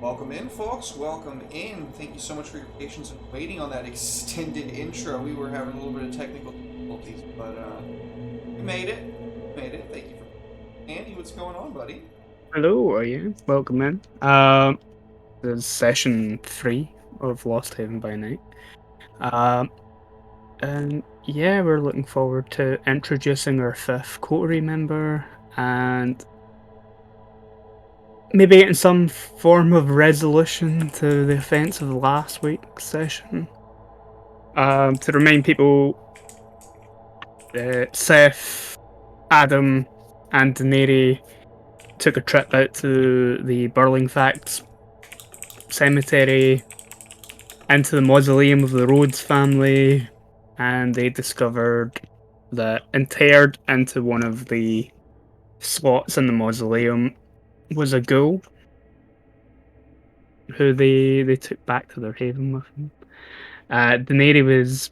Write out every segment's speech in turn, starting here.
Welcome in, folks. Welcome in. Thank you so much for your patience and waiting on that extended intro. We were having a little bit of technical difficulties, but we made it. Made it. Thank you for Andy. What's going on, buddy? Hello, are you? Welcome in. This is session 3 of Lost Haven by Night. Um, and yeah, we're looking forward to introducing our 5th coterie member and maybe getting some form of resolution to the events of last week's session. To remind people, Seth, Adam, and Daenerys took a trip out to the Burling Facts cemetery into the mausoleum of the Rhodes family, and they discovered that interred into one of the slots in the mausoleum was a ghoul who they took back to their haven with them. Daenerys was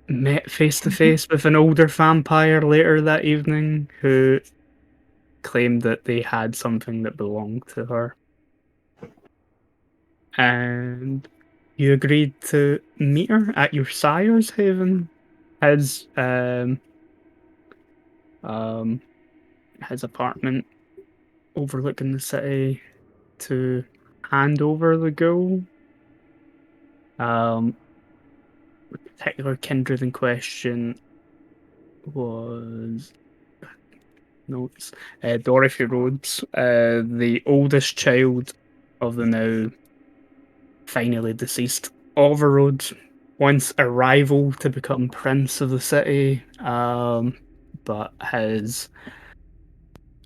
met face to face with an older vampire later that evening who claimed that they had something that belonged to her. And you agreed to meet her at your sire's haven. His um his apartment overlooking the city to hand over the ghoul. The particular kindred in question was notes Dorothy Rhodes, the oldest child of the now finally deceased Oliver Rhodes, once a rival to become prince of the city, but his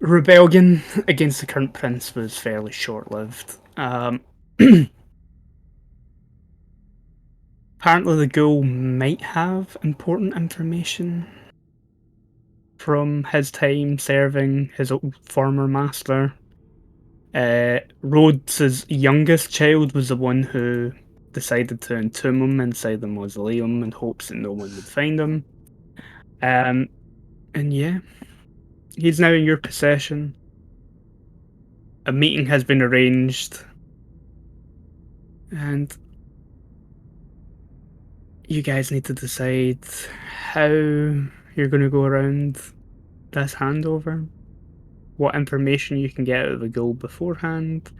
rebellion against the current prince was fairly short-lived. Apparently, the ghoul might have important information from his time serving his old former master. Rhodes's youngest child was the one who decided to entomb him inside the mausoleum in hopes that no one would find him. And yeah, he's now in your possession. A meeting has been arranged, and you guys need to decide how you're going to go around this handover, what information you can get out of the ghoul beforehand,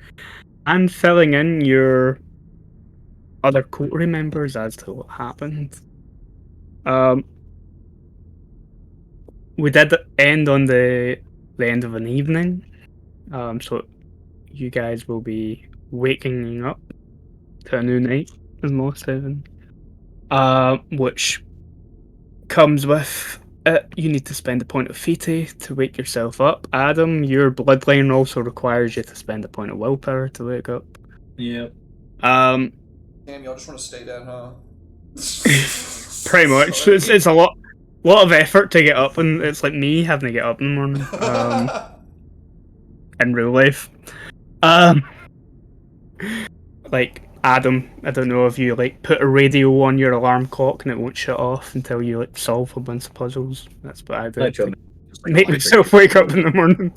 and filling in your other coterie members as to what happened. Um, we did end on the end of an evening, so you guys will be waking up to a new night in Lost Haven, which comes with you need to spend a point of fete to wake yourself up. Adam, your bloodline also requires you to spend a point of willpower to wake up. Yeah. Um, Damn, y'all just want to stay down, huh? pretty much. It's a lot of effort to get up, and it's like me having to get up in the morning. In real life, um, like Adam, I don't know if you like put a radio on your alarm clock and it won't shut off until you like solve a bunch of puzzles. That's what I do. Literally, just like Make electric. myself wake up in the morning.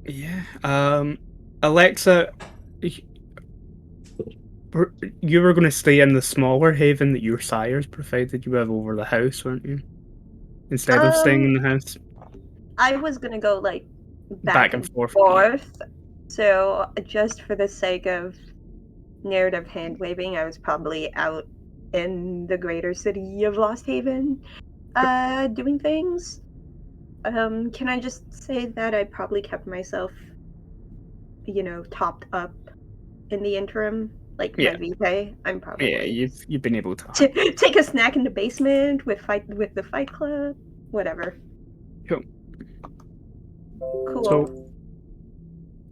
Yeah. Alexa, you were going to stay in the smaller haven that your sires provided you with over the house, weren't you? Instead of staying in the house. I was gonna go like Back and forth. So just for the sake of narrative hand waving, I was probably out in the greater city of Lost Haven, doing things. Can I just say that I probably kept myself, topped up in the interim, like Yeah. my VP. I'm probably Yeah, you've been able to take a snack in the basement with the fight club, whatever. Cool. Cool. So,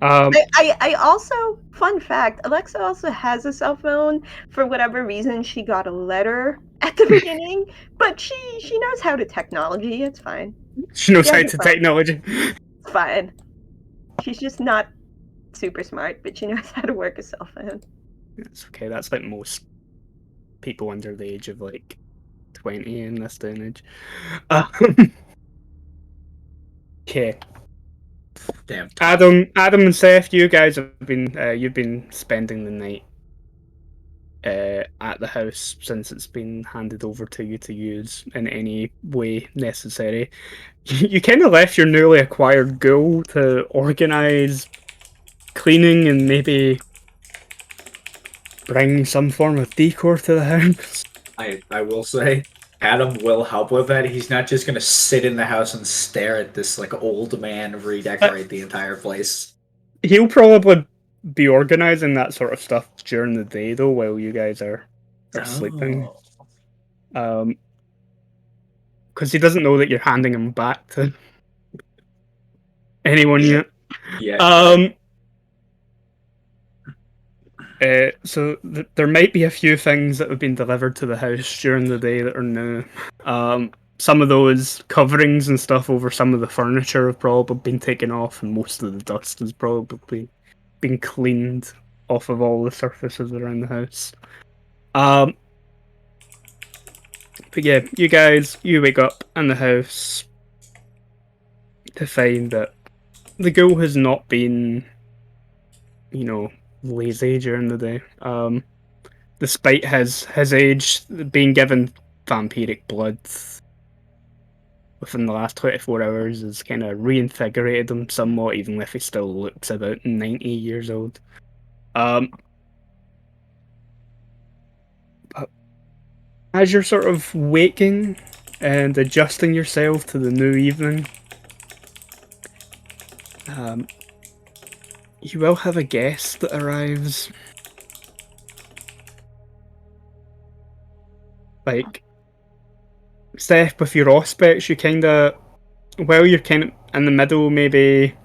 I also, fun fact, Alexa also has a cell phone. For whatever reason, she got a letter at the beginning, but she knows how to technology. It's fine. she knows Yeah, how it's to fine. technology. It's fine. She's just not super smart, but she knows how to work a cell phone. That's okay. That's like most people under the age of like 20 in this day and age. Okay. Damn. Adam and Seth, you guys have been you've been spending the night at the house since it's been handed over to you to use in any way necessary. You kind of left your newly acquired ghoul to organize cleaning and maybe bring some form of decor to the house. I will say, Adam will help with that. He's not just gonna sit in the house and stare at this like old man redecorate the entire place. He'll probably be organizing that sort of stuff during the day, though, while you guys are sleeping. Because he doesn't know that you're handing him back to anyone yet. Yeah. So there might be a few things that have been delivered to the house during the day that are new. Some of those coverings and stuff over some of the furniture have probably been taken off, and most of the dust has probably been cleaned off of all the surfaces around the house. But yeah, you wake up in the house to find that the ghoul has not been, lazy during the day. Despite his age, being given vampiric blood within the last 24 hours has kind of reinvigorated him somewhat, even if he still looks about 90 years old. But as you're sort of waking and adjusting yourself to the new evening, you will have a guest that arrives. Like, Seth, with your aspects, you're kind of in the middle, maybe,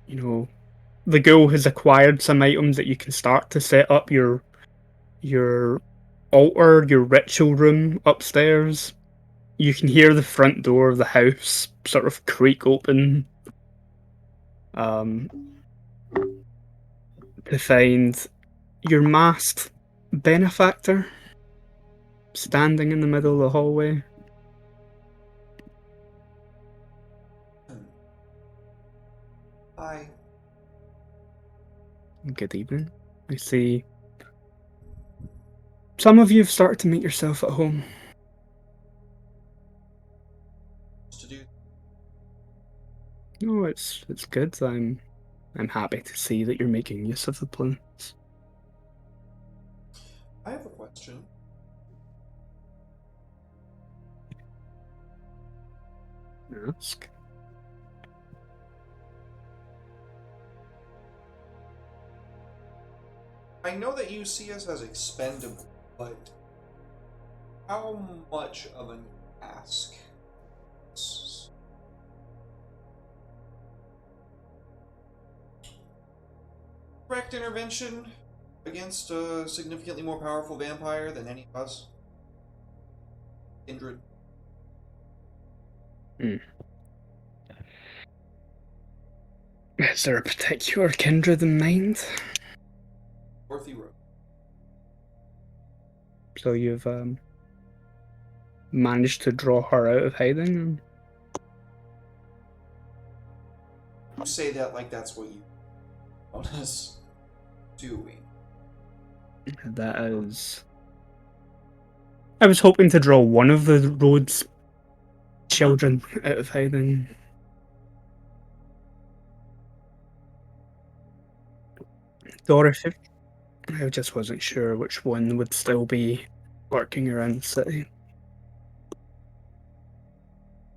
the ghoul has acquired some items that you can start to set up your altar, your ritual room upstairs. You can hear the front door of the house sort of creak open. To find your masked benefactor standing in the middle of the hallway. Hi. Good evening. I see some of you have started to make yourself at home. To do. No, it's good. I'm happy to see that you're making use of the plants. I have a question. Ask. I know that you see us as expendable, but how much of an ask? Direct intervention against a significantly more powerful vampire than any of us. Kindred. Is there a particular kindred in mind? Dorothy Road. So you've managed to draw her out of hiding? You say that like that's what you want us doing. That is... I was hoping to draw one of the road's children out of hiding. Dorothy, I just wasn't sure which one would still be lurking around the city.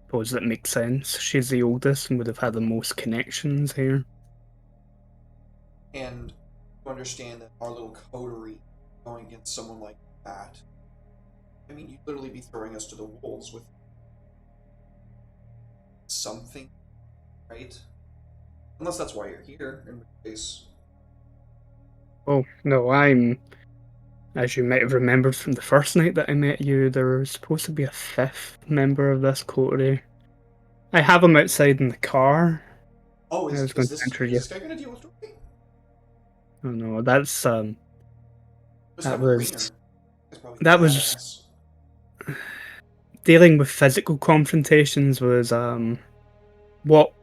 Suppose that makes sense. She's the oldest and would have had the most connections here. And to understand that our little coterie going against someone like that. I mean, you'd literally be throwing us to the wolves with something, right? Unless that's why you're here, in which case. Oh, no, as you might have remembered from the first night that I met you, there was supposed to be a fifth member of this coterie. I have him outside in the car. Oh, I was is going to this guy going to deal with Dorothy? Oh no, that's Just that have a cleaner. was It's probably that was badass. dealing with physical confrontations was what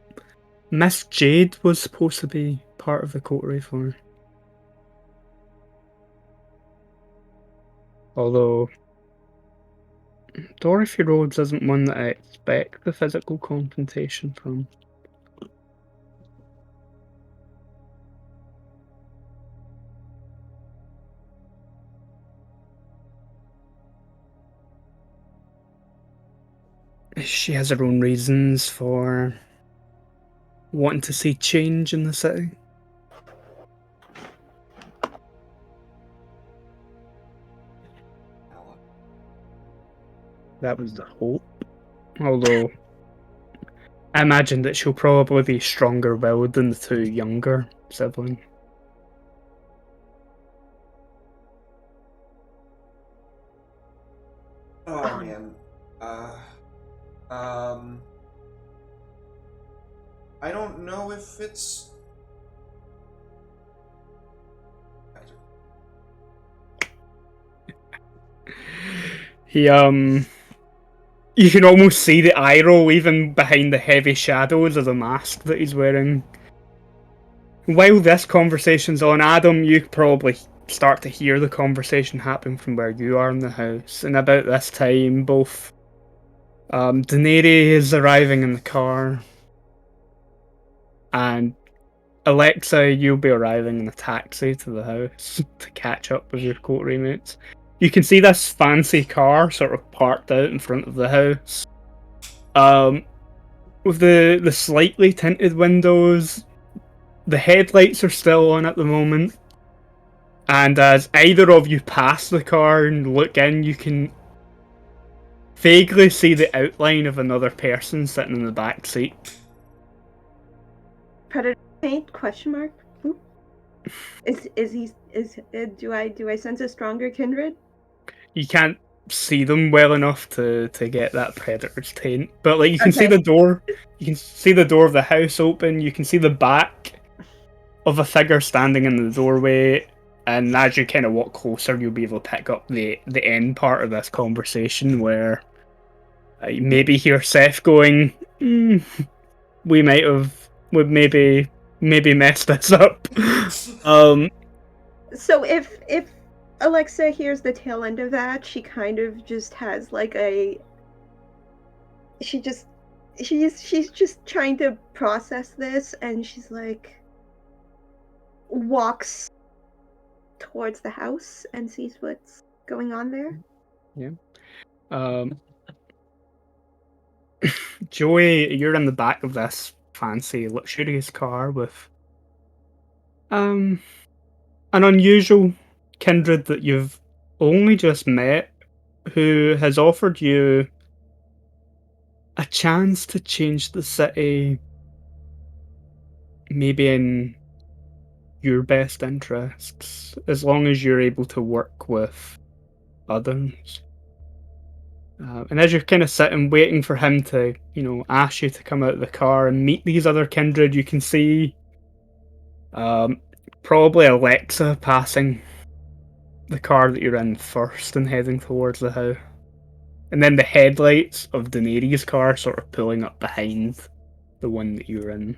Miss Jade was supposed to be part of the coterie for. Although Dorothy Rhodes isn't one that I expect the physical confrontation from. She has her own reasons for wanting to see change in the city. That was the hope. Although, I imagine that she'll probably be stronger willed than the two younger siblings. Oh man. I don't know if it's. He, you can almost see the eye roll even behind the heavy shadows of the mask that he's wearing. While this conversation's on, Adam, you probably start to hear the conversation happen from where you are in the house. And about this time, both Daenerys is arriving in the car, and Alexa, you'll be arriving in a taxi to the house to catch up with your coterie mates. You can see this fancy car sort of parked out in front of the house. With the slightly tinted windows, the headlights are still on at the moment. And as either of you pass the car and look in, you can vaguely see the outline of another person sitting in the back seat. Predator paint? Question mark. Ooh. Do I sense a stronger kindred? You can't see them well enough to get that predator's taint, but like you can see Okay. the door. You can see the door of the house open. You can see the back of a figure standing in the doorway. And as you kind of walk closer, you'll be able to pick up the end part of this conversation where you maybe hear Seth going, "We would maybe mess this up." So if Alexa hears the tail end of that, she kind of just has like she's just trying to process this, and she's like walks towards the house and sees what's going on there. Yeah. Joey, you're in the back of this fancy, luxurious car with an unusual kindred that you've only just met, who has offered you a chance to change the city, maybe in your best interests, as long as you're able to work with others. And as you're kind of sitting waiting for him to, ask you to come out of the car and meet these other kindred, you can see probably Alexa passing the car that you're in first and heading towards the house. And then the headlights of Daenerys' car sort of pulling up behind the one that you're in.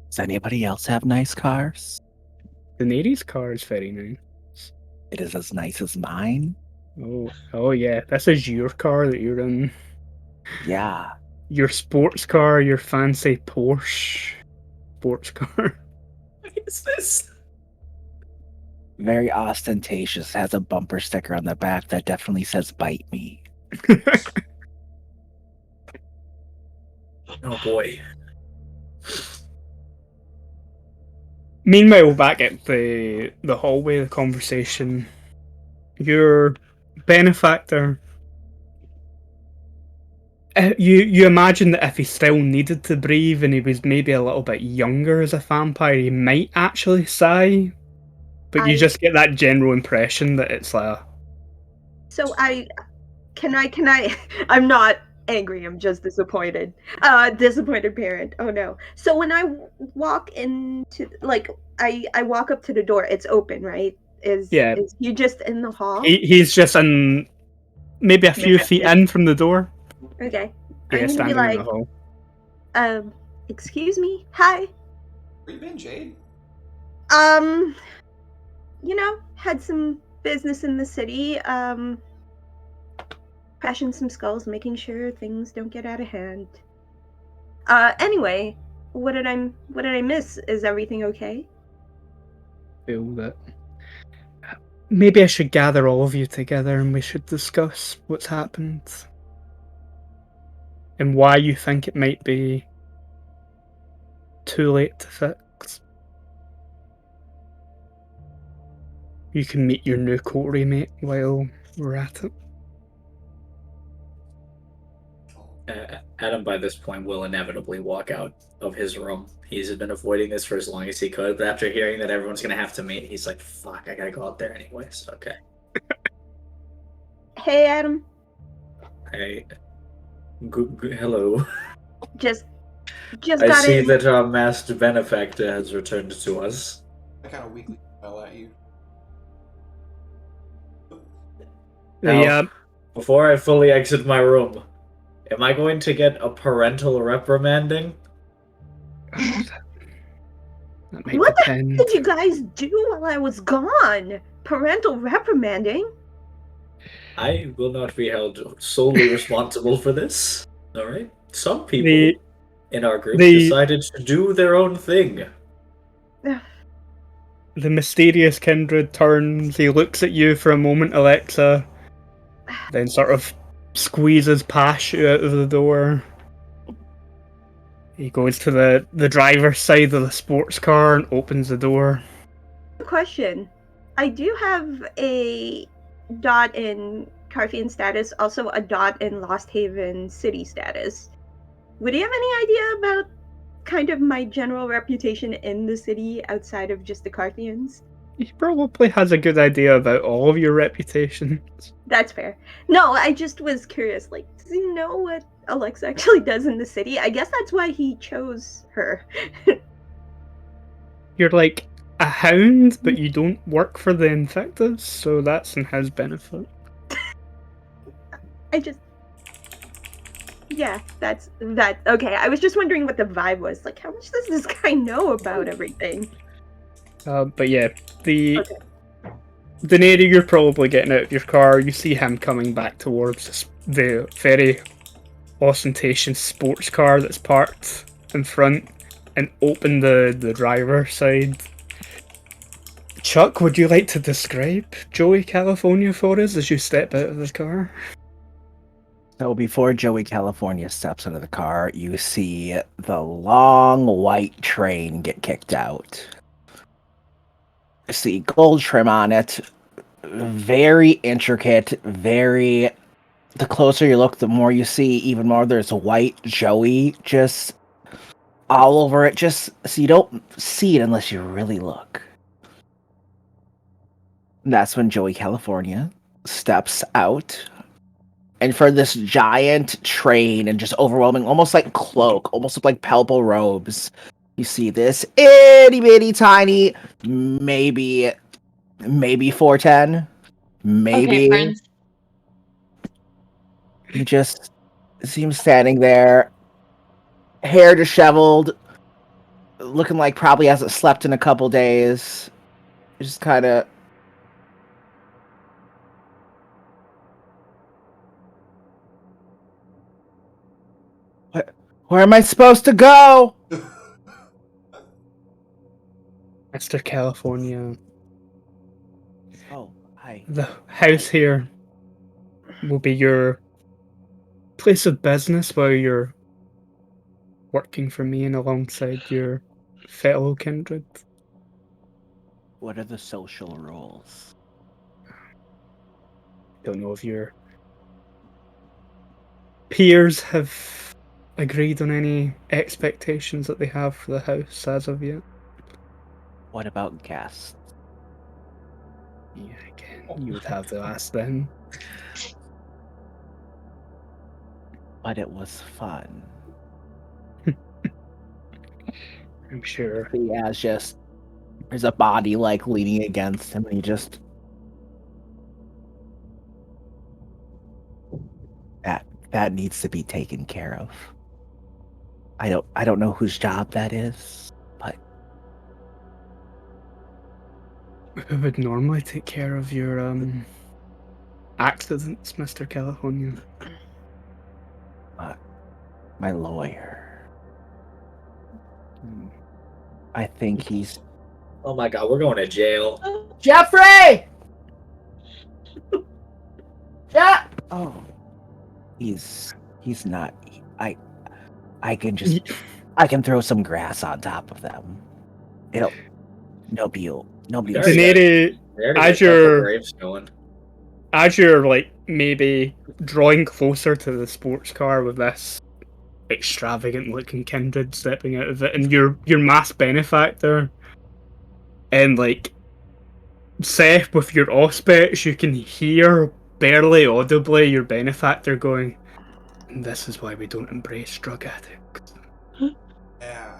Does anybody else have nice cars? Daenerys' car is very nice. It is as nice as mine? Oh yeah, this is your car that you're in. Yeah. Your sports car, your fancy Porsche sports car. What is this? Very ostentatious. Has a bumper sticker on the back that definitely says "Bite me." Oh boy. Meanwhile, back at the hallway, the conversation, your benefactor, you imagine that if he still needed to breathe and he was maybe a little bit younger as a vampire, he might actually sigh, but you just get that general impression that it's like So can I I'm not angry, I'm just disappointed. Disappointed parent. Oh no. So when I walk into I walk up to the door, it's open, right? Is he just in the hall? he's just in maybe a few feet in from the door. Okay. Yeah, I'm gonna be standing in like, the hall. Excuse me? Hi. Where you been, Jade? Had some business in the city, crashing some skulls, making sure things don't get out of hand. Anyway, what did I miss? Is everything okay? Feel that maybe I should gather all of you together and we should discuss what's happened and why you think it might be too late to fix. You can meet your new coterie mate while we're at it. Adam, by this point, will inevitably walk out of his room. He's been avoiding this for as long as he could, but after hearing that everyone's going to have to meet, he's like, fuck, I gotta go out there anyways. Okay. Hey, Adam. Hey. Hello. Just I got see in. that our master benefactor has returned to us. I kind of weakly fell at you. The, Before I fully exit my room, am I going to get a parental reprimanding? that might What the depend. heck did you guys do while I was gone? Parental reprimanding? I will not be held solely responsible for this. Alright? Some people in our group decided to do their own thing. The mysterious kindred turns, he looks at you for a moment, Alexa, then sort of squeezes past you out of the door. He goes to the driver's side of the sports car and opens the door. Question. I do have a dot in Carthian status, also a dot in Lost Haven city status. Would you have any idea about kind of my general reputation in the city outside of just the Carthians? He probably has a good idea about all of your reputations. That's fair. No, I just was curious, like, does he know what Alexa actually does in the city? I guess that's why he chose her. You're like a hound, but you don't work for the Invictus, so that's in his benefit. Yeah, that's that. Okay, I was just wondering what the vibe was. Like, how much does this guy know about everything? But yeah, the area you're probably getting out of your car, you see him coming back towards the very ostentatious sports car that's parked in front and open the driver's side. Chuck, would you like to describe Joey California for us as you step out of the car? So before Joey California steps into the car, you see the long white train get kicked out. You see gold trim on it. Very intricate, very... The closer you look, the more you see, even more there's a white Joey just all over it, just so you don't see it unless you really look. And that's when Joey California steps out. And for this giant train and just overwhelming, almost like cloak, almost look like palpable robes, you see this itty bitty tiny, maybe 410, maybe. Okay, You just see him standing there, hair disheveled, looking like probably hasn't slept in a couple days. Just kind of. Where am I supposed to go? Mr. California. Oh, hi. The house here will be your place of business while you're working for me and alongside your fellow kindred. What are the social rules? Don't know if your peers have agreed on any expectations that they have for the house as of yet. What about guests? Yeah, again, you would have to ask them. But it was fun. I'm sure. He has just... There's a body, like, leaning against him, and he just... that needs to be taken care of. I don't know whose job that is, but Who would normally take care of your accidents, Mr. California? my lawyer. I think he's Oh my god, we're going to jail. Jeffrey. Yeah. Oh, he's not. I can throw some grass on top of them. Nobody will Daenerys, as you're like maybe drawing closer to the sports car with this extravagant looking kindred stepping out of it, and your mass benefactor, and like Seth with your auspex, you can hear barely audibly your benefactor going, "This is why we don't embrace drug addicts." Yeah.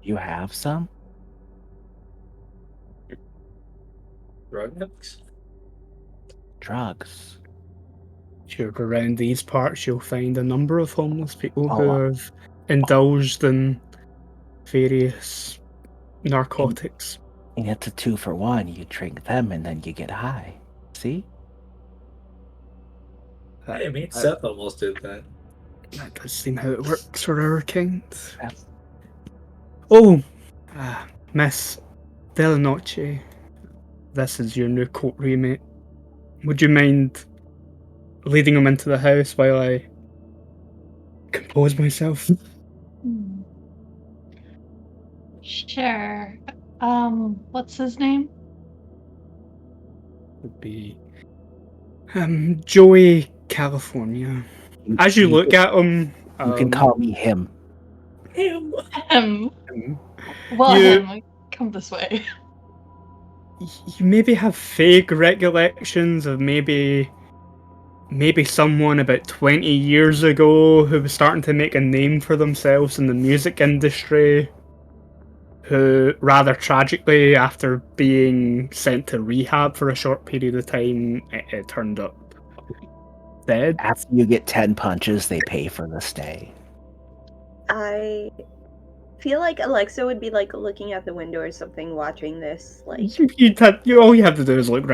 You have some? Drugs? Drugs. Sure, around these parts you'll find a number of homeless people who have indulged in various narcotics. And it's a 2-for-1. You drink them and then you get high. See? I mean, Seth almost did that. That does seem how it works for our kind. Yeah. Oh, Miss Delanoche, this is your new coat remake. Would you mind leading him into the house while I compose myself? Sure. What's his name? Would be Joey California. As you look at him, you can call me him. Him. him. Well, You- him. Come this way. You maybe have vague recollections of maybe someone about 20 years ago who was starting to make a name for themselves in the music industry, who rather tragically, after being sent to rehab for a short period of time, it turned up dead. After you get 10 punches, they pay for the stay. I feel like Alexa would be like looking out the window or something, watching this. Like, All you have to do is look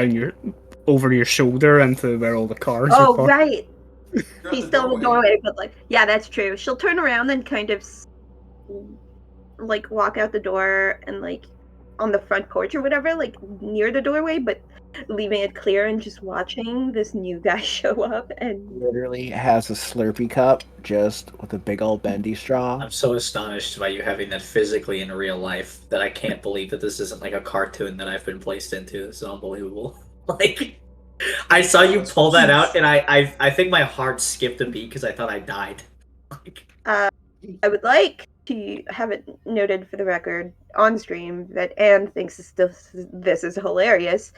over your shoulder into where all the cars are oh parked. right, You're he's at still in the doorway, but like, yeah, that's true. She'll turn around and kind of like walk out the door and like on the front porch or whatever, like near the doorway, but leaving it clear and just watching this new guy show up. And Literally has a Slurpee cup just with a big old bendy straw. I'm so astonished by you having that physically in real life that I can't believe that this isn't like a cartoon that I've been placed into. This is unbelievable. Like, I saw you pull that out, and I think my heart skipped a beat because I thought I died. Like, I would like to have it noted for the record on stream that Anne thinks this is hilarious.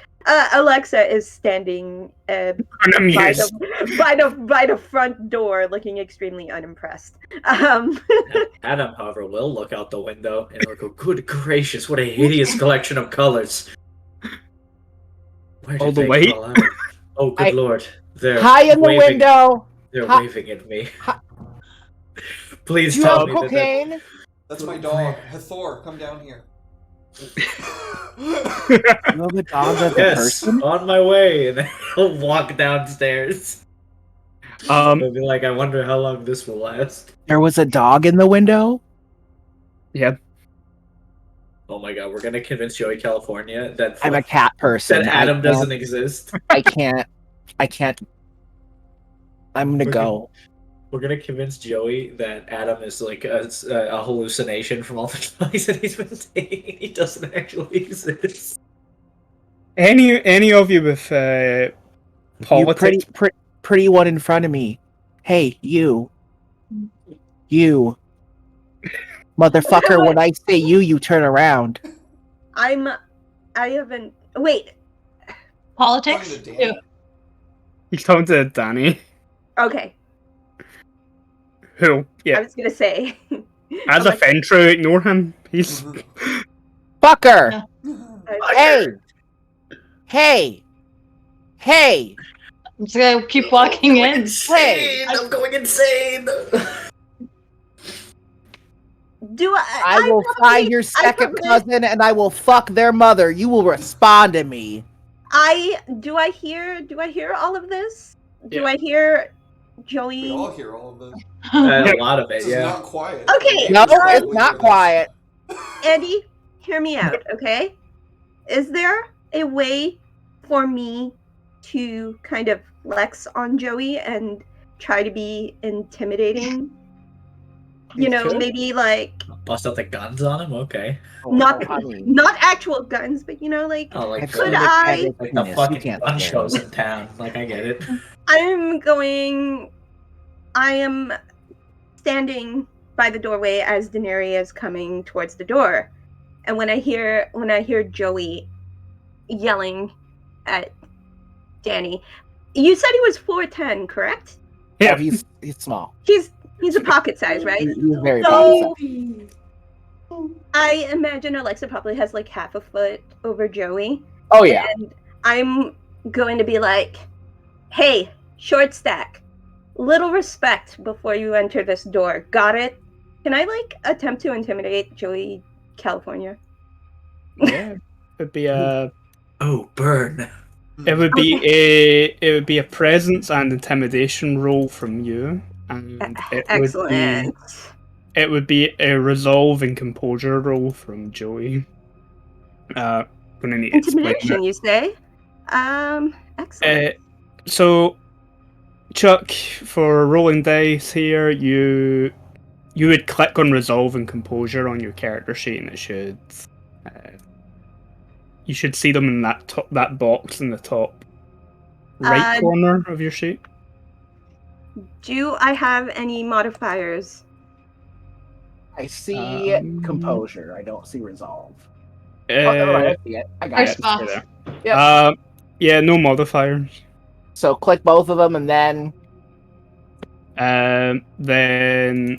Alexa is standing by Unamused. the front door, looking extremely unimpressed. Adam, however, will look out the window and will go, "Good gracious, what a hideous collection of colors!" Where All did the they way? call out? Oh, good lord! They're High in the waving- window! They're Hi- waving at me. Hi- Please You tell have me that. cocaine? That's my dog. Hathor, come down here. You have a dog that's a Yes, person? on my way, and then he'll walk downstairs. I'll be like, I wonder how long this will last. There was a dog in the window? Yeah. Oh my god, we're gonna convince Joey California that I'm a cat person. that Adam doesn't exist. I can't. I'm gonna Okay. go. We're gonna convince Joey that Adam is like a hallucination from all the drugs that he's been taking. He doesn't actually exist. Any of you with You politics? pretty one in front of me. Hey, you. Motherfucker, when I say you turn around. I haven't. Wait. Politics? Talking to Danny. Ew. He's talking to Danny, Okay. who, I yeah, was gonna say. as a Fentro, ignore him. He's Fucker! I- Hey! I'm just gonna keep walking in. Insane! I'm going insane! Do I will find your second cousin and I will fuck their mother. You will respond to me. Do I hear all of this? Do Yeah. I hear We Joey? all hear all of this. A lot of it, This is yeah. not quiet. Okay, No, Neighbors it's probably not hear this. quiet. Andy, hear me out, okay? Is there a way for me to kind of flex on Joey and try to be intimidating? You know, Okay. maybe like Bust out the guns on him? Okay. not honey. not actual guns, but you know, like Oh, like I've could seen a I? devil's like the penis. You fucking can't gun scare shows me. in town. Like, I get it. I am standing by the doorway as Daenerys is coming towards the door. And when I hear Joey yelling at Danny, you said he was 4'10", correct? Oh, Yeah. he's small. He's a pocket size, right? He's very So pocket I imagine Alexa probably has like half a foot over Joey. Oh yeah. And I'm going to be like, hey, short stack, little respect before you enter this door. Got it? Can I like attempt to intimidate Joey California? Yeah. It'd be a Oh, burn. it would be a presence and intimidation roll from you, and Excellent. it would be a resolve and composure roll from Joey. Gonna need to explain Intimidation, that. you say? Excellent. So, Chuck, for rolling dice here, you would click on resolve and composure on your character sheet, and it should. You should see them in that box in the top right corner of your sheet. Do I have any modifiers? I see composure. I don't see resolve. Uh, Oh, never mind. I see it. I got There's it. spots. Yep. Yeah, no modifiers. So click both of them and then Then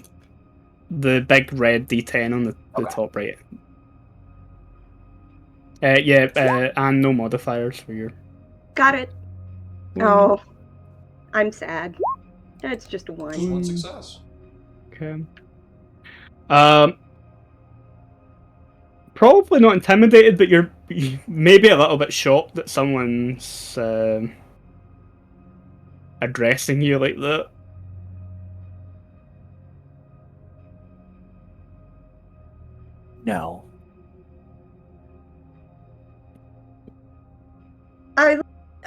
the big red D10 on the Okay. top right. And no modifiers for your. Got it. Oh, I'm sad. It's just a one. Just one success. Okay. Probably not intimidated, but you're maybe a little bit shocked that someone's addressing you like that. no.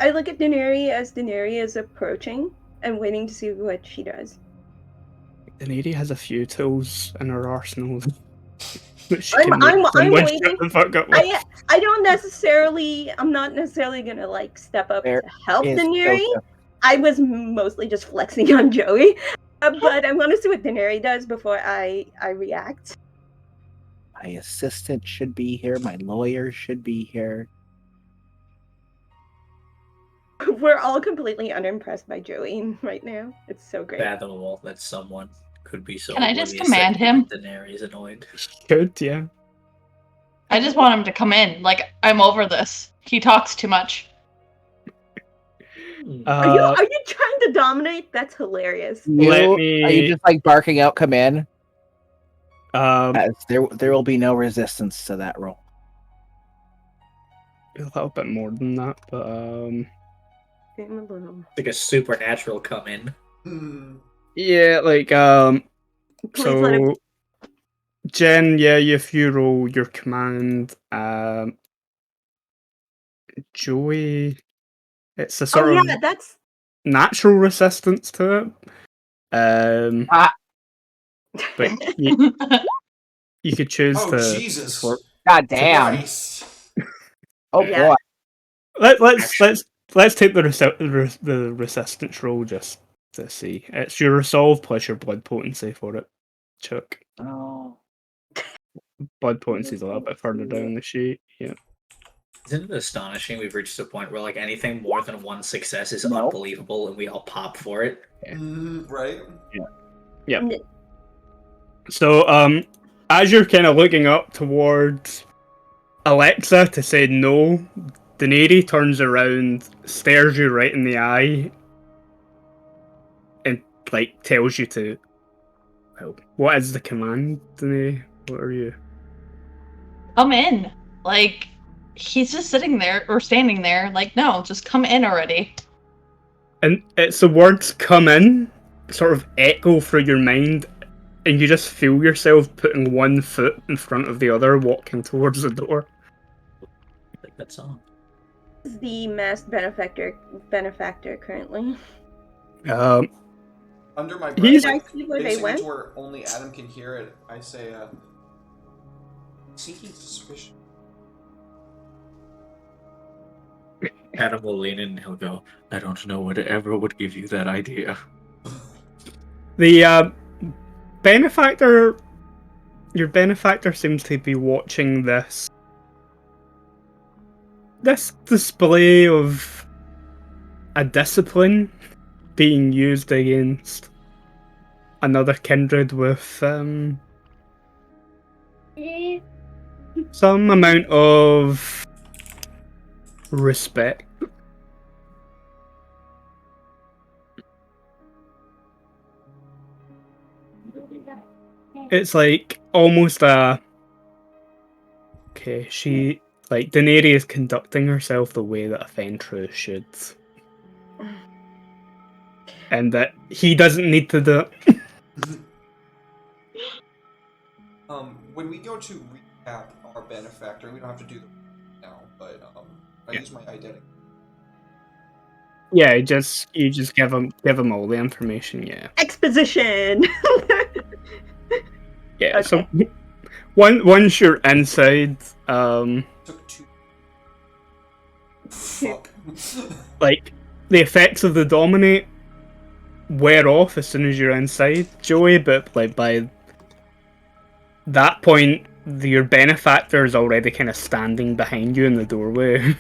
I look at Daenerys as Daenerys is approaching and waiting to see what she does. Daenerys has a few tools in her arsenal. That she I'm someone waiting. shut the fuck up with. I don't necessarily. I'm not necessarily gonna like step up There to help is Daenerys. Joseph. I was mostly just flexing on Joey, but I want to see what Daenerys does before I react. My assistant should be here. My lawyer should be here. We're all completely unimpressed by Joey right now. It's so great. Fathomable that someone could be so. Can I just oblivious command that him? Daenerys annoyed. Good, yeah. I just want him to come in. Like, I'm over this. He talks too much. Are you trying to dominate? That's hilarious. Let Are me- you just like barking out come in? A There will be no resistance to that roll. little bit more than that, but Like a supernatural come in. yeah, like Please let him. so Jen, yeah, if you roll your command, Joey, it's a sort Oh of yeah, that's. natural resistance to it. But you could choose Oh, to. Jesus. God damn. Christ. Oh Yeah. boy. Let's take the resistance roll just to see. It's your resolve plus your blood potency for it, Chuck. Oh. Blood potency is a little bit further down the sheet. Yeah. Isn't it astonishing we've reached a point where like anything more than one success is No. unbelievable and we all pop for it? Right? Yeah. So as you're kind of looking up towards Alexa to say no, Daenerys turns around, stares you right in the eye, like tells you to. Well, what is the command, Danae? What are you? Come in. Like, he's just sitting there or standing there. Like, no, just come in already. And it's the words "come in" sort of echo through your mind, and you just feel yourself putting one foot in front of the other, walking towards the door. Like that song. This is the masked benefactor currently. Under my breath, He's- Did I see where they basically went? to where only Adam can hear it, I say, seeking suspicion. Adam will lean in and he'll go, I don't know whatever would give you that idea. The benefactor, your benefactor seems to be watching this display of a discipline being used against another kindred with some amount of respect. It's like almost a she like Daenerys is conducting herself the way that a Ventrue should. And that he doesn't need to do it. When we go to recap our benefactor, we don't have to do that now, but I use my identity. Yeah, you just give him all the information, yeah. Exposition. Yeah, so Okay. once you're inside, Took 2. Fuck. like the effects of the dominate wear off as soon as you're inside, Joey, but like by that point your benefactor is already kind of standing behind you in the doorway.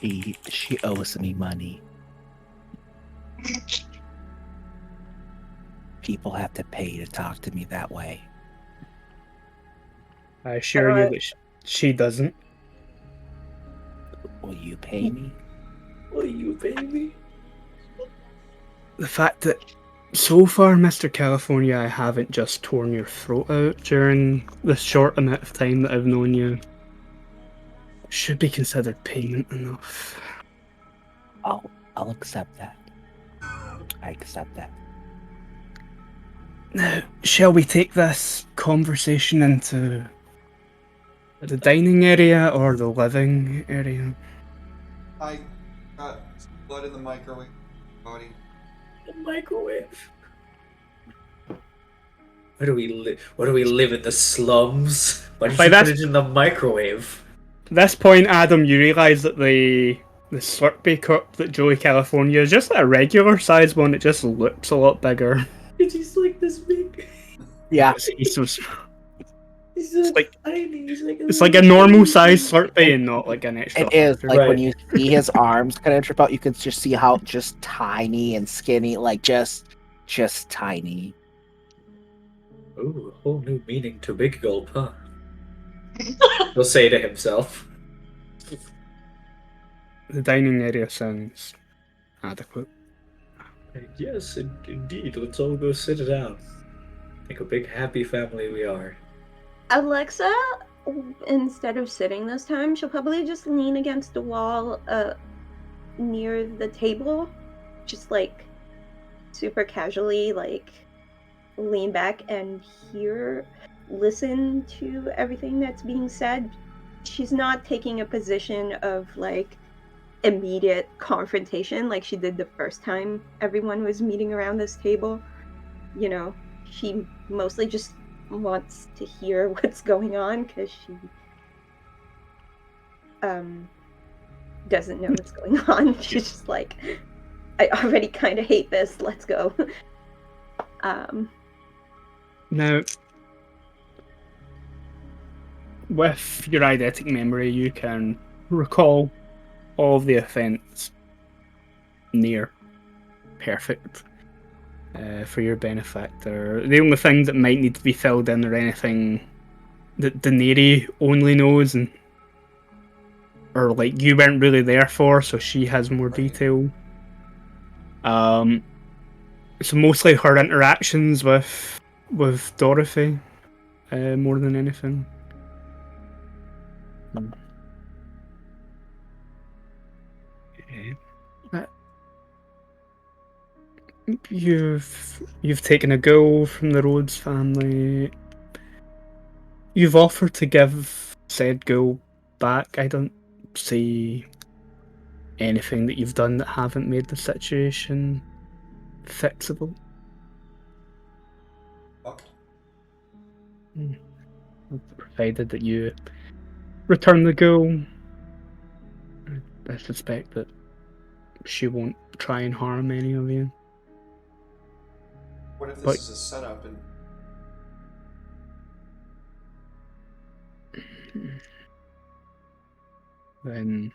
She owes me money. People have to pay to talk to me that way. I assure you that she doesn't. Will you pay me? Will you, baby? The fact that so far, Mr. California, I haven't just torn your throat out during the short amount of time that I've known you should be considered payment enough. I'll accept that. I accept that. Now, shall we take this conversation into the dining area or the living area? I got blood in the microwave, buddy. The microwave. Where do we live in the slums? Why did By you that- put it in the microwave? At this point, Adam, you realise that the Slurpee cup that Joey California is just a regular size one. It just looks a lot bigger. He's like this big. Yeah. He's so small. He's so like- tiny. He's like It's like a normal size Slurpee and not like an extra. It is like Right. when you see his arms kind of trip out, you can just see how just tiny and skinny, like just tiny. Ooh, a whole new meaning to big gulp, huh? He'll say to himself. The dining area sounds adequate. Yes, indeed. Let's all go sit down. Think a big happy family we are. Alexa, instead of sitting this time, she'll probably just lean against the wall near the table. Just like super casually, like lean back and listen to everything that's being said. She's not taking a position of like immediate confrontation like she did the first time everyone was meeting around this table. You know, she mostly just wants to hear what's going on because she doesn't know what's going on. She's just like, I already kind of hate this, let's go. Now, with your eidetic memory, you can recall all of the events near perfect for your benefactor. The only thing that might need to be filled in or anything that Daenerys only knows, and or like you weren't really there for, so she has more detail, So mostly her interactions with Dorothy, more than anything. Okay. You've taken a girl from the Rhodes family. You've offered to give said girl back. I don't see anything that you've done that haven't made the situation fixable. Fuck. Provided that you return the girl, I suspect that she won't try and harm any of you. What if this But- is a setup and Then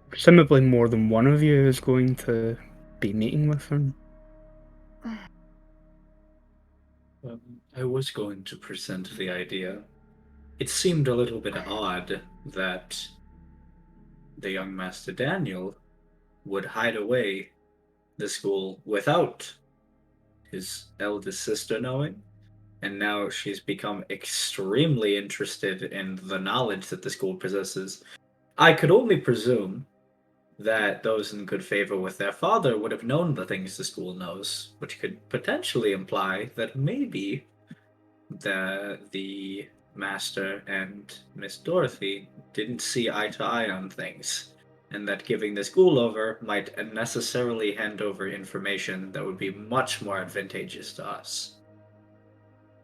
presumably more than one of you is going to be meeting with her. I was going to present the idea. It seemed a little bit odd that the young Master Daniel would hide away the school without his eldest sister knowing, and now she's become extremely interested in the knowledge that the school possesses. I could only presume that those in good favor with their father would have known the things the school knows, which could potentially imply that maybe the master and Miss Dorothy didn't see eye to eye on things, and that giving the school over might unnecessarily hand over information that would be much more advantageous to us.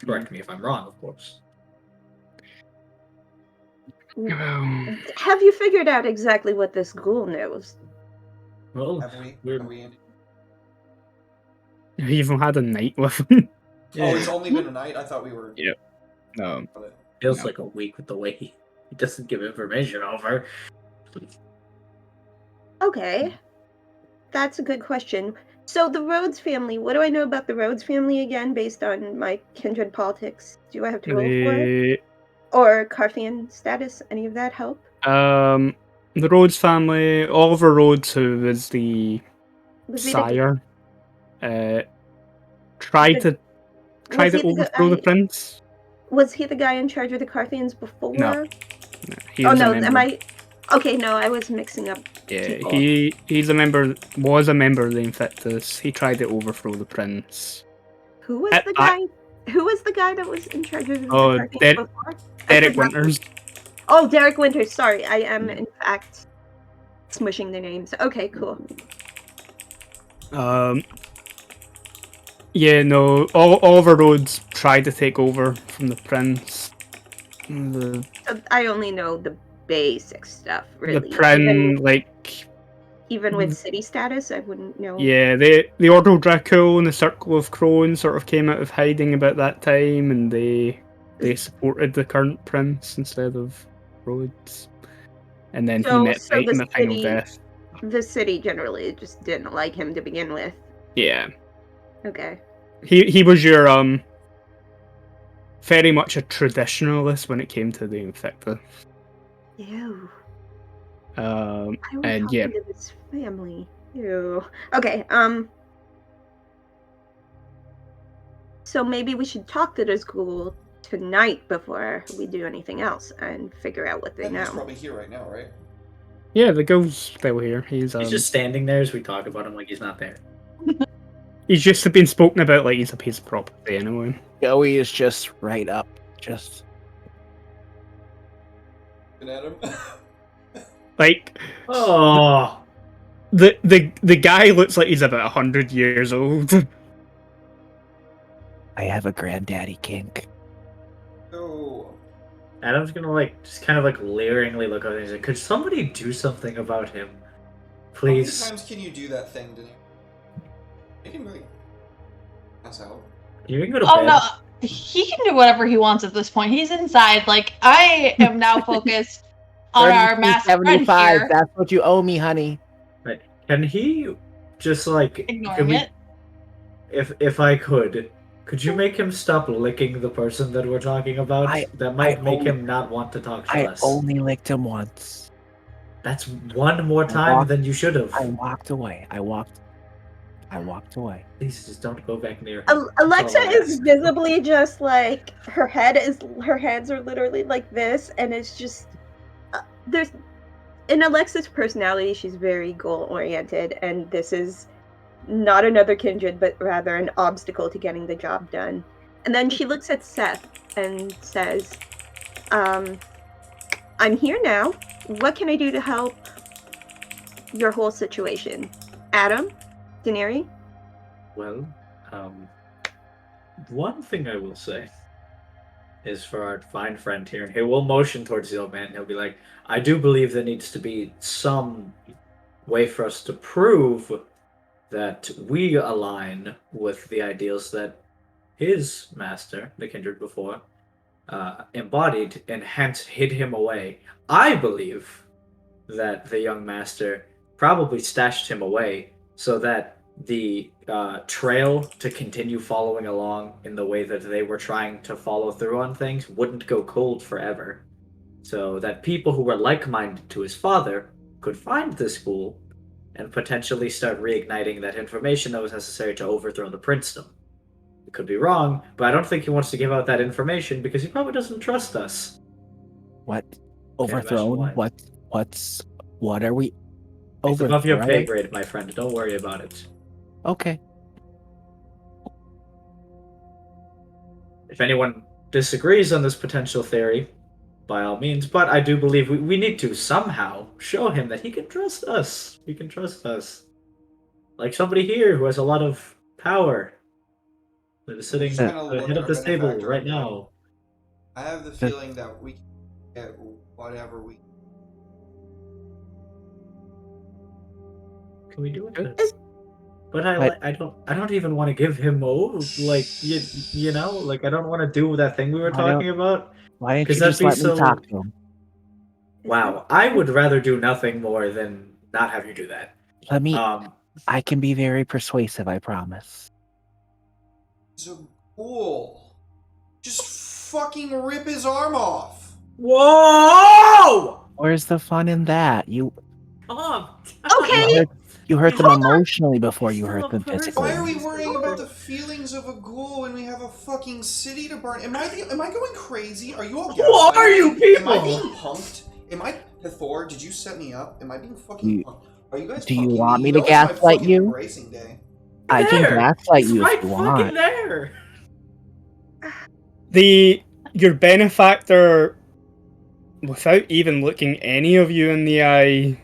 Correct me if I'm wrong, of course. Have you figured out exactly what this ghoul knows? Well, have we? we're Have we, Andy? You even had a night with him. Oh, it's only been a night? I thought we were... Yeah. No. feels No. like a week with the way he doesn't give information over. Okay. That's a good question. So the Rhodes family, what do I know about the Rhodes family again based on my kindred politics? Do I have to roll for it? Or Carthian status? Any of that help? The Rhodes family, Oliver Rhodes, who was the Was he sire, tried Was to he the overthrow the guy- prince. Was he the guy in charge of the Carthians before? No. He Oh was a no, member. am I? Okay, no, I was mixing up. Yeah, people. was a member of the Invictus. He tried to overthrow the prince. Who was the guy? Who was the guy that was in charge of the Oh, Carthians before? I Derek forgot. Winters. Oh, Derek Winters. Sorry, I am in fact smushing the names. Okay, cool. Yeah, no, Oliver Rhodes tried to take over from the prince. The So I only know the basic stuff, really. prince, Even with city status, I wouldn't know. yeah, the Order of Draco and the Circle of Crones sort of came out of hiding about that time, and they supported the current prince instead of Rhodes. And then he met So Fate the in the final city- death. The city generally just didn't like him to begin with. Yeah. Okay. He was your very much a traditionalist when it came to the Infector. Ew. And I was yeah, talking to this family. Ew. Okay, so maybe we should talk to this ghoul tonight before we do anything else and figure out what they And he's know. probably here right now, right? yeah, the girl's still here. He's Just standing there as we talk about him like he's not there. he's just been spoken about like he's a piece of property anyway. Joey is just right up. Just Looking at him. Like Oh, the guy looks like he's about 100 years old. I have a granddaddy kink. Oh. Adam's gonna just kind of leeringly look over and he's like, could somebody do something about him? Please. How many times can you do that thing, Denise? Make him really pass out. You can go to Oh bed. no, he can do whatever he wants at this point. He's inside. Like, I am now focused on our master friend here, That's what you owe me, honey. Right. Can he just ignoring it. If I could you make him stop licking the person that we're talking about? That might make him not want to talk to I us. only licked him once. That's one more time than you should have. I walked away. I walked away. Please just don't go back near him. That's all Alexa I is ask. visibly just like her hands are literally like this, and it's just there's in Alexa's personality, she's very goal oriented, and this is not another kindred, but rather an obstacle to getting the job done. And then she looks at Seth and says, I'm here now. What can I do to help your whole situation? Adam? Daenerys? Well, one thing I will say is for our fine friend here, and he will motion towards the old man. He'll be like, I do believe there needs to be some way for us to prove that we align with the ideals that his master, the kindred before, embodied and hence hid him away. I believe that the young master probably stashed him away so that the trail to continue following along in the way that they were trying to follow through on things wouldn't go cold forever. So that people who were like-minded to his father could find the school and potentially start reigniting that information that was necessary to overthrow the princedom. It could be wrong, but I don't think he wants to give out that information because he probably doesn't trust us. What? Can't imagine Overthrown? why. What are we It's above your pay overthrowing? grade, my friend. Don't worry about it. Okay. If anyone disagrees on this potential theory, by all means, but I do believe we need to somehow show him that he can trust us. He can trust us. Like somebody here who has a lot of power that is sitting Just at kinda the look head at of our this table benefactor right and go, now. I have the feeling that we can get whatever we. Can we do it? Good. But I don't even want to give him like you know, like I don't want to do that thing we were Why don't- talking about. Why didn't 'Cause you that'd just be let me so- talk to him? Wow, I would rather do nothing more than not have you do that. Let me. Um, I can be very persuasive. I promise. So cool. Just fucking rip his arm off. whoa! Where's the fun in that? You Okay. you hurt them Hold on. emotionally before you Still hurt a them person. physically. Why are we Please, worrying please. about the feelings of a ghoul when we have a fucking city to burn? Am I going crazy? Are you all Who are you gaslighting me? Am I people? being punked? Am I Thor? Did you set me up? Am I being fucking You- punked? Are you guys do you punking want me You to know it's my gaslight fucking you? embracing day. I can There! gaslight It's you right if you fucking want. there. Your benefactor, without even looking any of you in the eye,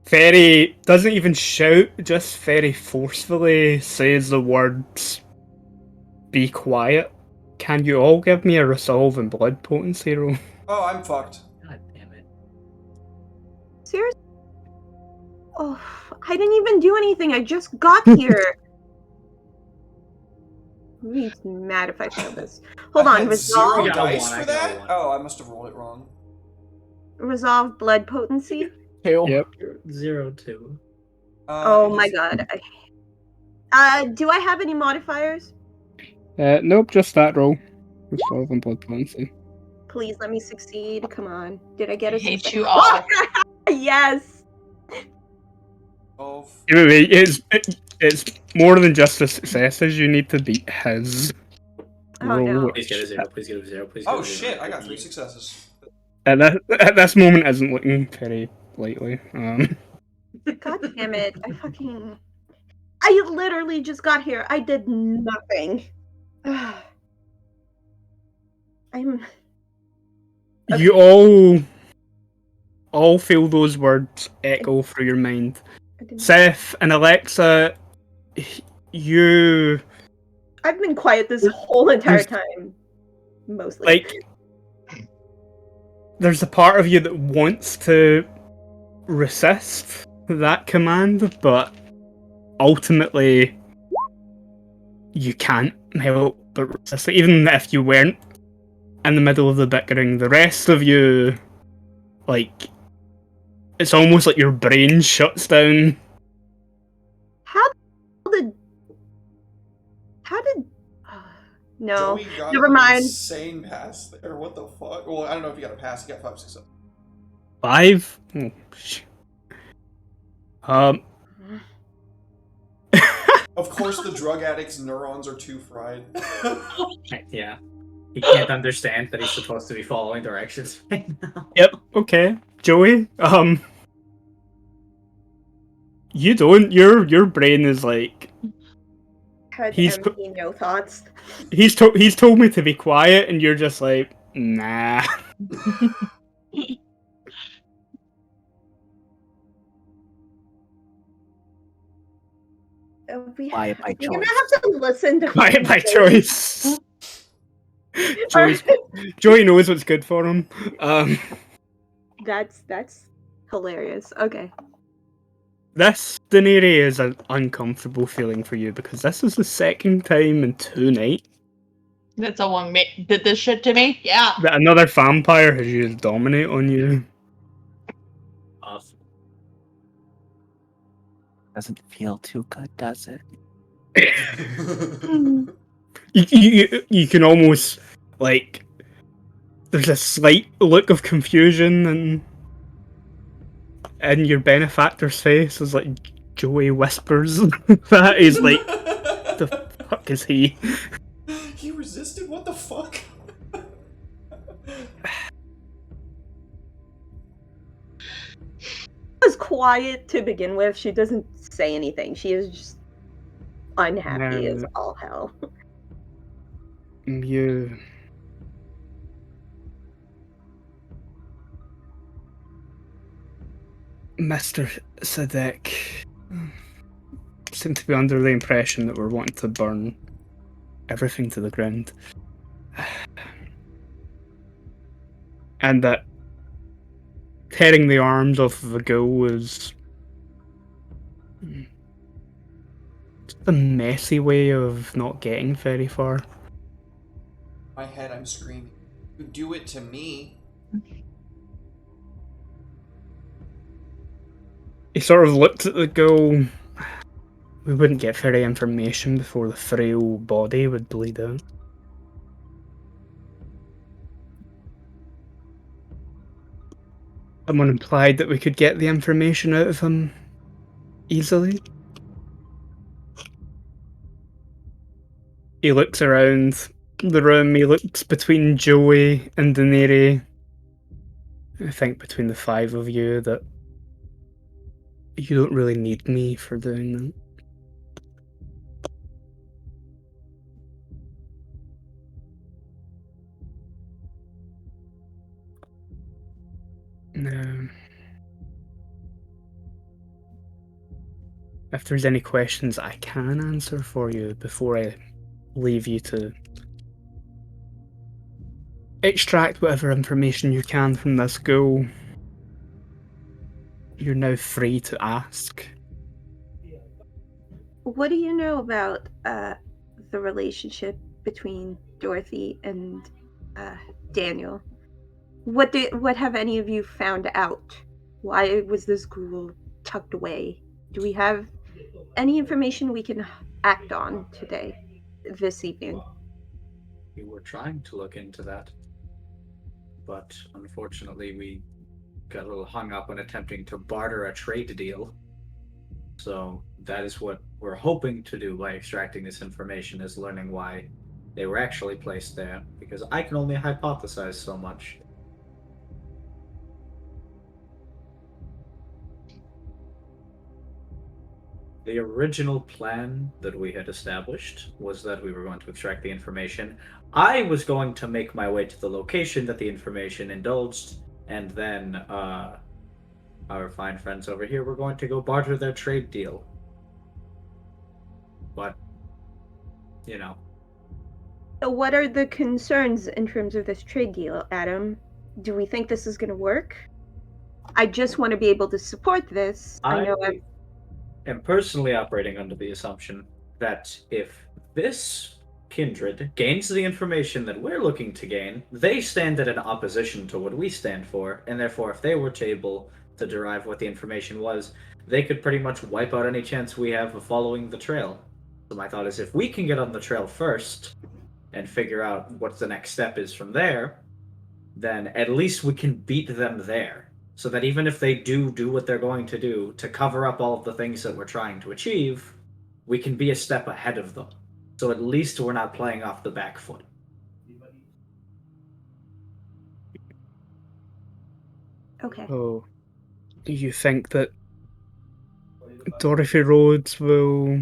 very doesn't even shout, just very forcefully says the words, "Be quiet." Can you all give me a resolve and blood potency roll? Oh, I'm fucked. God damn it. Seriously? Oh, I didn't even do anything. I just got here. I'm really mad if I fail this. Hold I on. had Resolve. zero I got dice one, I for got that? one. Oh, I must have rolled it wrong. Resolve blood potency. Yep. 0-2. Oh my god. Do I have any modifiers? Nope, just that roll. Resolve and blood potency. Please let me succeed. Come on. Did I get I a hate success? you all. Yes. Oh, Wait, it's more than just the successes. You need to beat his Oh, roll. no. Please get a 0, please get a 0, please get oh a 0. shit, I got 3 successes. At this moment, isn't looking very likely. God damn it. I literally just got here. I did nothing. I'm. Okay. You all feel those words echo through your mind. I didn't- Seth and Alexa, you I've been quiet this whole entire time. Mostly. like. There's a part of you that wants to resist that command, but ultimately you can't help but resist it. Even if you weren't in the middle of the bickering, the rest of you, like, it's almost like your brain shuts down. How did. No. Joey got Never an mind. insane pass there. What the fuck? Well, I don't know if you got a pass. You got 5 successes. 5? Oh, Of course, the drug addict's neurons are too fried. Yeah. He can't understand that he's supposed to be following directions right now. Yep. Okay, Joey. You don't. Your brain is like Had He's empty, no thoughts. he's told me to be quiet, and you're just like, nah. Quiet by You're gonna choice. have to listen to Quiet by choice. Joey knows what's good for him. That's hilarious. Okay. This Daenerys is an uncomfortable feeling for you because this is the second time in 2 nights That someone did this shit to me? Yeah. that another vampire has used dominate on you. Awesome. Doesn't feel too good, does it? You can almost like there's a slight look of confusion in your benefactor's face as like Joey whispers that is like the fuck is he? He resisted? What the fuck? Was quiet to begin with. She doesn't say anything. She is just unhappy as all hell. You Mr. Sadek seem to be under the impression that we're wanting to burn everything to the ground. And that tearing the arms off of a ghoul is just a messy way of not getting very far. In my head, I'm screaming. You do it to me. He sort of looked at the ghoul. We wouldn't get very information before the frail body would bleed out. Someone implied that we could get the information out of him easily. He looks around the room, he looks between Joey and Daenerys. I think between the 5 of you that you don't really need me for doing that. No. If there's any questions I can answer for you before I leave you to extract whatever information you can from this ghoul, you're now free to ask. What do you know about the relationship between Dorothy and Daniel? What have any of you found out? Why was this ghoul tucked away? Do we have any information we can act on this evening? We were trying to look into that, but unfortunately we got a little hung up on attempting to barter a trade deal. So that is what we're hoping to do by extracting this information, is learning why they were actually placed there, because I can only hypothesize so much. The original plan that we had established was that we were going to extract the information. I was going to make my way to the location that the information indulged, and then our fine friends over here were going to go barter their trade deal. But, you know. So what are the concerns in terms of this trade deal, Adam? Do we think this is going to work? I just want to be able to support this. I know am personally operating under the assumption that if this kindred gains the information that we're looking to gain, they stand at an opposition to what we stand for, and therefore if they were able to derive what the information was, they could pretty much wipe out any chance we have of following the trail. So my thought is, if we can get on the trail first and figure out what the next step is from there, then at least we can beat them there. So that even if they do what they're going to do to cover up all of the things that we're trying to achieve, we can be a step ahead of them. So at least we're not playing off the back foot. Okay. So, do you think that Dorothy Rhodes will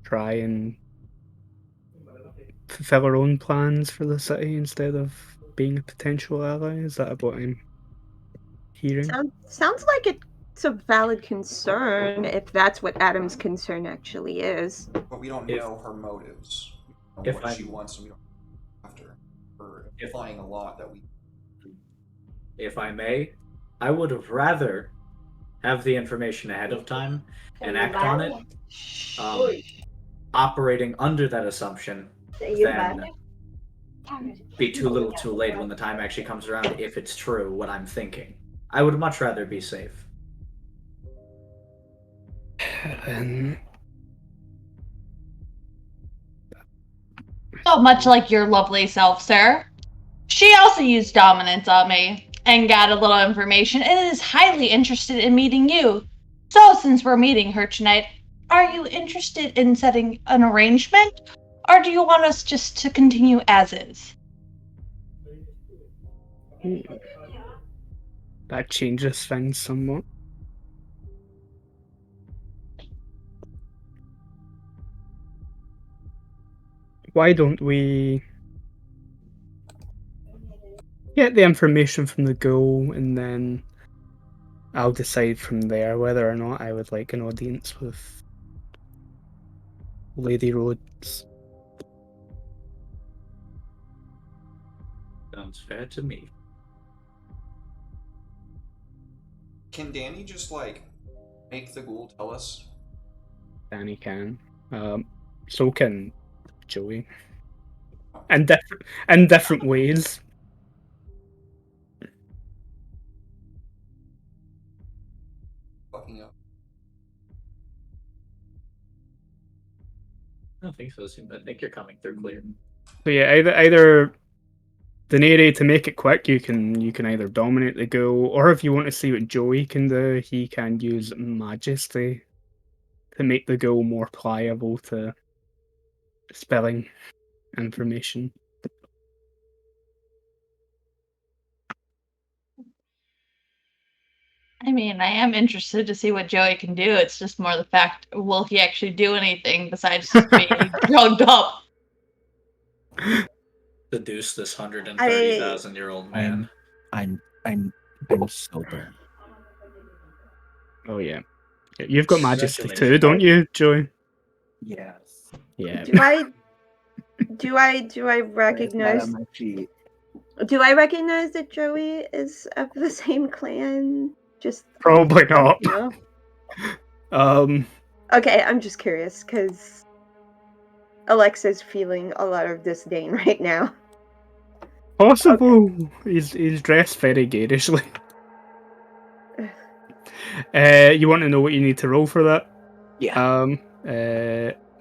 try and fulfill her own plans for the city instead of being a potential ally? Is that what I'm hearing? Sounds like it's a valid concern if that's what Adam's concern actually is. But we don't know her motives. We don't know what she wants, and we don't know after her implying a lot that we. If I may, I would have rather have the information ahead of time and act on it, operating under that assumption, than be too little too late when the time actually comes around if it's true what I'm thinking. I would much rather be safe. So much like your lovely self, sir. She also used dominance on me and got a little information and is highly interested in meeting you. So since we're meeting her tonight, are you interested in setting an arrangement? Or do you want us just to continue as is? That changes things somewhat. Why don't we get the information from the ghoul, and then I'll decide from there whether or not I would like an audience with Lady Rhodes. Sounds fair to me. Can Danny just like make the ghoul tell us? Danny can. So can Joey. In different ways. Fucking up. I don't think so. I think you're coming through clear. So yeah, either Daenerys, to make it quick, you can either dominate the ghoul, or if you want to see what Joey can do, he can use Majesty to make the ghoul more pliable to spelling information. I mean, I am interested to see what Joey can do. It's just more the fact, will he actually do anything besides being drugged up? Seduce this 130,000-year-old man. I'm sober. Oh yeah. You've got Majesty too, don't you, Joey? Yes. Yeah. Do I recognize? Do I recognize that Joey is of the same clan? Just Probably not. no. Okay, I'm just curious because Alexa's feeling a lot of disdain right now. Possible. Okay. He's dressed very garishly. You want to know what you need to roll for that? Yeah.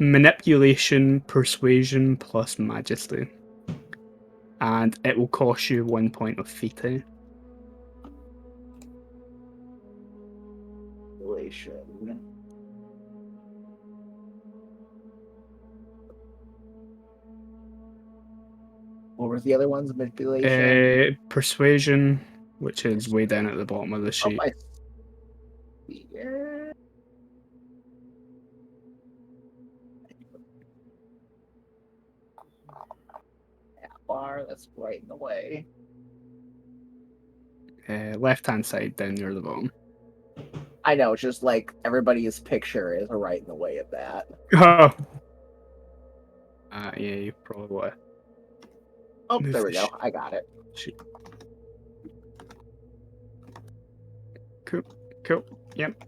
Manipulation, persuasion plus majesty, and it will cost you 1 point of fete. What were the other ones? Manipulation? Persuasion, which is way down at the bottom of the sheet. Yeah. Bar, that's right in the way. Left-hand side down near the bottom. I know, it's just like everybody's picture is right in the way of that. Oh. Yeah, you probably want to. Oh, there we go. I got it. Cool. Yep.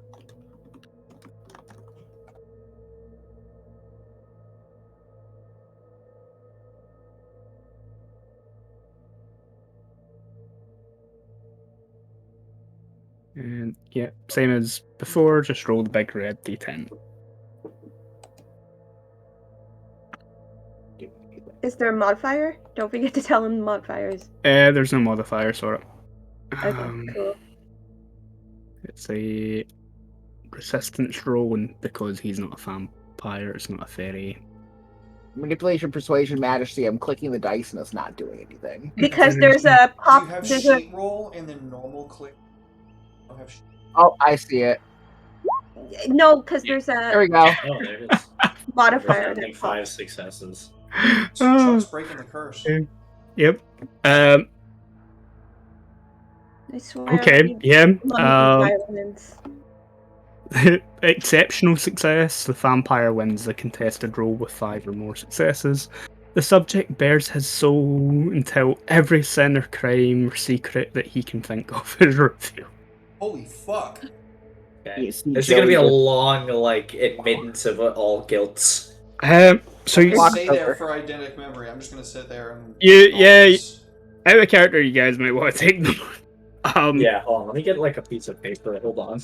And yeah, same as before, just roll the big red d10. Is there a modifier? Don't forget to tell him the modifiers. There's no modifier, sorry. Okay, cool. It's a persistence roll, and because he's not a vampire, it's not a fairy. Manipulation, persuasion, majesty. I'm clicking the dice and it's not doing anything. Because there's a Do you pop. have There's a sheet roll and then normal click? I don't have sheet. Oh, I see it. no, because there's There a we go. Oh, there it is. modifier Representing that 5 pops. successes. Chuck's breaking the curse. Yep. I swear. Okay. Yeah. Violence. Exceptional success. The vampire wins the contested roll with 5 or more successes. The subject bears his soul until every sin or crime or secret that he can think of is revealed. Holy fuck. Okay. You see This is gonna be a Joey just long, like, admittance of all guilts. So I'm you, gonna Walk say over. there for eidetic memory. I'm just gonna sit there and. Yeah, out of character, you guys might want to take them. Yeah, hold on. Let me get, like, a piece of paper. Hold on.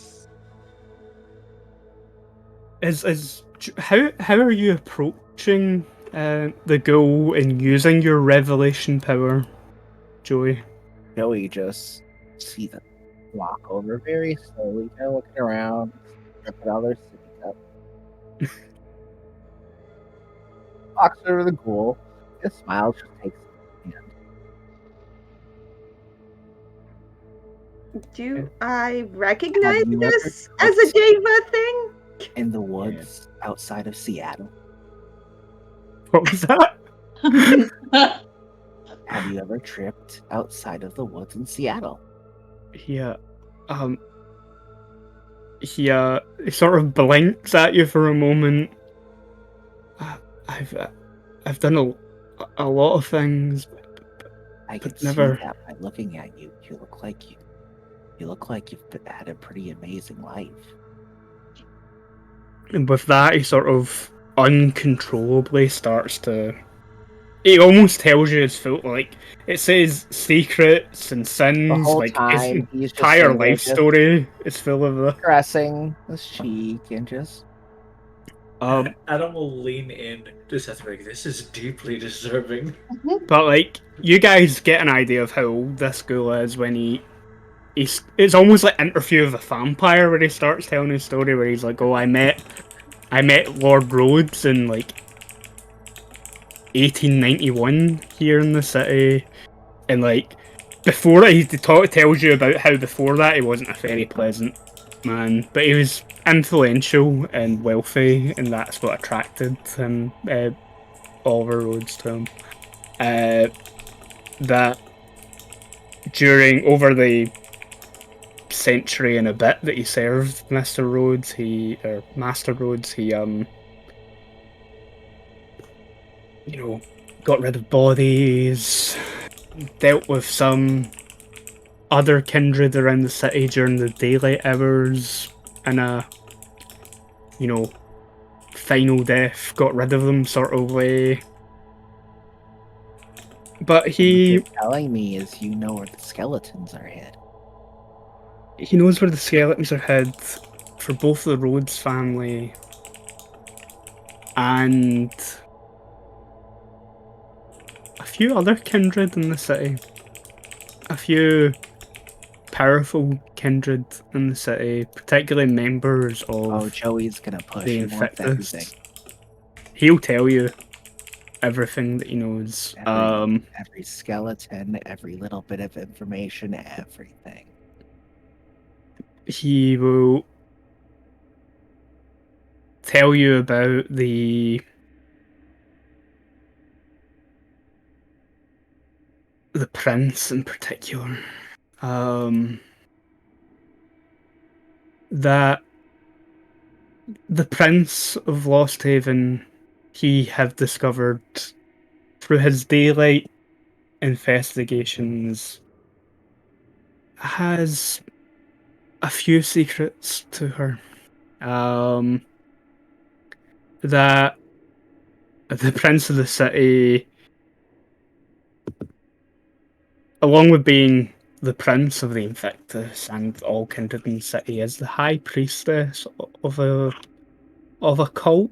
How are you approaching the goal and using your revelation power, Joey? Joey just see them walk over very slowly, kind of looking around, stripping all their city up. Walks over to the ghoul, just smiles, just takes his hand. Do I recognize Have you ever this as a Deva thing? In the woods outside of Seattle. What was that? Have you ever tripped outside of the woods in Seattle? Yeah. He sort of blinks at you for a moment. I've done a lot of things. I can never- see that by looking at you. You look like you've had a pretty amazing life. And with that, he sort of uncontrollably starts to. He almost tells you it's full, like, it says secrets and The sins, whole like time, his he's just entire sitting there life just story is full of the. caressing his cheek and just Adam will lean in to Seth like, this is deeply disturbing. But like, you guys get an idea of how old this girl is when it's almost like Interview of the Vampire where he starts telling his story where he's like, oh, I met Lord Rhodes in like 1891 here in the city, and like before that he tells you about how before that he wasn't a very pleasant man, but he was influential and wealthy, and that's what attracted him, Oliver Rhodes, to him. That over the century and a bit that he served Master Rhodes, he got rid of bodies, dealt with some other kindred around the city during the daylight hours, and final death, got rid of them sort of way. But what he you're telling me is you know where the skeletons are hid. knows where the skeletons are hid for both the Rhodes family and a few other kindred in the city. A few powerful kindred in the city, particularly members of Oh, Joey's gonna push the you with everything. Invictus. He'll tell you everything that he knows. Every skeleton, every little bit of information, everything. He will tell you about the prince in particular. That the Prince of Lost Haven, he have discovered through his daylight investigations, has a few secrets to her. That the Prince of the City, along with being the Prince of the Invictus and all kindred in the city, is the High Priestess of a cult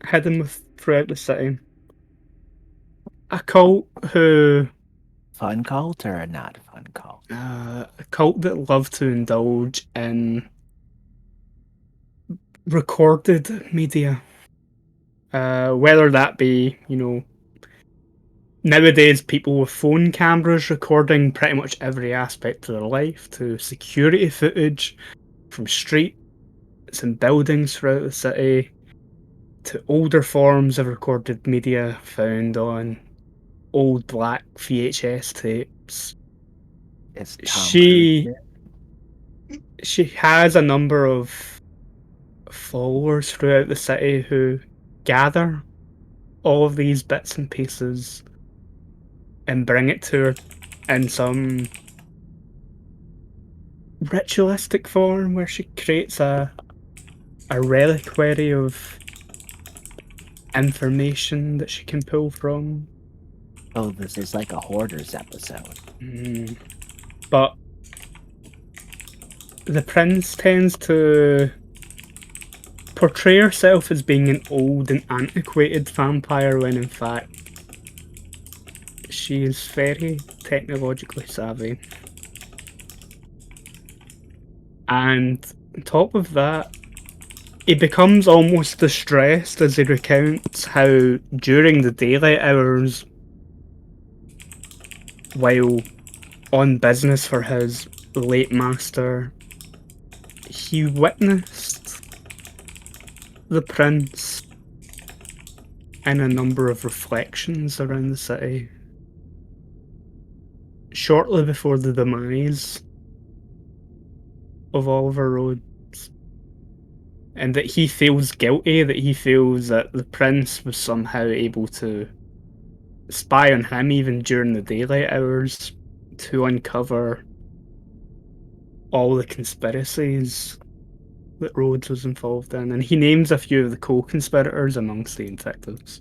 hidden throughout the city. A cult who Fun cult or a not fun cult? a cult that love to indulge in recorded media. Whether that be, nowadays people with phone cameras recording pretty much every aspect of their life, to security footage from streets and buildings throughout the city, to older forms of recorded media found on old black VHS tapes. Is Tom She Cruise she has a number of followers throughout the city who gather all of these bits and pieces and bring it to her in some ritualistic form where she creates a reliquary of information that she can pull from. Oh, this is like a Hoarders episode. But the prince tends to portray herself as being an old and antiquated vampire when in fact she is very technologically savvy. And on top of that, he becomes almost distressed as he recounts how during the daylight hours, while on business for his late master, he witnessed the prince in a number of reflections around the city shortly before the demise of Oliver Rhodes, and that he feels guilty, that he feels that the prince was somehow able to spy on him even during the daylight hours to uncover all the conspiracies that Rhodes was involved in. And he names a few of the co-conspirators amongst the Invictus.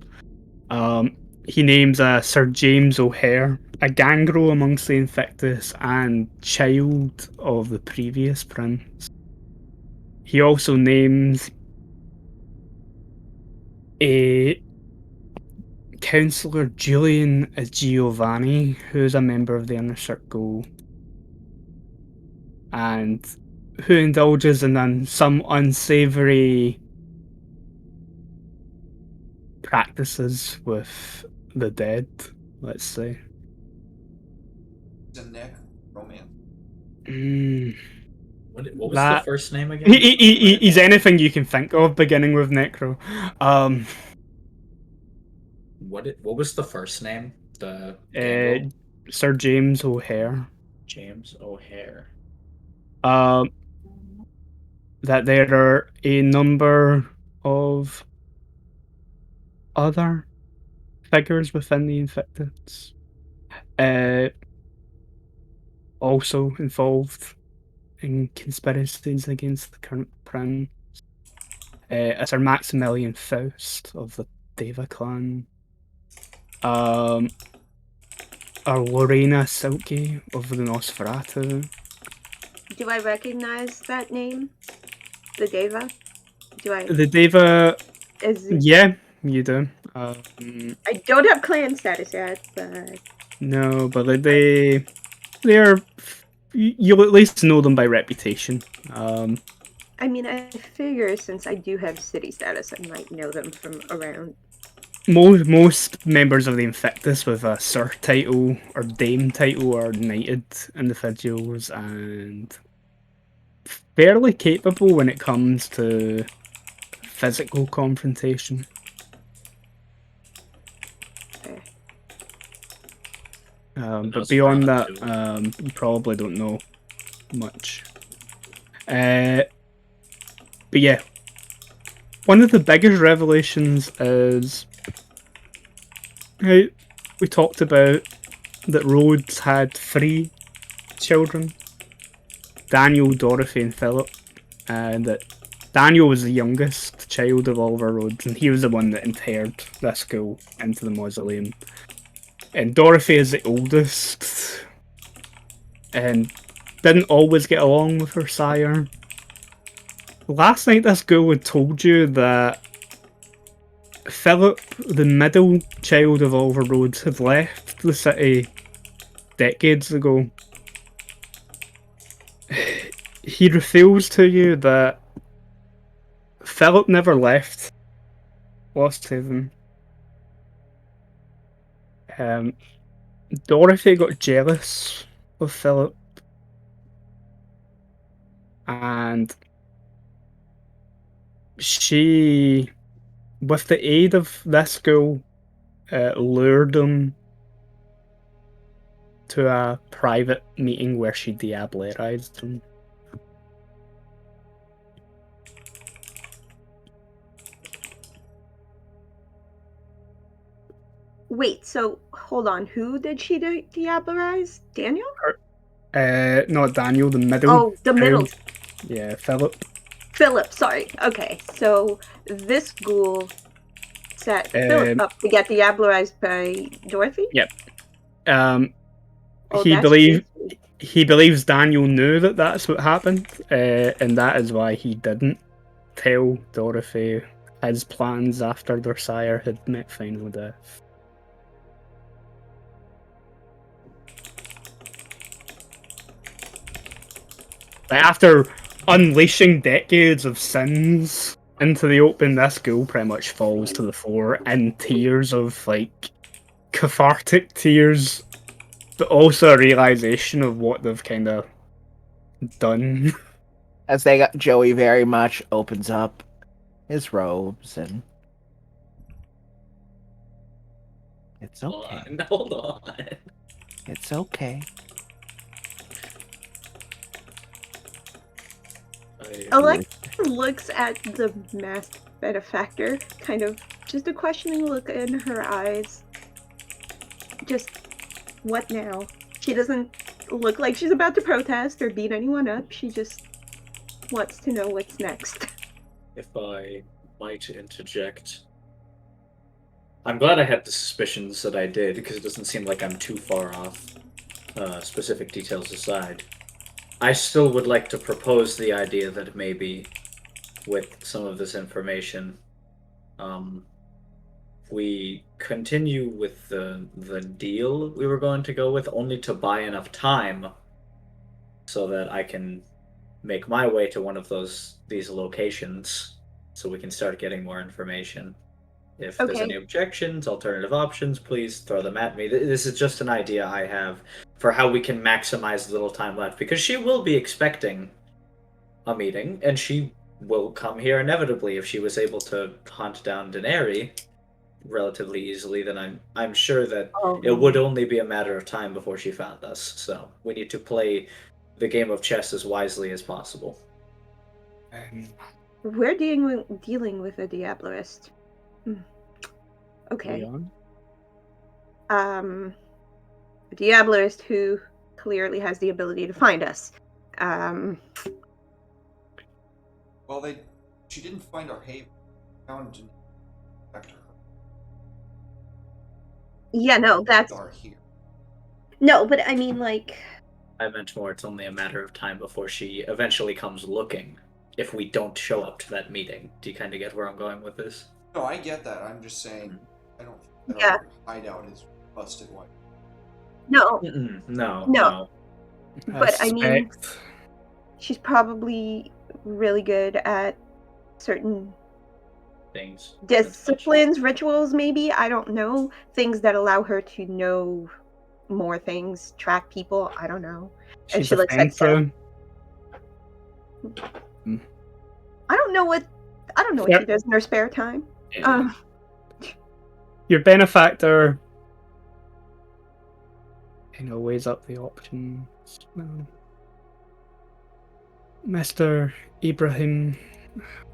He names Sir James O'Hare, a gangrel amongst the Invictus and child of the previous prince. He also names a Councillor Julian Giovanni, who's a member of the Inner Circle and who indulges in some unsavoury practices with the dead, let's say. It's a neck romance. What was the first name again? He's anything you can think of beginning with Necro. What was the first name? The gangrel? Sir James O'Hare. James O'Hare. That there are a number of other figures within the Invictus also involved in conspiracies against the current prince. Sir Maximilian Faust of the Deva clan. Lorena Silke of the Nosferatu. Do I recognize that name? The Deva? The Deva, Is it... yeah, you do. I don't have clan status yet, but... No, but they're... You'll at least know them by reputation. I mean, I figure since I do have city status, I might know them from around. Most members of the Invictus with a Sir title or Dame title are knighted individuals and fairly capable when it comes to physical confrontation. Okay. But beyond that, you probably don't know much. But yeah, one of the biggest revelations is how we talked about that Rhodes had 3 children, Daniel, Dorothy and Philip, and that Daniel was the youngest child of Oliver Rhodes, and he was the one that interred the skull into the mausoleum. And Dorothy is the oldest, and didn't always get along with her sire. Last night this girl had told you that Philip, the middle child of Oliver Rhodes, had left the city decades ago. He reveals to you that Philip never left Lost Haven. Dorothy got jealous of Philip, and she, with the aid of this girl, lured him to a private meeting where she diablerized him. Wait, so hold on. Who did she diablerize? Daniel? Not Daniel, the middle. Oh, the middle. child. Yeah, Philip. Philip, sorry. Okay, so this ghoul set Philip up to get diablerized by Dorothy? Yep. Oh, he that's believes Daniel knew that that's what happened, and that is why he didn't tell Dorothy his plans after their sire had met final death. Like, after unleashing decades of sins into the open, this ghoul pretty much falls to the floor in tears of, like, cathartic tears, but also a realization of what they've kind of done. As they got Joey very much opens up his robes and it's okay. Hold on. It's okay. Alexa looks at the masked benefactor, kind of just a questioning look in her eyes. Just, what now? She doesn't look like she's about to protest or beat anyone up. She just wants to know what's next. If I might interject, I'm glad I had the suspicions that I did, because it doesn't seem like I'm too far off, specific details aside. I still would like to propose the idea that maybe, with some of this information, we continue with the deal we were going to go with, only to buy enough time so that I can make my way to one of these locations so we can start getting more information. If there's any objections, alternative options, please throw them at me. This is just an idea I have for how we can maximize the little time left, because she will be expecting a meeting, and she will come here inevitably. If she was able to hunt down Daenerys relatively easily, then I'm sure that it would only be a matter of time before she found us. So we need to play the game of chess as wisely as possible. We're dealing with a Diablerist. Okay. Leon? A Diablerist who clearly has the ability to find us. Well, she didn't find our haven. Found back to her. Yeah, no, that's Are here. no, but I mean, like, I meant more, it's only a matter of time before she eventually comes looking, if we don't show up to that meeting. Do you kind of get where I'm going with this? No, I get that. I'm just saying, I don't think Yeah. our hideout is busted white. no, No. But I mean, suspect she's probably really good at certain Things. disciplines, rituals, maybe. I don't know. Things that allow her to know more things, track people. I don't know. And she's she a looks at fencer. I don't know what she does in her spare time. Your benefactor weighs up the options. Well, Mr. Ibrahim,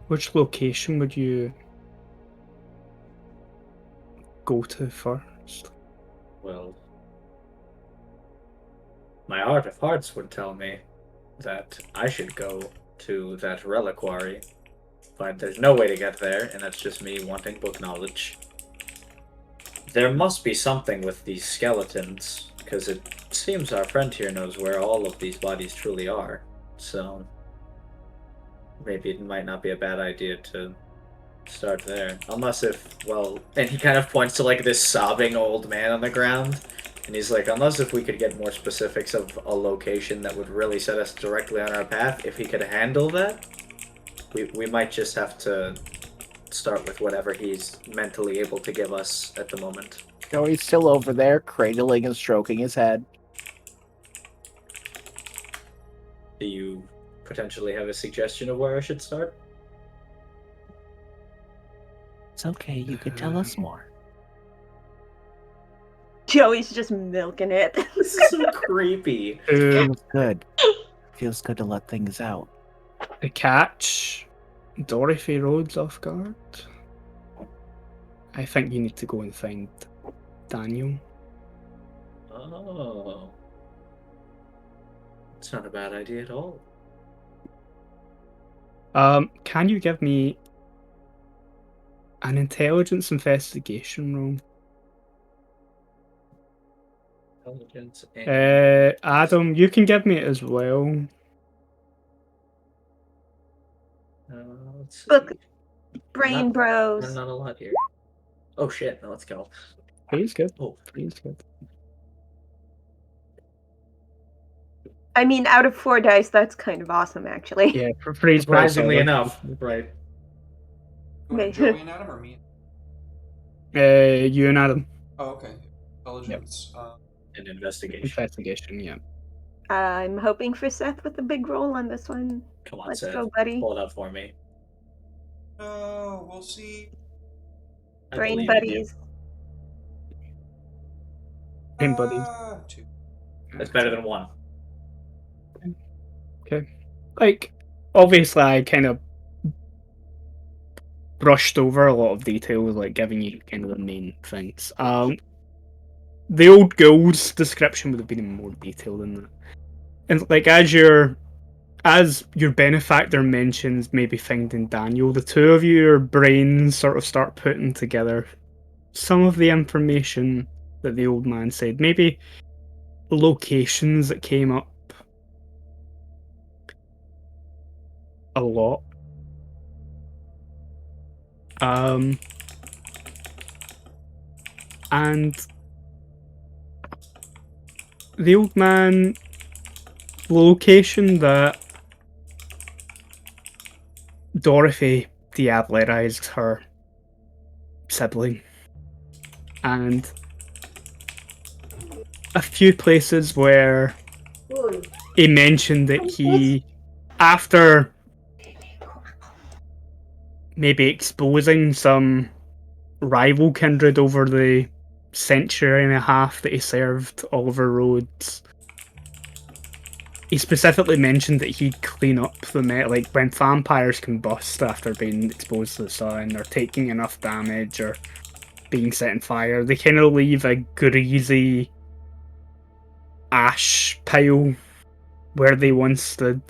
which location would you go to first? Well, my heart of hearts would tell me that I should go to that reliquary, but there's no way to get there, and that's just me wanting book knowledge. There must be something with these skeletons, because it seems our friend here knows where all of these bodies truly are, so maybe it might not be a bad idea to start there. Unless and he kind of points to, like, this sobbing old man on the ground, and he's like, unless if we could get more specifics of a location that would really set us directly on our path, if he could handle that, we might just have to start with whatever he's mentally able to give us at the moment. Joey's still over there, cradling and stroking his head. Do you potentially have a suggestion of where I should start? It's okay, you could tell us more. Joey's just milking it. This is so creepy. Feels good. Feels good to let things out. To catch Dorothy Rhodes off guard, I think you need to go and find Daniel. Oh. It's not a bad idea at all. Can you give me an intelligence investigation roll? Intelligence and... Adam, you can give me it as well. let's see. Book Brain Not- Bros. Not a lot here. Oh shit, no, let's go. He's good. Oh, He's good. I mean, out of 4 dice, that's kind of awesome, actually. Yeah, for freeze. surprisingly enough. Right. You want Joey and Adam or me? You and Adam. Oh, okay. Intelligence. An investigation. Investigation, yeah. I'm hoping for Seth with a big roll on this one. Come on, Let's Seth. go, buddy. Pull it up for me. We'll see. I Brain believe in you. buddies. Brain buddies. 2. That's better than 1. Okay. Like, obviously, I kind of brushed over a lot of details, like giving you kind of the main things. The old girl's description would have been in more detail than that. And like as your benefactor mentions maybe finding Daniel, the two of your brains sort of start putting together some of the information that the old man said. Maybe locations that came up a lot. And the old man, location that Dorothy diablerized her sibling, and a few places where he mentioned that he, after maybe exposing some rival kindred over the century and a half that he served Oliver Rhodes, he specifically mentioned that he'd clean up the like when vampires combust after being exposed to the sun or taking enough damage or being set on fire, they kind of leave a greasy ash pile where they once stood.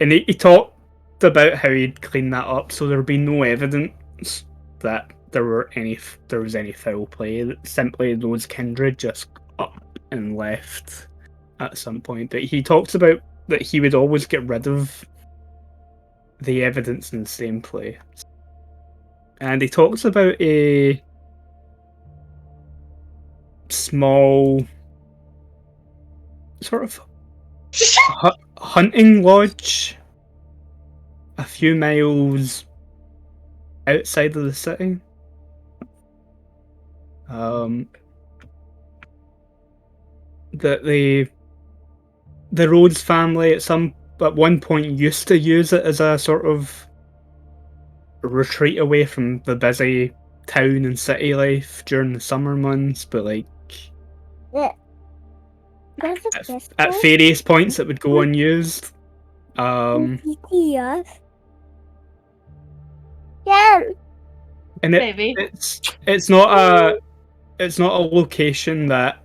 And he talked about how he'd clean that up, so there'd be no evidence that there was any foul play. That simply those kindred just up and left at some point. But he talks about that he would always get rid of the evidence in the same place. And he talks about a small sort of hunting lodge a few miles outside of the city. That the Rhodes family at one point used to use it as a sort of retreat away from the busy town and city life during the summer months, but like at various points it would go unused. And Maybe. it's not a location that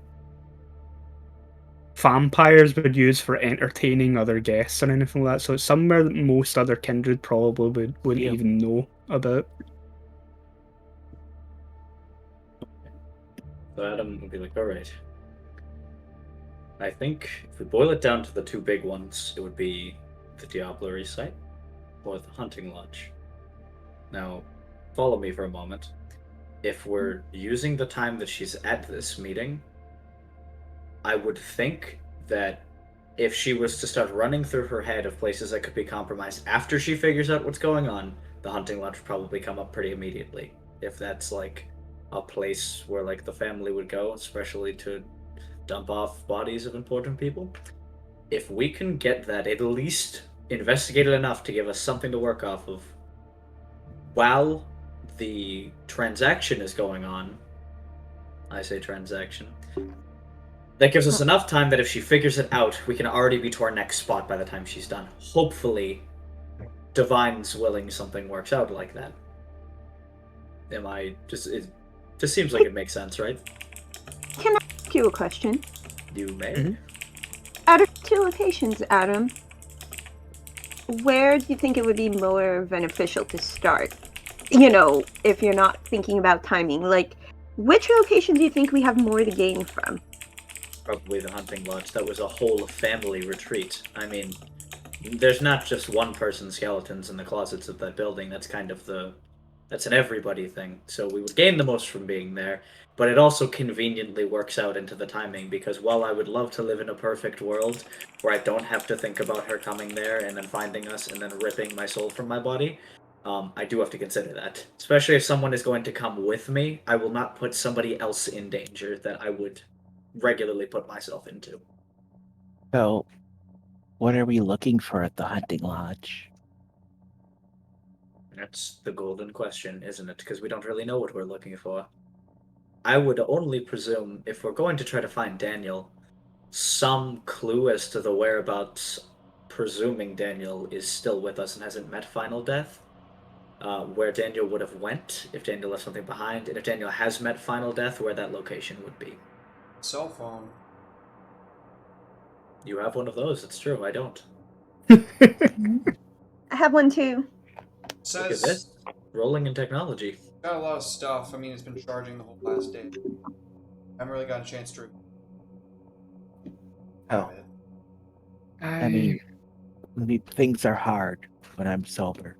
vampires would use for entertaining other guests or anything like that. So it's somewhere that most other kindred probably wouldn't even know about. So Adam would be like, alright. I think if we boil it down to the two big ones, it would be the Diablerie site or the hunting lodge. Now, follow me for a moment. If we're using the time that she's at this meeting, I would think that if she was to start running through her head of places that could be compromised after she figures out what's going on, the hunting lodge would probably come up pretty immediately. If that's like a place where like the family would go, especially to dump off bodies of important people. If we can get that at least investigated enough to give us something to work off of while the transaction is going on, I say transaction, that gives us enough time that if she figures it out, we can already be to our next spot by the time she's done. Hopefully, Divine's willing something works out like that. Am I just... It just seems like it makes sense, right? Can I ask you a question? You may. Mhm. Out of 2 locations, Adam, where do you think it would be more beneficial to start? You know, if you're not thinking about timing, like, which location do you think we have more to gain from? Probably the hunting lodge. That was a whole family retreat. I mean, there's not just one person's skeletons in the closets of that building. That's kind of that's an everybody thing. So we would gain the most from being there, but it also conveniently works out into the timing because while I would love to live in a perfect world where I don't have to think about her coming there and then finding us and then ripping my soul from my body, I do have to consider that. Especially if someone is going to come with me, I will not put somebody else in danger that I would regularly put myself into. So, what are we looking for at the hunting lodge? That's the golden question, isn't it? Because we don't really know what we're looking for. I would only presume if we're going to try to find Daniel, some clue as to the whereabouts, presuming Daniel is still with us and hasn't met final death, where Daniel would have went, if Daniel left something behind, and if Daniel has met final death, where that location would be. Cell phone. You have one of those, it's true, I don't. I have one too. Look at Says this. Rolling in technology. got a lot of stuff. I mean, it's been charging the whole last day. I haven't really got a chance to. Oh, I mean, things are hard when I'm sober.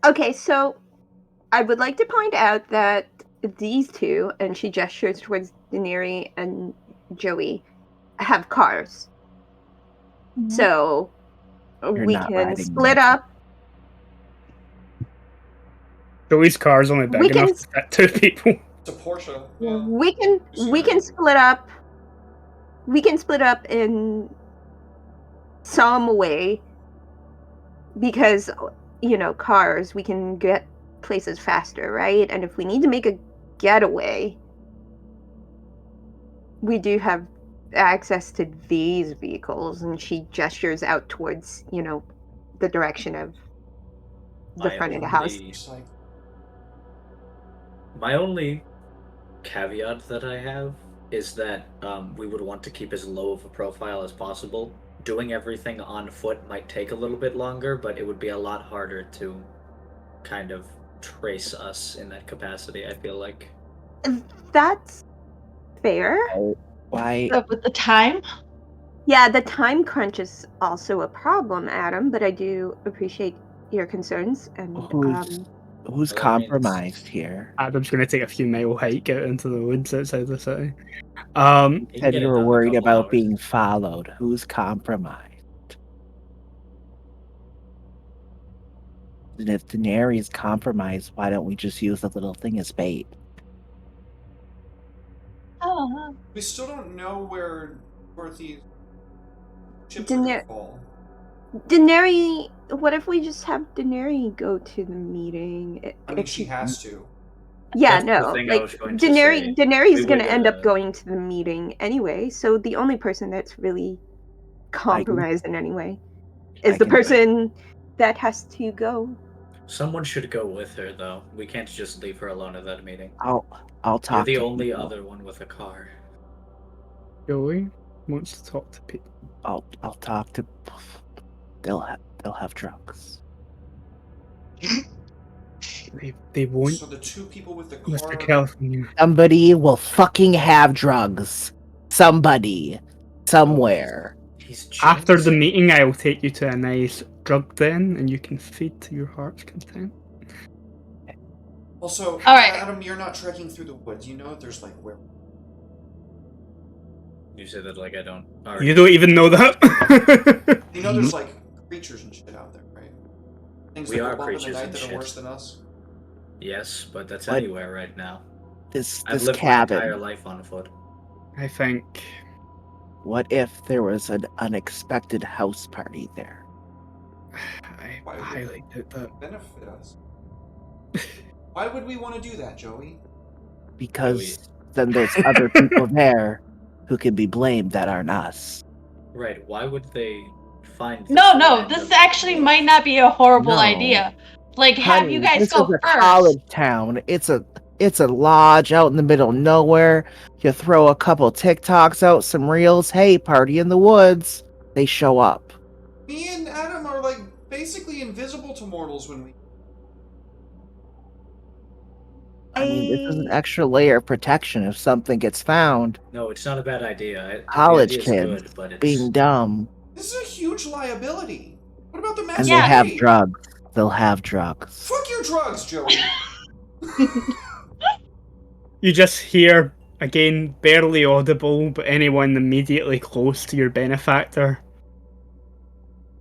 Okay, so I would like to point out that these 2, and she gestures towards Daenerys and Joey, have cars. So You're we not can riding split my up. Joey's car's only big We can enough to fit 2 people. It's a Porsche. Yeah. we can split up. We can split up in some way because cars, we can get places faster, right? And if we need to make a getaway, we do have access to these vehicles. And she gestures out towards the direction of the front of the house. My only caveat that I have is that we would want to keep as low of a profile as possible. Doing everything on foot might take a little bit longer, but it would be a lot harder to kind of trace us in that capacity, I feel like. That's fair. Why? With the time? Yeah, the time crunch is also a problem, Adam, but I do appreciate your concerns. And Who's compromised here? Adam's going to take a few mile hike out into the woods outside the city. You said you were worried about being followed. Who's compromised? And if Daenerys is compromised, why don't we just use the little thing as bait? Oh. We still don't know where Dorothy's chips are gonna fall. Daenerys, what if we just have Daenerys go to the meeting? I mean, she has to. Yeah, That's the no. thing I Like was going to say. Daenerys is We going to would, end up going to the meeting anyway. So the only person that's really compromised in any way is the person that has to go. Someone should go with her, though. We can't just leave her alone at that meeting. I'll talk. You're the to only people. other one with a car. Joey wants to talk to people. I'll talk to. They'll have drugs. They won't. So the 2 people with the car. Mr. California. Somebody will fucking have drugs. Somebody. Somewhere. After the meeting, I will take you to a nice drug den, and you can feed to your heart's content. Also, All right. Adam, you're not trekking through the woods. You know there's like where. You said that like I don't. You don't even know that. You know, there's like creatures and shit out there, right? Things We that are go bump in the creatures night and that are shit. worse than us. Yes, but that's What? anywhere right now. This I've lived my cabin. entire life on foot. I think What if there was an unexpected house party there? I Why would highly doubt that. benefit us? Why would we want to do that, Joey? Because then there's other people there who can be blamed that aren't us. Right? Why would they find? No, random- this actually might not be a horrible No. idea. Like, have you Honey, guys this go is a first. college town. It's a lodge out in the middle of nowhere. You throw a couple TikToks out, some reels. Hey, party in the woods. They show up. Me and Adam are like basically invisible to mortals when we. I mean, this is an extra layer of protection if something gets found. No, it's not a bad idea. College the idea kids is good, but it's being dumb. This is a huge liability. What about the And master they have key? drugs. They'll have drugs. Fuck your drugs, Joey. You just hear, again, barely audible, but anyone immediately close to your benefactor.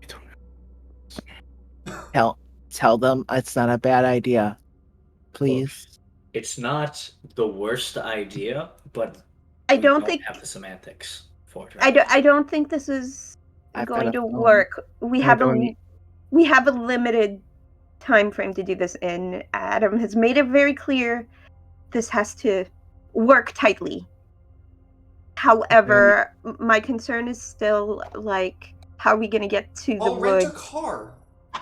You don't know. Tell them it's not a bad idea. Please. it's not the worst idea, but I we don't think have the semantics for it. I don't think this is I've got going a to phone. work. We I have don't- we have a limited time frame to do this in. Adam has made it very clear this has to work tightly. However, my concern is still like, how are we going to get to the I'll rent a woods? car.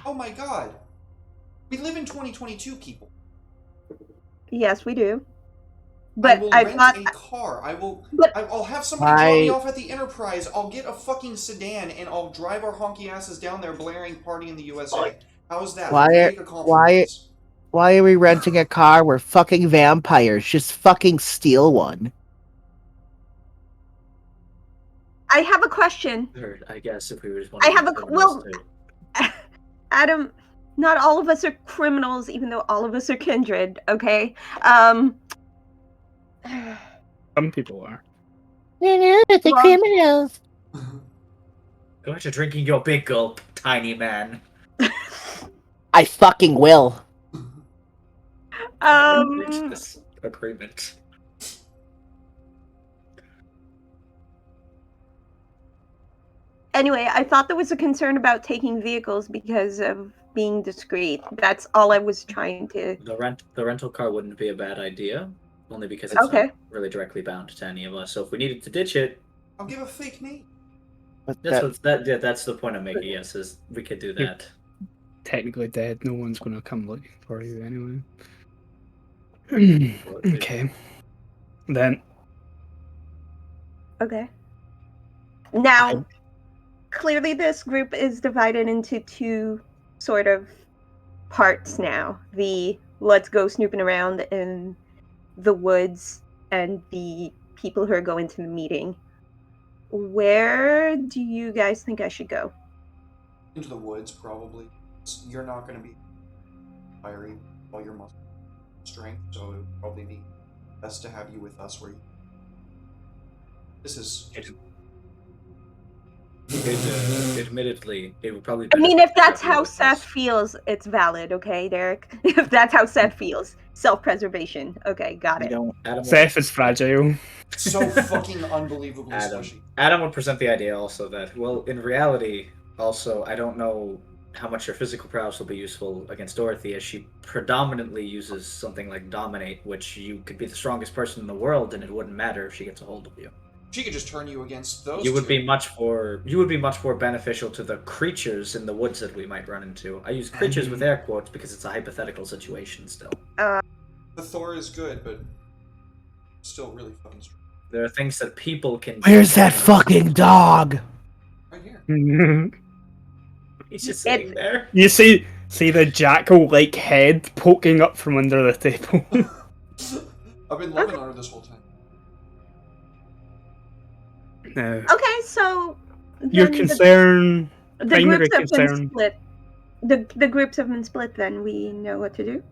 Oh my god. We live in 2022, people. Yes, we do. I But will I rent thought a car. But- I'll have somebody drop me Why- off at the Enterprise. I'll get a fucking sedan and I'll drive our honky asses down there blaring "Party in the USA." How's that? Why- Make a compromise. Why are we renting a car? We're fucking vampires. Just fucking steal one. I have a question. Third, I guess if we were just I have a- criminals well- too. Adam, not all of us are criminals, even though all of us are kindred, okay? Some people are. The Well- criminals. Go to drinking your big gulp, tiny man. I fucking will. Reach this agreement. Anyway, I thought there was a concern about taking vehicles because of being discreet. That's all I was trying to. The rental car wouldn't be a bad idea, only because it's Okay. not really directly bound to any of us. So if we needed to ditch it, I'll give a fake name. But that's that's the point I'm making. Yes, is we could do that. Technically dead. No one's going to come looking for you anyway. Okay. Then, Okay. Now, clearly, this group is divided into two sort of parts now. The let's go snooping around in the woods and the people who are going to the meeting. Where do you guys think I should go? Into the woods, probably. You're not going to be fiery all your muscle strength, so it would probably be best to have you with us where you. This is. Admittedly, it would probably. I mean, if that's better how with us. Seth feels, it's valid, okay, Derek? If that's how Seth feels. Self-preservation. Okay, got we it. don't. Adam Seth is fragile. So fucking unbelievably Adam. squishy. Adam would present the idea also that, well, in reality, also, I don't know how much your physical prowess will be useful against Dorothy, as she predominantly uses something like Dominate, which you could be the strongest person in the world, and it wouldn't matter if she gets a hold of you. She could just turn you against those. You would two. be much more beneficial to the creatures in the woods that we might run into. I use creatures with air quotes because it's a hypothetical situation still. The Thor is good, but still really fucking strong. There are things that people can. Where's that fucking dog? Right here. You He's just sitting there. see the jackal-like head poking up from under the table. I've been loving on her this whole time. No. Okay, so Your then concern, the primary groups have been concern. split. The groups have been split. Then we know what to do.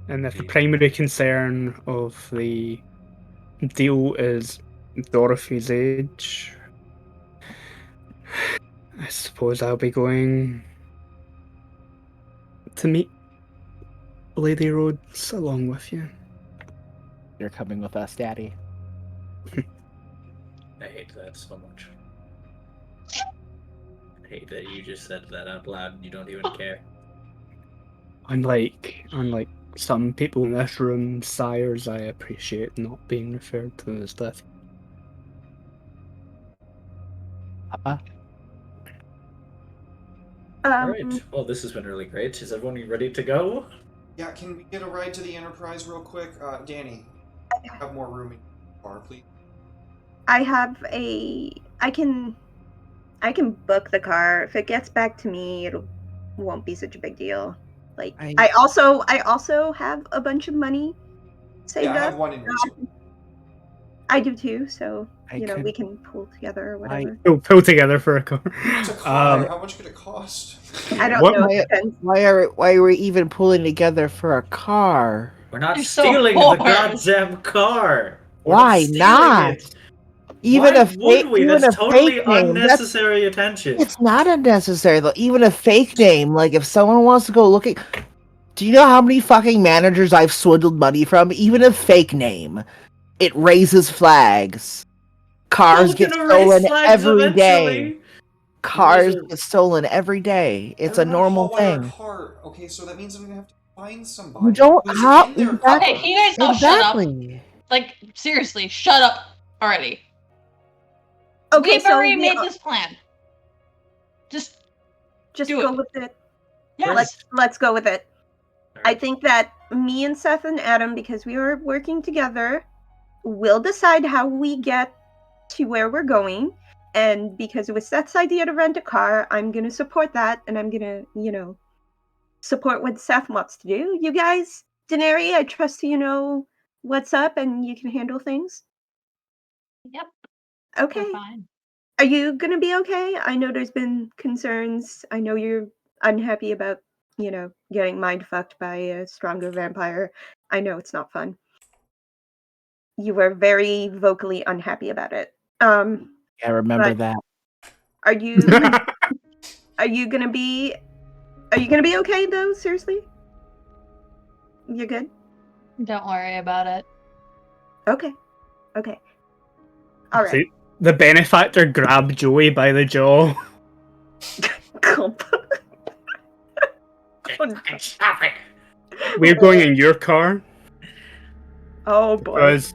And if the primary concern of the deal is Dorothy's age, I suppose I'll be going to meet Lady Rhodes along with you. You're coming with us, Daddy. I hate that so much. I hate that you just said that out loud and you don't even care. Unlike some people in this room, sires, I appreciate not being referred to as that. Papa? Alright, well, this has been really great. Is everyone ready to go? Yeah, can we get a ride to the Enterprise real quick? Danny, have more room in your car, please. I have a. I can book the car. If it gets back to me, it won't be such a big deal. Like I also have a bunch of money saved Yeah, I have up. one in reserve. I do too, so I we could- can pull together or whatever. We'll pull together for a car. It's a car. How much could it cost? I don't What- know. It depends. Why are we even pulling together for a car? We're not You're so stealing the bored. goddamn car! We're Why stealing not? it. Even Why a fake, would we? even That's a totally fake name. unnecessary attention. It's not unnecessary though. Even a fake name, like if someone wants to go looking. Do you know how many fucking managers I've swindled money from? Even a fake name, it raises flags. Cars We're get gonna raise stolen flags every day. eventually. Cars These are- get stolen every day. It's They're a in normal hot-wired thing. cart. Okay, so that means I'm gonna have to find somebody You don't who's how in their exactly. car. Okay, can you guys all shut up? Exactly. Like, seriously, shut up already. Okay, We've so already we- made this plan. Just just do go it. with it. yes. Let's go with it. I Alright. think that me and Seth and Adam, because we are working together, will decide how we get to where we're going. And because it was Seth's idea to rent a car, I'm gonna support that, and I'm gonna, support what Seth wants to do. You guys, Daenerys, I trust you know what's up and you can handle things. Yep. Okay. We're fine. Are you gonna be okay? I know there's been concerns. I know you're unhappy about, getting mind fucked by a stronger vampire. I know it's not fun. You were very vocally unhappy about it. Yeah, remember But- that. Are you are you gonna be okay though? Seriously? You're good? Don't worry about it. Okay. Okay. Alright. See, the benefactor grabbed Joey by the jaw. Clump. Stop it! We're going in your car Oh boy. because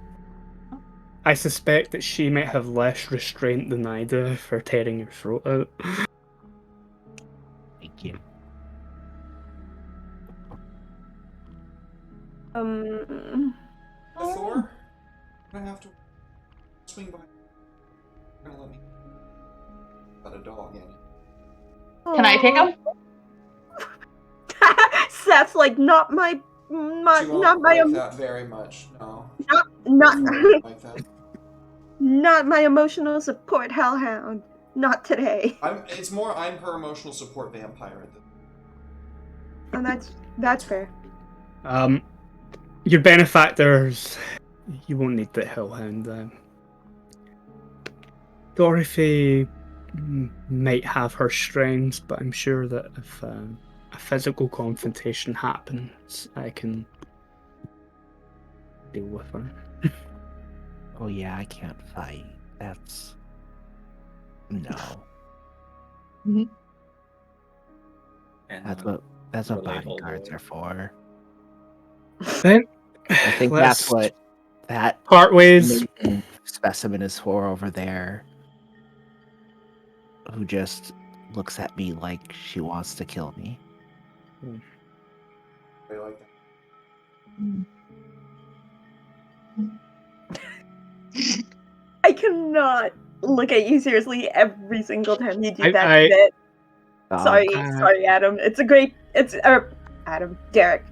I suspect that she might have less restraint than I do for tearing your throat out. Thank you. Thor, I'm gonna have to swing by. You're gonna let me. Got a dog in it. Can I take him? Seth's like, not my She won't not my like that very much. No. not She won't like that. not my emotional support hellhound. Not today. It's more. I'm her emotional support vampire at this. And that's fair. Your benefactors, you won't need the hellhound. Dorothy might have her strengths, but I'm sure that if a physical confrontation happens, I can deal with her. Oh yeah, I can't fight. That's no. And, That's what Relatable bodyguards lore. are for. Then I think let's that's what that part ways. specimen is for over there. Who just looks at me like she wants to kill me. I like that. I cannot look at you seriously every single time you do I- that I- bit. Dog. Sorry, Adam. Adam, Derek.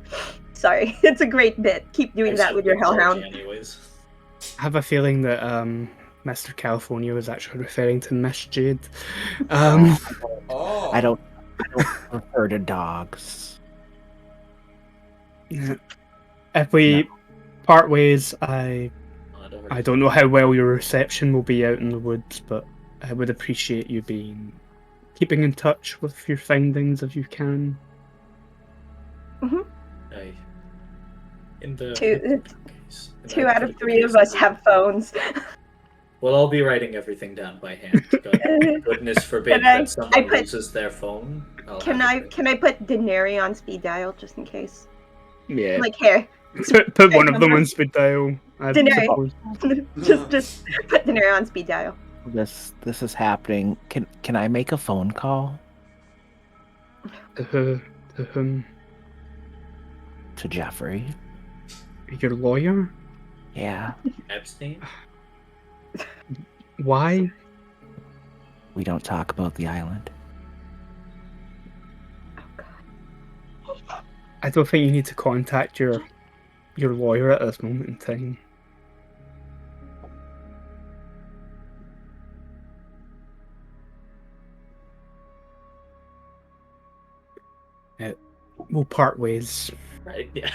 Sorry, it's a great bit. Keep doing I that should with your be called hellhound. anyways. I have a feeling that Mr. California was actually referring to Miss Jade. Um, Oh. I don't refer to dogs. if we part ways, I not over. I don't know how well your reception will be out in the woods, but I would appreciate you keeping in touch with your findings if you can. I, in the Two case, in the two out of hypothetical 3 of case us that we- have phones. We'll all be writing everything down by hand. God, goodness forbid I that someone put- loses their phone. Can I put Daenerys on speed dial just in case? Yeah. Like here, Put one of them on speed dial, I Daenerys. suppose. just put Daenerys on speed dial. This is happening. Can I make a phone call To whom? to Jeffrey? Your lawyer? Yeah, Epstein? Why? we don't talk about the island. I don't think you need to contact your lawyer at this moment in time. We'll part ways. Right? Yeah.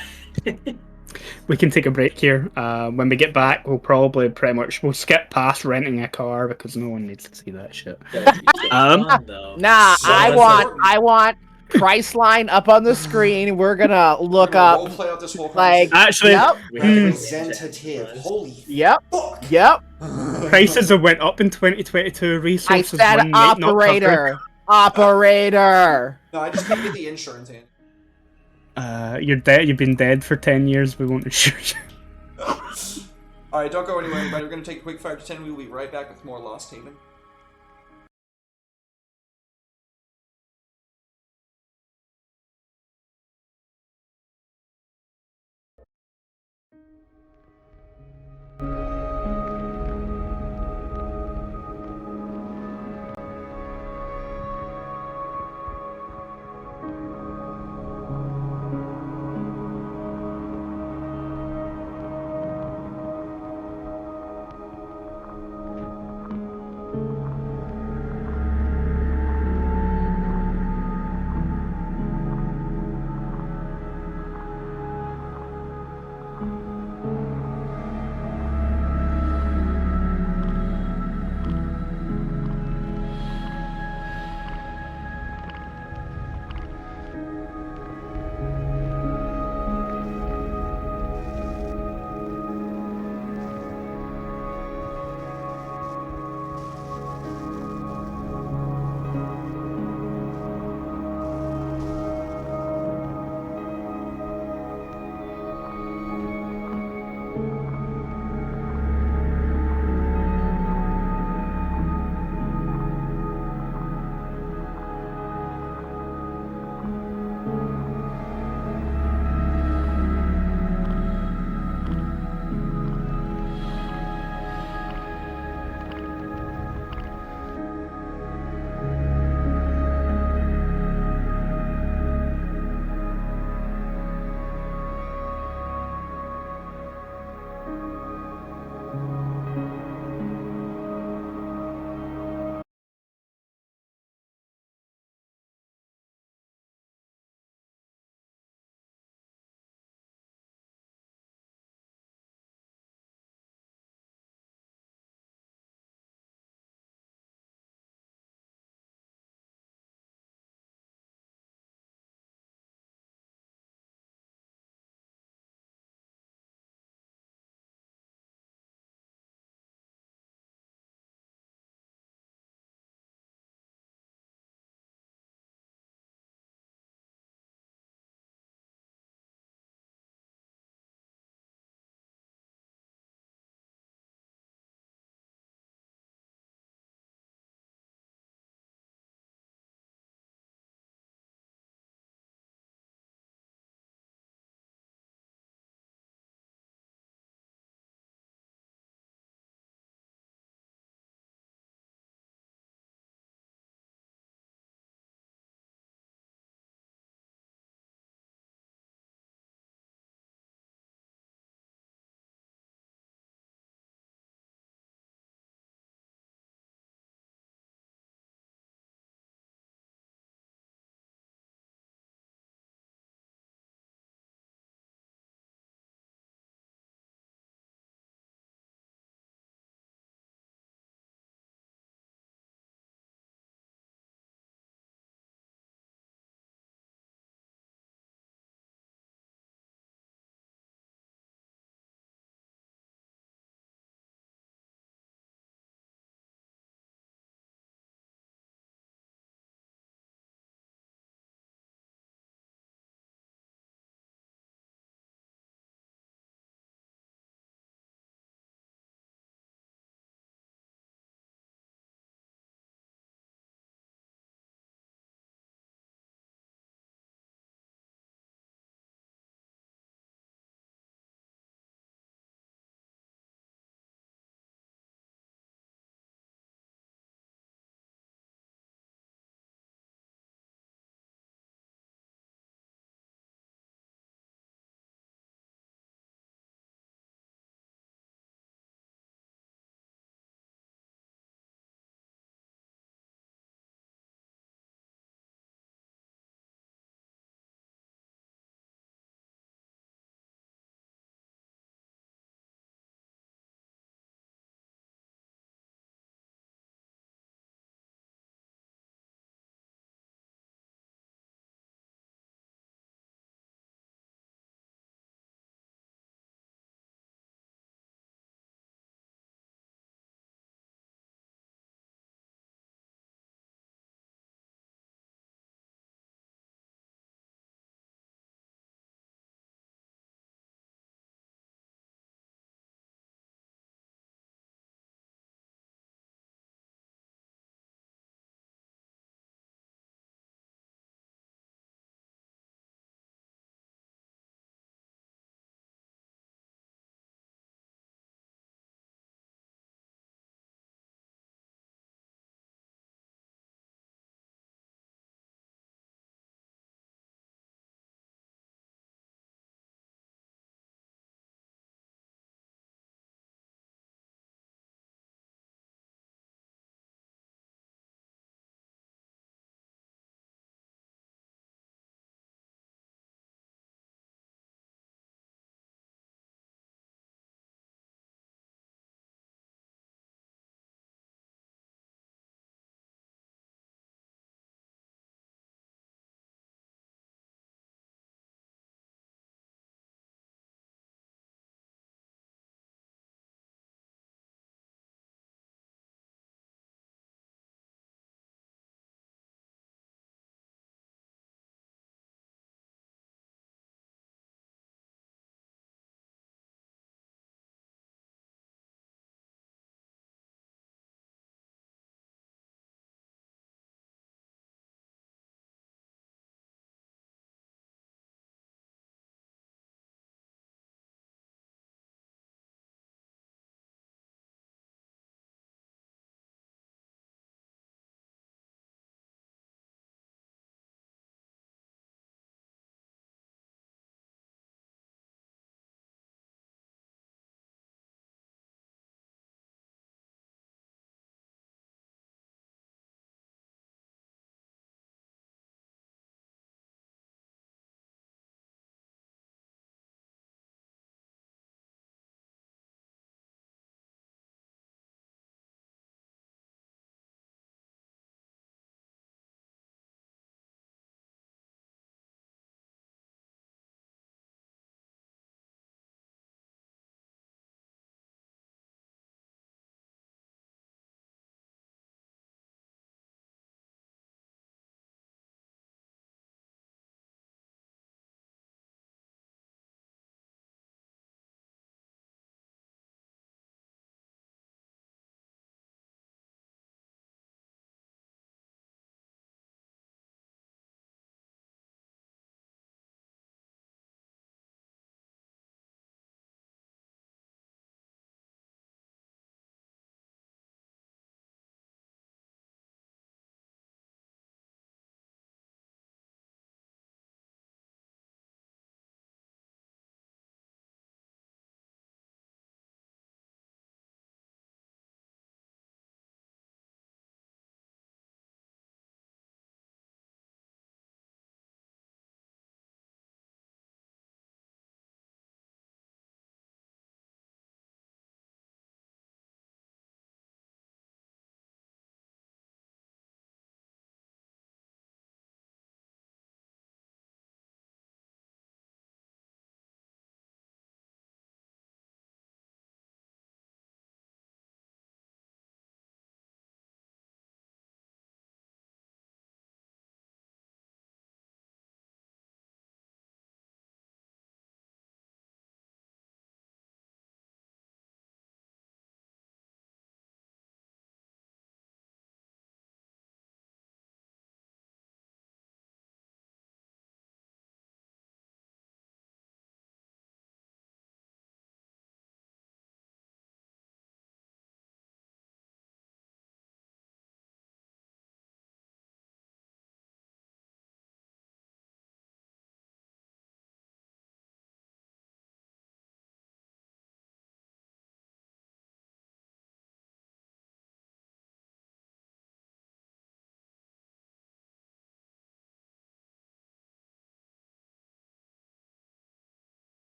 We can take a break here. When we get back, we'll probably we'll skip past renting a car because no one needs to see that shit. That'd be so fun, though. Nah, So I important. want Priceline up on the screen. We're gonna look We're gonna up. role play out this whole like- conversation. Actually, Yep. We have to go Representative. to Holy Yep. fuck. Yep. prices have went up in 2022. I Resources said one might not cover. operator. Operator. No, I just can't get the insurance in. You're dead. You've been dead for 10 years. We won't insure you. Alright, don't go anywhere, everybody. We're gonna take a quick 5 to 10. We will be right back with more Lost Haven.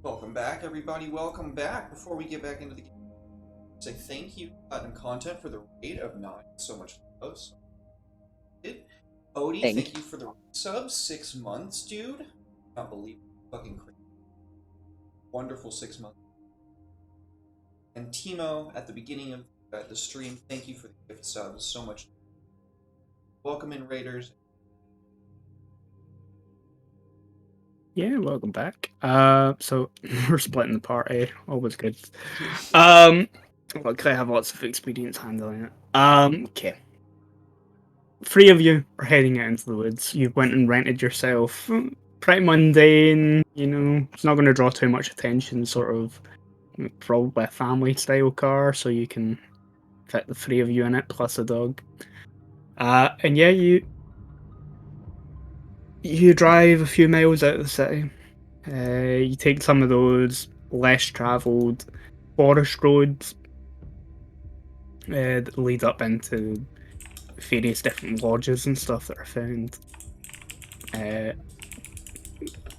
Welcome back, everybody. Welcome back. Before we get back into the game, say thank you, Platinum Content, for the raid of 9. So much love. So Odie, thank you for the sub. 6 months, dude. Not believe it. Fucking crazy. Wonderful 6 months. And Timo, at the beginning of the stream, thank you for the gift subs. So much. Welcome in, Raiders. Yeah, welcome back. So we're splitting the party. Always good. Look, I have lots of experience handling it. Okay. 3 of you are heading out into the woods. You went and rented yourself. Pretty mundane, you know. It's not going to draw too much attention. Sort of, probably a family-style car, so you can fit the 3 of you in it plus a dog. And yeah, you drive a few miles out of the city. You take some of those less travelled forest roads that lead up into various different lodges and stuff that are found.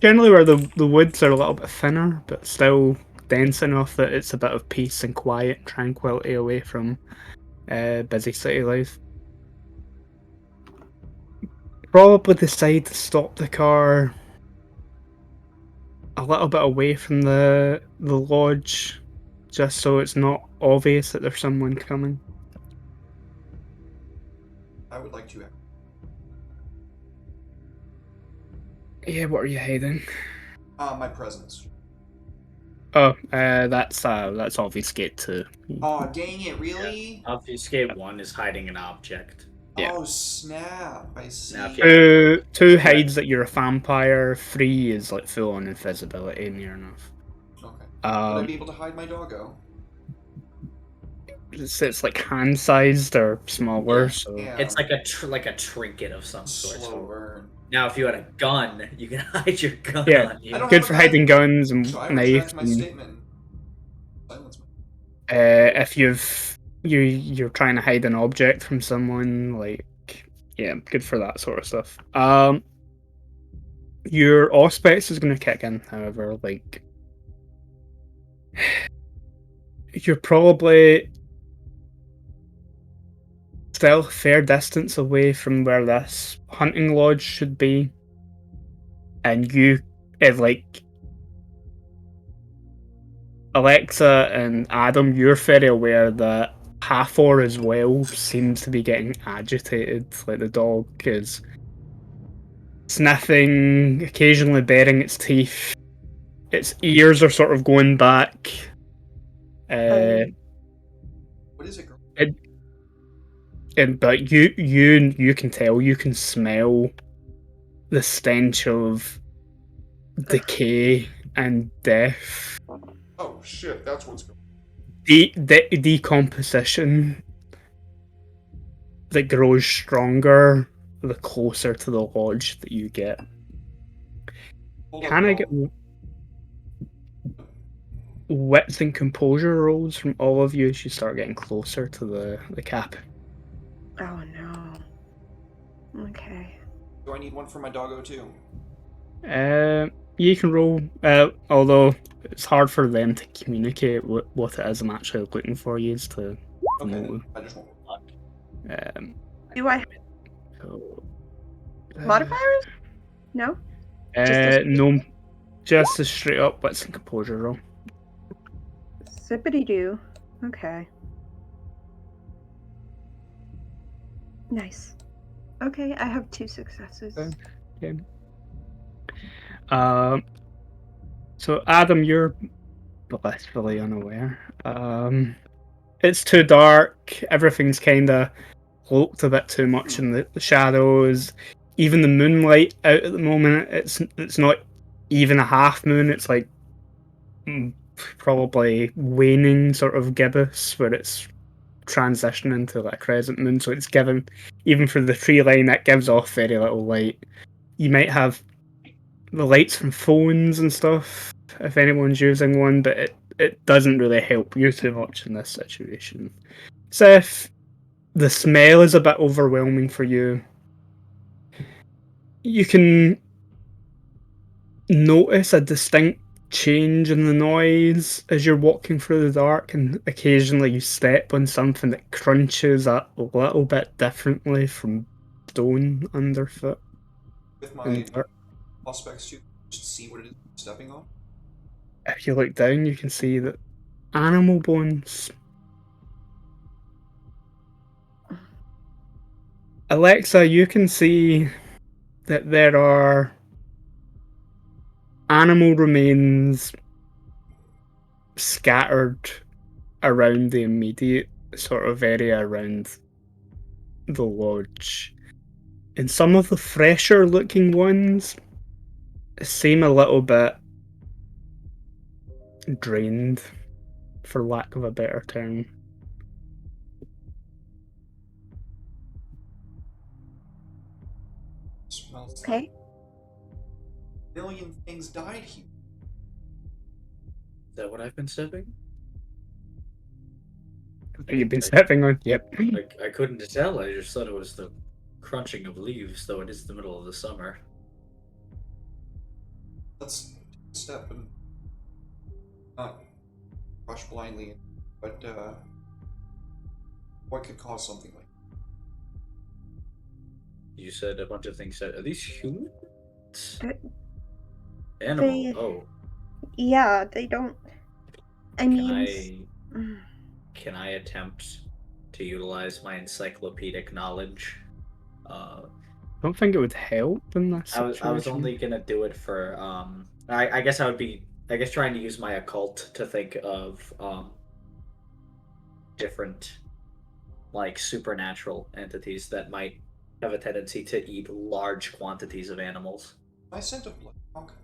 Generally where the woods are a little bit thinner, but still dense enough that it's a bit of peace and quiet and tranquility away from busy city life. Probably decide to stop the car a little bit away from the lodge, just so it's not obvious that there's someone coming. I would like to. Yeah, what are you hiding? My presence. Oh, that's obfuscate too. Oh, dang it, really? Obfuscate 1 is hiding an object. Yeah. Oh, snap. I see. Now, if you- Two hides that you're a vampire. 3 is like full on invisibility, near enough. Okay. Would I Um, be able to hide my doggo? it's like hand sized or smaller, Yeah. so Yeah. It's like a trinket of some sort. Slow burn. Now, if you had a gun, you can hide your gun Yeah. on you. I don't good have for a gun, hiding guns and so I knives. retract my And, statement. Silence me. if you're trying to hide an object from someone, like, yeah, good for that sort of stuff. Your auspex is going to kick in, however, like, you're probably still a fair distance away from where this hunting lodge should be, and you, like, Alexa and Adam, you're very aware that Hathor as well seems to be getting agitated. Like, the dog is sniffing, occasionally baring its teeth. Its ears are sort of going back. What is it, girl? But you can tell, you can smell the stench of decay and death. Oh, shit. That's what's going Decomposition that grows stronger the closer to the lodge that you get. on. Can I get wits and composure rolls from all of you as you start getting closer to the cap? Oh no. Okay. Do I need one for my doggo, too? You can roll, although it's hard for them to communicate what it is I'm actually looking for you to Okay, know. then. I just won't. Do I have So, modifiers? No? Just a- no, just a straight up wits and composure roll. Zippity doo. Okay. Nice. Okay, I have 2 successes. Okay. So Adam, you're blissfully unaware. It's too dark. Everything's kind of cloaked a bit too much in the shadows. Even the moonlight out at the moment, it's not even a half moon. It's like probably waning sort of gibbous, where it's transitioning to like a crescent moon. So it's given, even for the tree line, that gives off very little light. You might have the lights from phones and stuff if anyone's using one, but it doesn't really help you too much in this situation. So if the smell is a bit overwhelming for you, you can notice a distinct change in the noise as you're walking through the dark, and occasionally you step on something that crunches a little bit differently from stone underfoot. With in my the dark. prospects, you just see what it is I'm stepping on. If you look down, you can see that animal bones. Alexa, you can see that there are animal remains scattered around the immediate sort of area around the lodge. And some of the fresher looking ones seem a little bit drained, for lack of a better term. Smells like Okay. a million things died here. Is that what I've been sipping? You've been stepping on? Yep. I couldn't tell. I just thought it was the crunching of leaves, though it is the middle of the summer. Let's take a step and not rush blindly, but what could cause something like You said a bunch of things. Are these humans? They- Animal. Oh, Yeah, they don't. I can mean, I can I attempt to utilize my encyclopedic knowledge? I don't think it would help in this I situation. was only gonna do it for I guess I would be trying to use my occult to think of different like supernatural entities that might have a tendency to eat large quantities of animals. my scent of blood. Okay.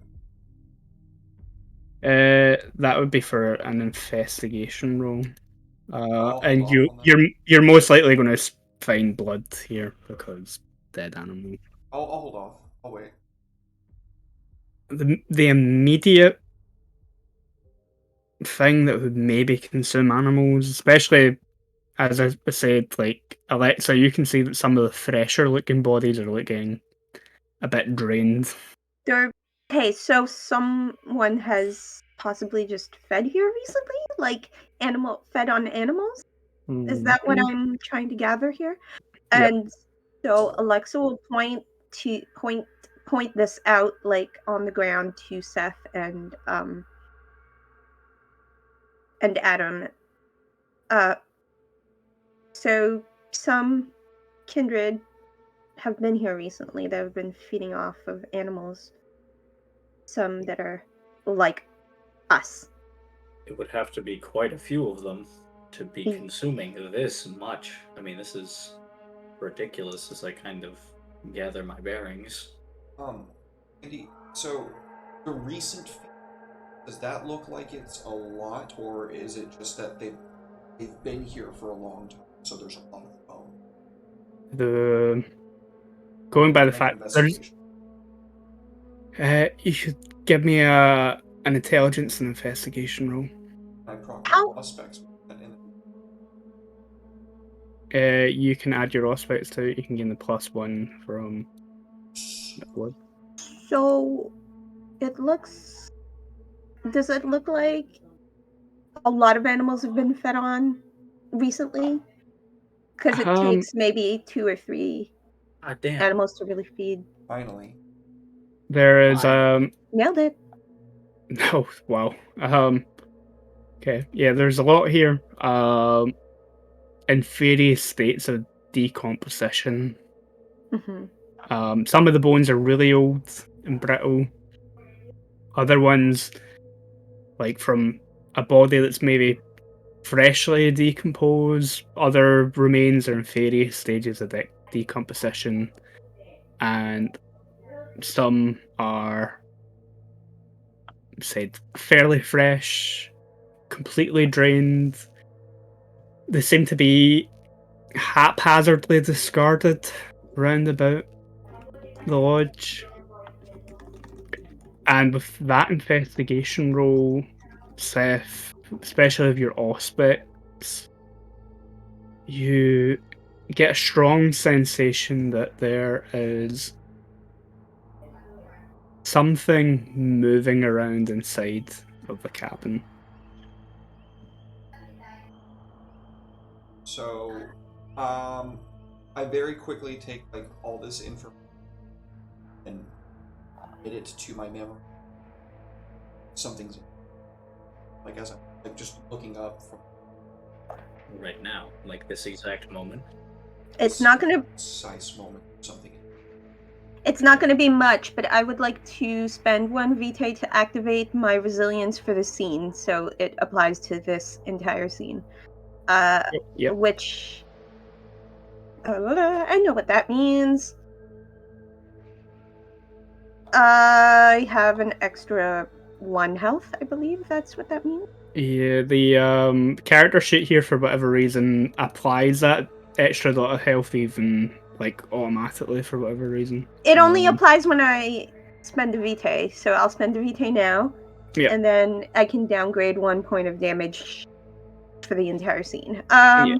That would be for an investigation roll. I'll And hold off on that. you're most likely going to find blood here because dead animal. I'll hold off. I'll wait. The immediate thing that would maybe consume animals, especially as I said, like Alexa, you can see that some of the fresher looking bodies are looking a bit drained. they're okay. So someone has possibly just fed here recently, like fed on animals. Is that what I'm trying to gather here? Yep. And so Alexa will point this out, like on the ground, to Seth and Adam. So some kindred have been here recently that have been feeding off of animals. Some that are like us. It would have to be quite a few of them to be Mm. consuming this much. I mean, this is ridiculous as I kind of gather my bearings. Andy, so the recent feed, does that look like it's a lot, or is it just that they've been here for a long time, so there's a lot of bone? The going by the Make an fact there's investigation. you should give me an intelligence and investigation roll. I proc How- prospects and You can add your aspects to it. You can gain the +1 from blood. So it looks. Does it look like a lot of animals have been fed on recently? Because it takes maybe 2 or 3 Ah, damn. animals to really feed. finally. There is Fine. Nailed it. oh wow. Okay, yeah, there's a lot here. In various states of decomposition. Hmm. Some of the bones are really old and brittle. Other ones, like from a body that's maybe freshly decomposed. Other remains are in various stages of decomposition, and some are said fairly fresh, completely drained. They seem to be haphazardly discarded round about the lodge. And with that investigation roll, Seth, especially of your aspects, you get a strong sensation that there is something moving around inside of the cabin. So, I very quickly take like all this information and add it to my memory. Something's like as I'm like just looking up from Right now, like this exact moment. It's not gonna precise moment. Something. It's not going to be much, but I would like to spend one vitae to activate my resilience for the scene, so it applies to this entire scene. Yep. Which I know what that means. I have an extra 1 health, I believe that's what that means. Yeah, the character sheet here for whatever reason applies that extra dot of health even like automatically for whatever reason. It only applies when I spend a vitae, so I'll spend a vitae now, Yeah. and then I can downgrade 1 point of damage for the entire scene. Yeah.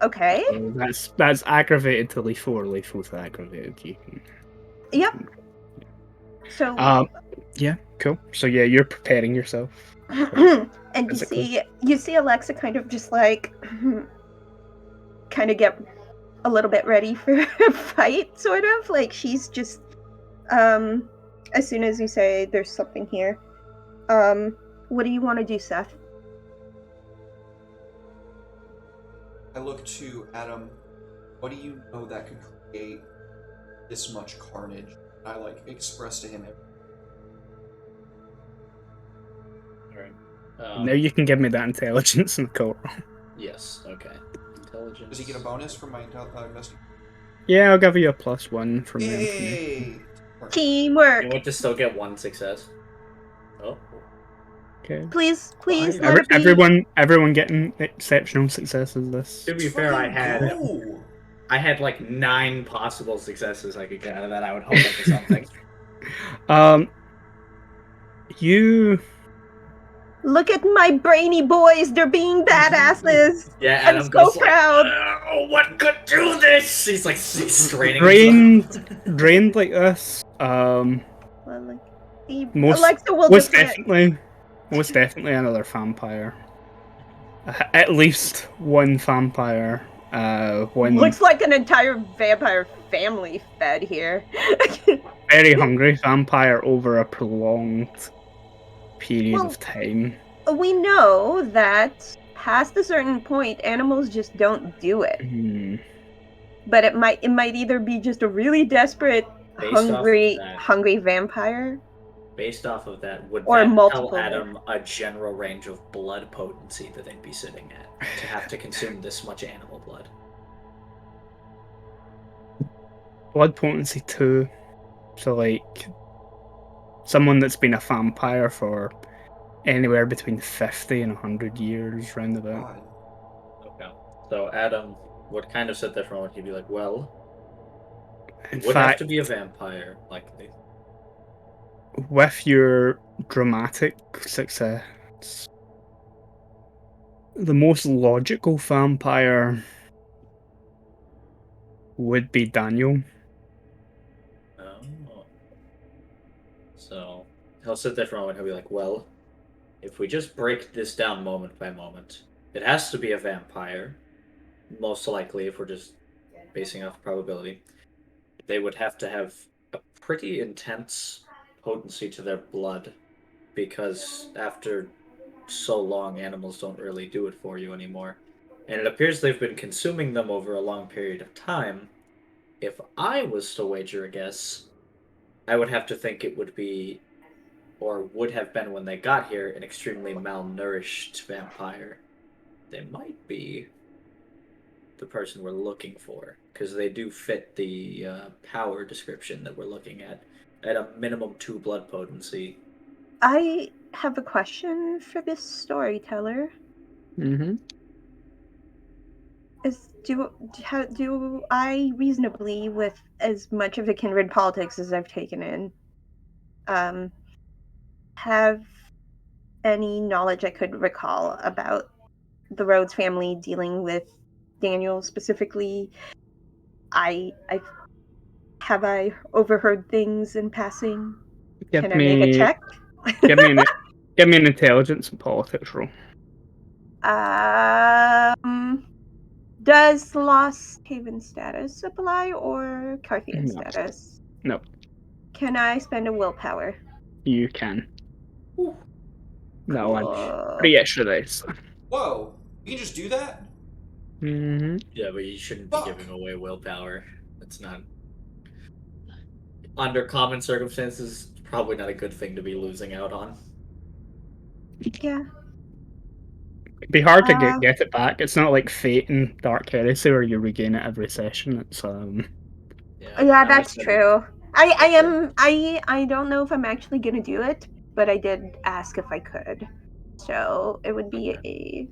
Okay. So that's aggravated to lethal or lethal to aggravated. You can. Yep. So. Yeah. Cool. So yeah, you're preparing yourself. And physically. you see Alexa kind of just like kind of get a little bit ready for a fight, sort of like she's just as soon as you say there's something here, what do you want to do, Seth? I look to Adam. What do you know that could create this much carnage? I like express to him. Alright. Now you can give me that intelligence in the court. Yes, okay. Intelligence. Does he get a bonus from my investigation? Yeah, I'll give you a +1 from the information. Yay! Teamwork. You want to still get 1 success. Oh. Okay. Please let it be. Everyone getting exceptional successes this. To be fair, I had like 9 possible successes I could get out of that. I would hope for something. You Look at my brainy boys, they're being badasses. Yeah, Adam I'm goes so proud. like, oh, what could do this? He's like straining drained like this. Well, like, Most Alexa will most defend. definitely another vampire. At least one vampire. One Looks like an entire vampire family fed here. very hungry vampire over a prolonged period of time. We know that past a certain point, animals just don't do it. But it might either be just a really desperate, hungry vampire. Based off of that, would or that multiple tell Adam a general range of blood potency that they'd be sitting at to have to consume this much animal blood? Blood potency 2. So like someone that's been a vampire for anywhere between 50 and 100 years, roundabout. Okay. So Adam would kind of sit there for a moment. He'd be like, well, In would fact, have to be a vampire, likely. With your dramatic success, the most logical vampire would be Daniel. Oh. So he'll sit there for a moment. He'll be like, well, if we just break this down moment by moment, it has to be a vampire. Most likely, if we're just basing off probability, they would have to have a pretty intense potency to their blood, because after so long, animals don't really do it for you anymore. And it appears they've been consuming them over a long period of time. If I was to wager a guess, I would have to think it would be, or would have been when they got here, an extremely malnourished vampire. They might be the person we're looking for, because they do fit the power description that we're looking at a minimum 2 blood potency. I have a question for this storyteller. Do I reasonably, with as much of the kindred politics as I've taken in, have any knowledge I could recall about the Rhodes family dealing with Daniel specifically? I have I overheard things in passing? Give Can I make a me check? give me an intelligence and politics roll. Does Lost Haven status apply or Carthian No. status? No, Can I spend a willpower? you can. No, Cool. 3 extra dice. Whoa! You can just do that? Mm-hmm. Yeah, but you shouldn't be Fuck. giving away willpower. It's not. Under common circumstances, probably not a good thing to be losing out on. Yeah. It'd be hard to Uh, get it back. It's not like Fate and Dark Heresy where you regain it every session. It's Yeah, Yeah, no, that's it's true. I Okay. am I don't know if I'm actually gonna do it, but I did ask if I could. So it would be a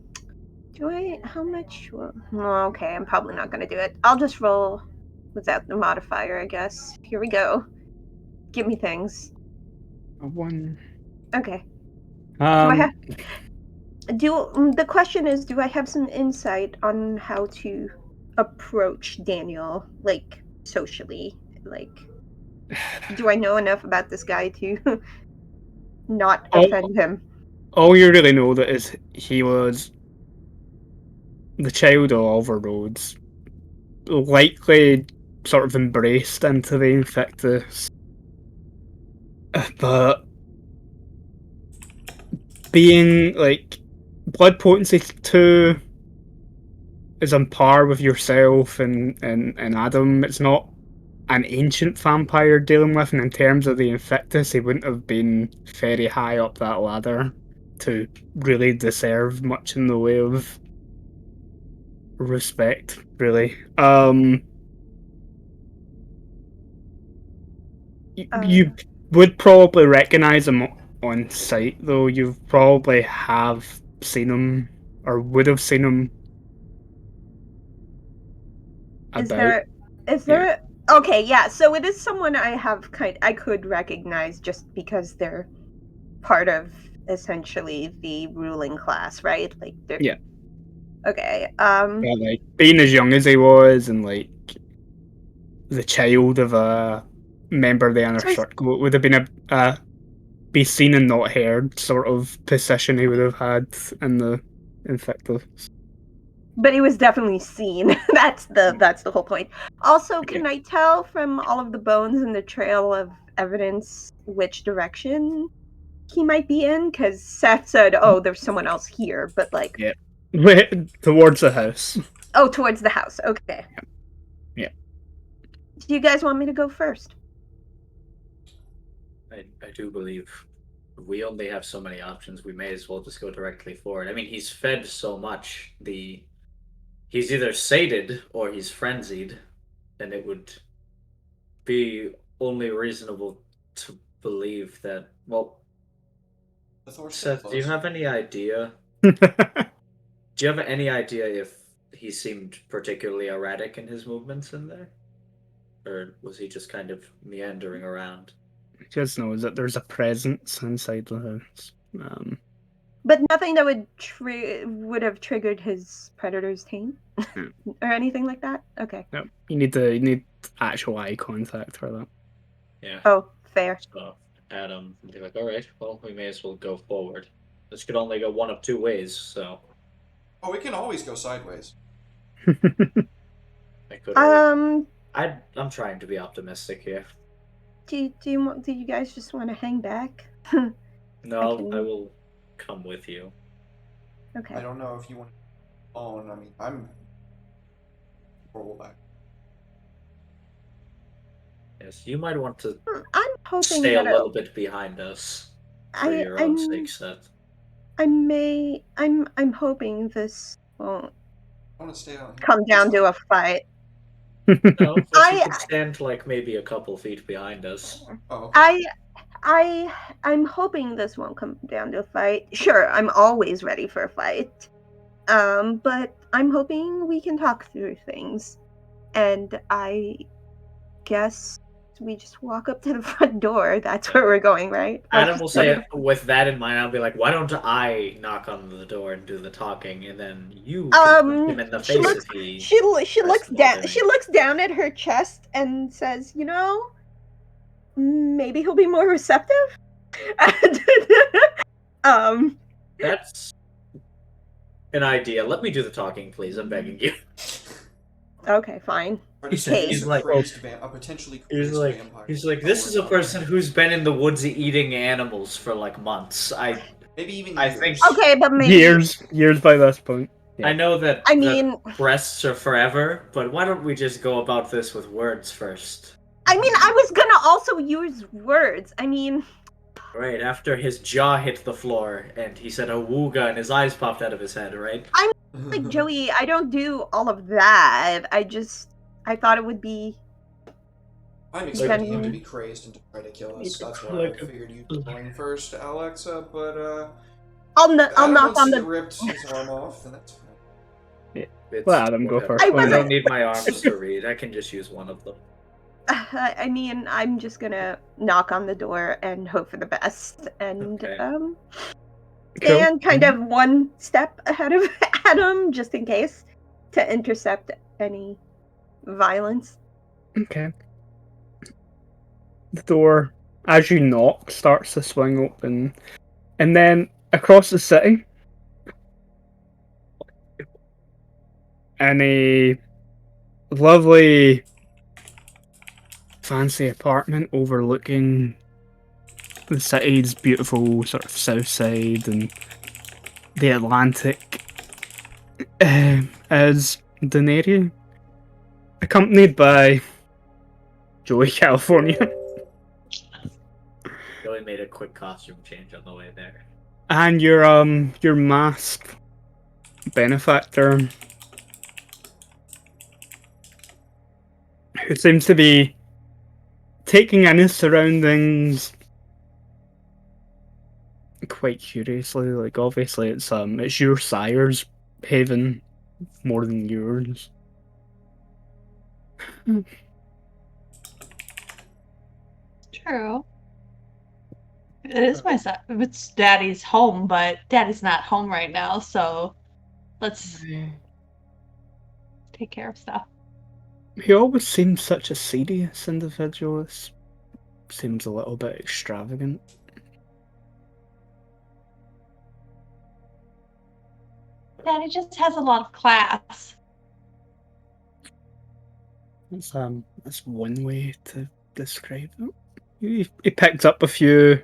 do I how much okay, I'm probably not gonna do it. I'll just roll without the modifier, I guess. Here we go. Give me things. a 1. Okay. Do I Um, have the question is, do I have some insight on how to approach Daniel, like socially? Like, do I know enough about this guy to not offend him? all you really know that is he was the child of overroads, likely sort of embraced into the Invictus, but being like blood potency 2 is on par with yourself and Adam. It's not an ancient vampire dealing with, and in terms of the Invictus, he wouldn't have been very high up that ladder to really deserve much in the way of respect, really. You would probably recognize him on sight, though. You probably have seen him or would have seen him Is about. there okay, yeah, so it is someone I could recognize just because they're part of essentially the ruling class, right? Like they're Yeah. Okay. But, like, being as young as he was and like the child of a member of the inner So he's- circle, it would have been a be seen and not heard sort of position he would have had in the Invictus. but he was definitely seen. That's the whole point. Also, can Yeah. I tell from all of the bones in the trail of evidence which direction he might be in? Because Seth said, "Oh, there's someone else here," but like, Yeah. Towards the house. oh, towards the house. Okay. Yeah. Do you guys want me to go first? I do believe if we only have so many options, we may as well just go directly for it. I mean, he's fed so much. He's either sated or he's frenzied, and it would be only reasonable to believe that. Well, The Thor's Seth, do you have any idea? Yeah. Do you have any idea if he seemed particularly erratic in his movements in there, or was he just kind of meandering around? Just knows that there's a presence inside the house. But nothing that would have triggered his predator's team Yeah. or anything like that. Okay. No, you need actual eye contact for that. Yeah. Oh, fair. So Adam would be like, "All right, well, we may as well go forward. This could only go one of two ways, so Oh, we can always go sideways. I could." Um, I'm trying to be optimistic here. do you guys just want to hang back? No, I will come with you. Okay. I don't know if you want to own. I mean, I'm roll back. Yes, you might want to I'm hoping stay a that little bit behind us for your own sake, Seth. I'm hoping this won't I want to stay out here. come down to a fight. No, but you I- could stand like maybe a couple feet behind us. Oh, okay. I'm hoping this won't come down to a fight. Sure, I'm always ready for a fight. But I'm hoping we can talk through things. And I guess we just walk up to the front door. That's where we're going, right? Adam Let's will just say, go with that in mind, I'll be like, why don't I knock on the door and do the talking, and then you can punch him in the she face looks if he she tries looks to bother down me. she looks down at her chest and says, maybe he'll be more receptive. um That's an idea. Let me do the talking, please. I'm begging you. okay, fine. Try to say He's he's like- a potentially crazed vampire. He's like, this is a person who's been in the woods eating animals for like months. Maybe even I years. think- Okay, but maybe Years by this point. I know that I that mean breasts are forever, but why don't we just go about this with words first? I was gonna also use words. I mean, Right, after his jaw hit the floor and he said awooga and his eyes popped out of his head, right? like Joey, I don't do all of that. I thought it would be I'm expecting him to Then- be crazed and to try to kill us. He's That's why like I figured you'd be going first, Alexa. But I'll Adam knock wants on to get the ripped his arm off, and that's fine. It's Let Adam go whatever. first. I I wasn't- don't need my arms to read. I can just use one of them. I mean, I'm just gonna knock on the door and hope for the best, and Okay. Cool. and kind of one step ahead of Adam, just in case, to intercept any violence. Okay. The door, as you knock, starts to swing open, and then across the city, in a lovely, fancy apartment overlooking the city's beautiful sort of south side and the Atlantic, is Daenerys, accompanied by Joey California. Joey made a quick costume change on the way there. And your masked benefactor, who seems to be taking in his surroundings quite curiously. Like, obviously it's your sire's haven more than yours. True. It is my son. It's Daddy's home, but Daddy's not home right now, so let's take care of stuff. He always seems such a serious individual. This seems a little bit extravagant. Daddy just has a lot of class. That's one way to describe it. He picked up a few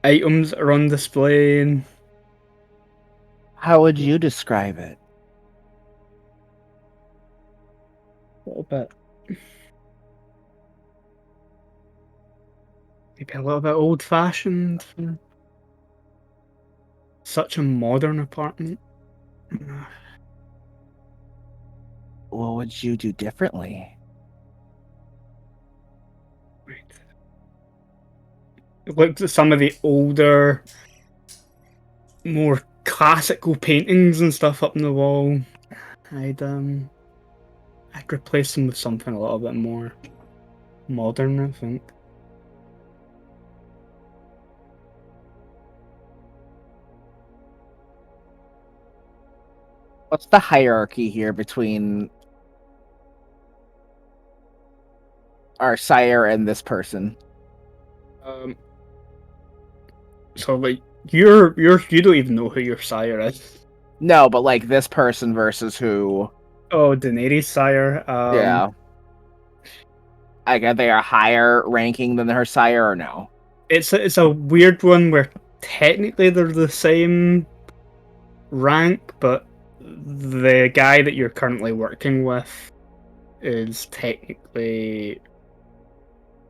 items that are on display and How would you describe it? a little bit, maybe a little bit old-fashioned for such a modern apartment. What would you do differently? Right. Looked at some of the older, more classical paintings and stuff up on the wall. I'd replace them with something a little bit more modern, I think. What's the hierarchy here between our sire and this person? So like you don't even know who your sire is. No, but like this person versus who? Oh, Daenerys' sire. Yeah. Like, are they a higher ranking than her sire or no? It's a weird one where technically they're the same rank, but the guy that you're currently working with is technically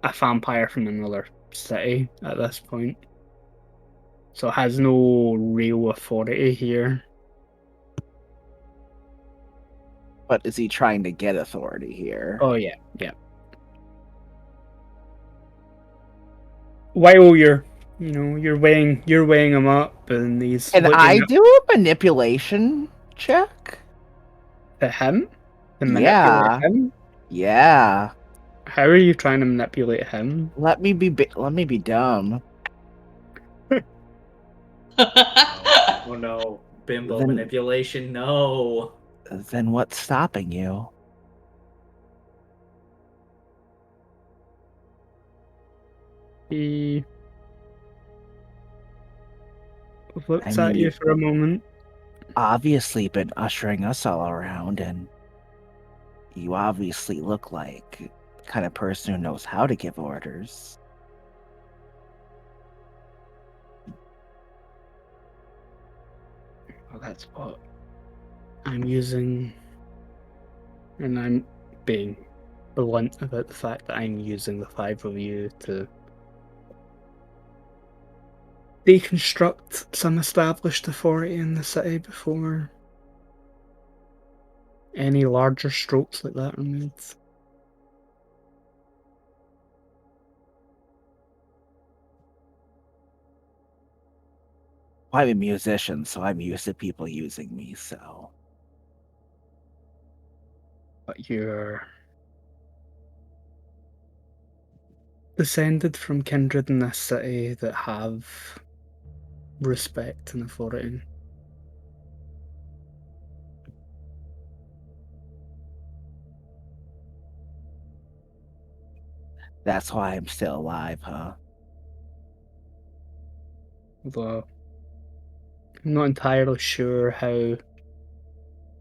a vampire from another city at this point. So it has no real authority here. But is he trying to get authority here? Oh yeah, yeah. While you're weighing him up, and he's Can looking I up do a manipulation check? to him, to Yeah. manipulate him. Yeah. How are you trying to manipulate him? Let me be dumb. Oh no, bimbo Then- manipulation. No. Then what's stopping you? He looks I at mean, you for a moment. Obviously been ushering us all around, and you obviously look like the kind of person who knows how to give orders. Well, that's what I'm using, and I'm being blunt about the fact that I'm using the 5 of you to deconstruct some established authority in the city before any larger strokes like that are made. I'm a musician, so I'm used to people using me, so. But you're descended from kindred in this city that have respect and authority. That's why I'm still alive, huh? Although I'm not entirely sure how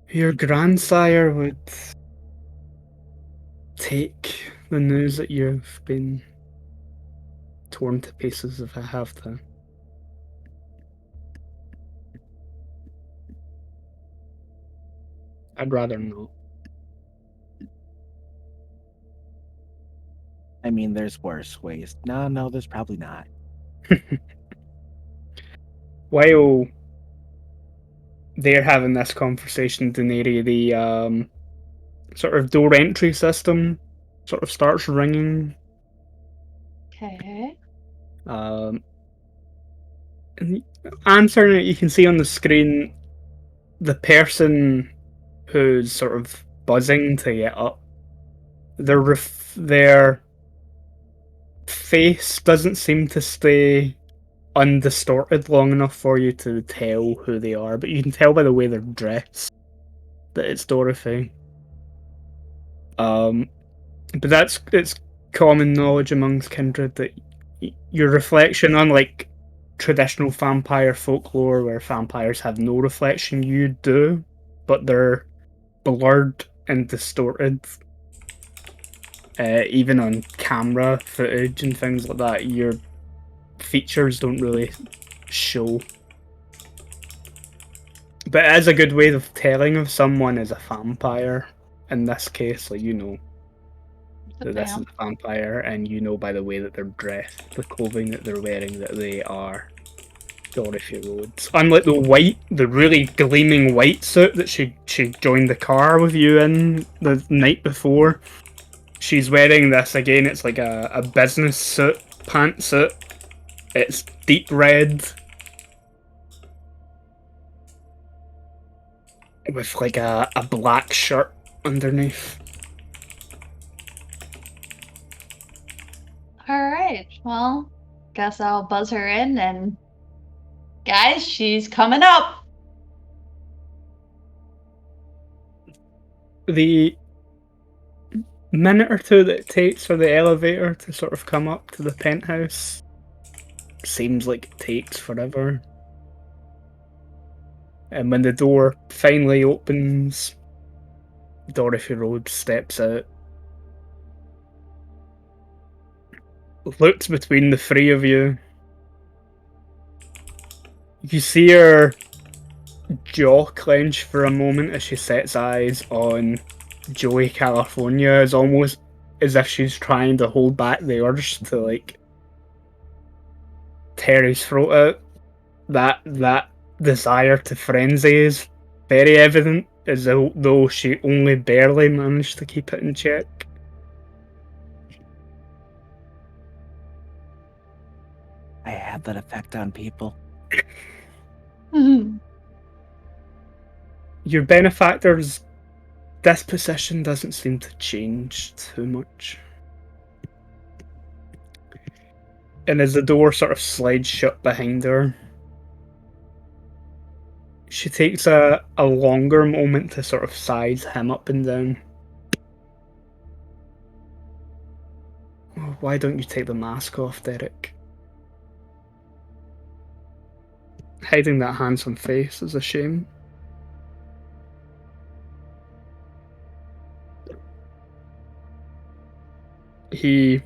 your grandsire would take the news that you've been torn to pieces, if I have to. I'd rather not. I mean, there's worse ways. No, there's probably not. While they're having this conversation, Daenerys, the sort of door entry system sort of starts ringing. Okay. And answering it, you can see on the screen the person who's sort of buzzing to get up. Their face doesn't seem to stay undistorted long enough for you to tell who they are, but you can tell by the way they're dressed that it's Dorothy. But it's common knowledge amongst kindred that your reflection, unlike traditional vampire folklore where vampires have no reflection, you do, but they're blurred and distorted. Even on camera footage and things like that, your features don't really show. But it is a good way of telling if someone is a vampire. In this case, like, you know that this is a vampire, and you know by the way that they're dressed, the clothing that they're wearing, that they are Dorothy Rhodes. Unlike the really gleaming white suit that she joined the car with you in the night before, she's wearing this again. It's like a business suit, pantsuit. It's deep red with like a black shirt underneath. Alright, well, guess I'll buzz her in and guys, she's coming up. The minute or two that it takes for the elevator to sort of come up to the penthouse seems like it takes forever. And when the door finally opens, Dorothy Rhodes steps out, looks between the three of you. You see her jaw clench for a moment as she sets eyes on Joey California. It's almost as if she's trying to hold back the urge to like tear his throat out. That desire to frenzy is very evident, as though she only barely managed to keep it in check. I have that effect on people. Your benefactor's disposition doesn't seem to change too much. And as the door sort of slides shut behind her, she takes a longer moment to sort of size him up and down. Oh, why don't you take the mask off, Derek? Hiding that handsome face is a shame. He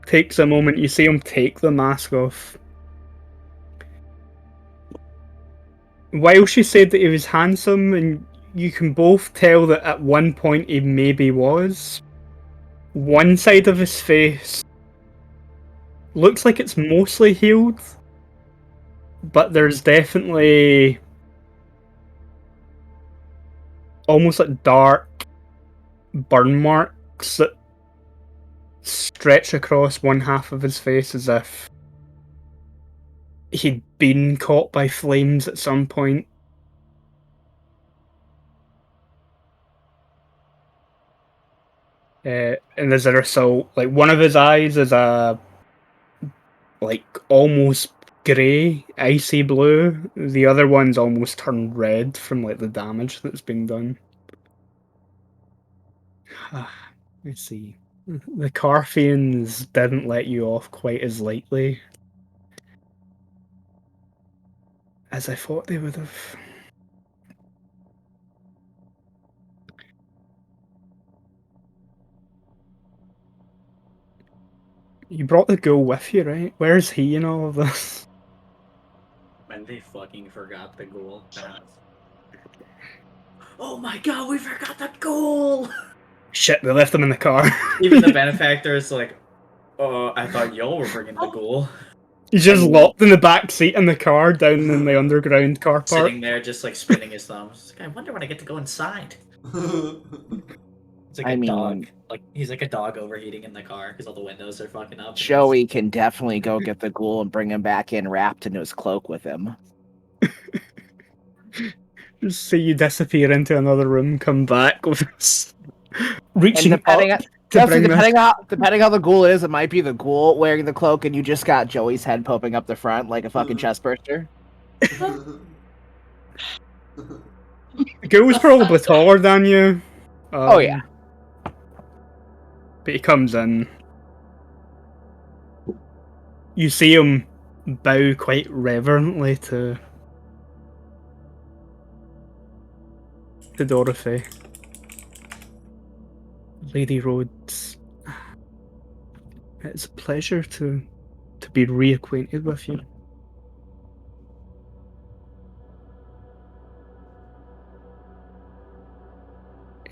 takes a moment, you see him take the mask off. While she said that he was handsome, and you can both tell that at one point he maybe was, one side of his face looks like it's mostly healed, but there's definitely almost like dark burn marks that stretch across one half of his face as if he'd been caught by flames at some point. And as a result, like one of his eyes is a like almost grey, icy blue. The other one's almost turned red from like the damage that's been done. Let's see. The Carfians didn't let you off quite as lightly as I thought they would have. You brought the ghoul with you, right? Where's he in all of this? When they fucking forgot the goal. Oh my god, we forgot the goal! Shit, they left him in the car. Even the benefactor is like, oh, I thought y'all were bringing the goal. He's just locked in the back seat in the car down in the underground car park. Sitting there just like spinning his thumbs. Like, I wonder when I get to go inside. It's like dog. Like he's like a dog overheating in the car because all the windows are fucking up. Joey can definitely go get the ghoul and bring him back in wrapped in his cloak with him. Just see you disappear into another room, come back with this, reaching And depending up on, to bring depending this. depending how the ghoul is, it might be the ghoul wearing the cloak, and you just got Joey's head popping up the front like a fucking chest burster. The ghoul's probably taller than you. Oh yeah. But he comes in. You see him bow quite reverently to Dorothy. Lady Rhodes, it's a pleasure to be reacquainted with you.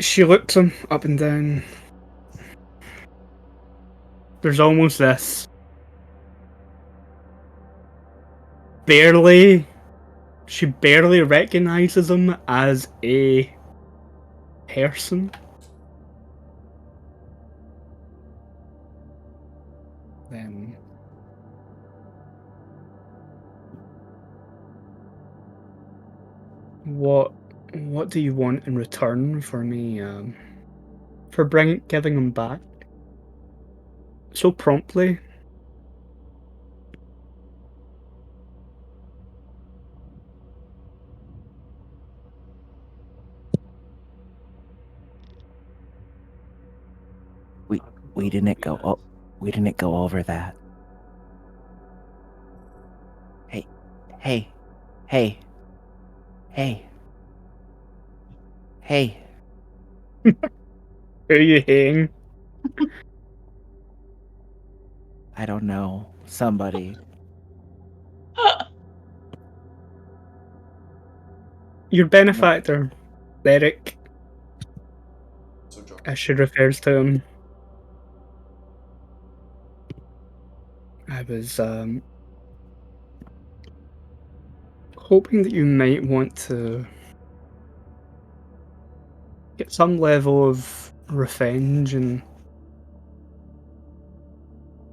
She looks him up and down. There's almost this she barely recognizes him as a person. Then what do you want in return for me for giving him back so promptly? We didn't go over that. Hey. Who are you hating? I don't know. Somebody. Your benefactor, Derek, So John. as she refers to him. I was hoping that you might want to get some level of revenge and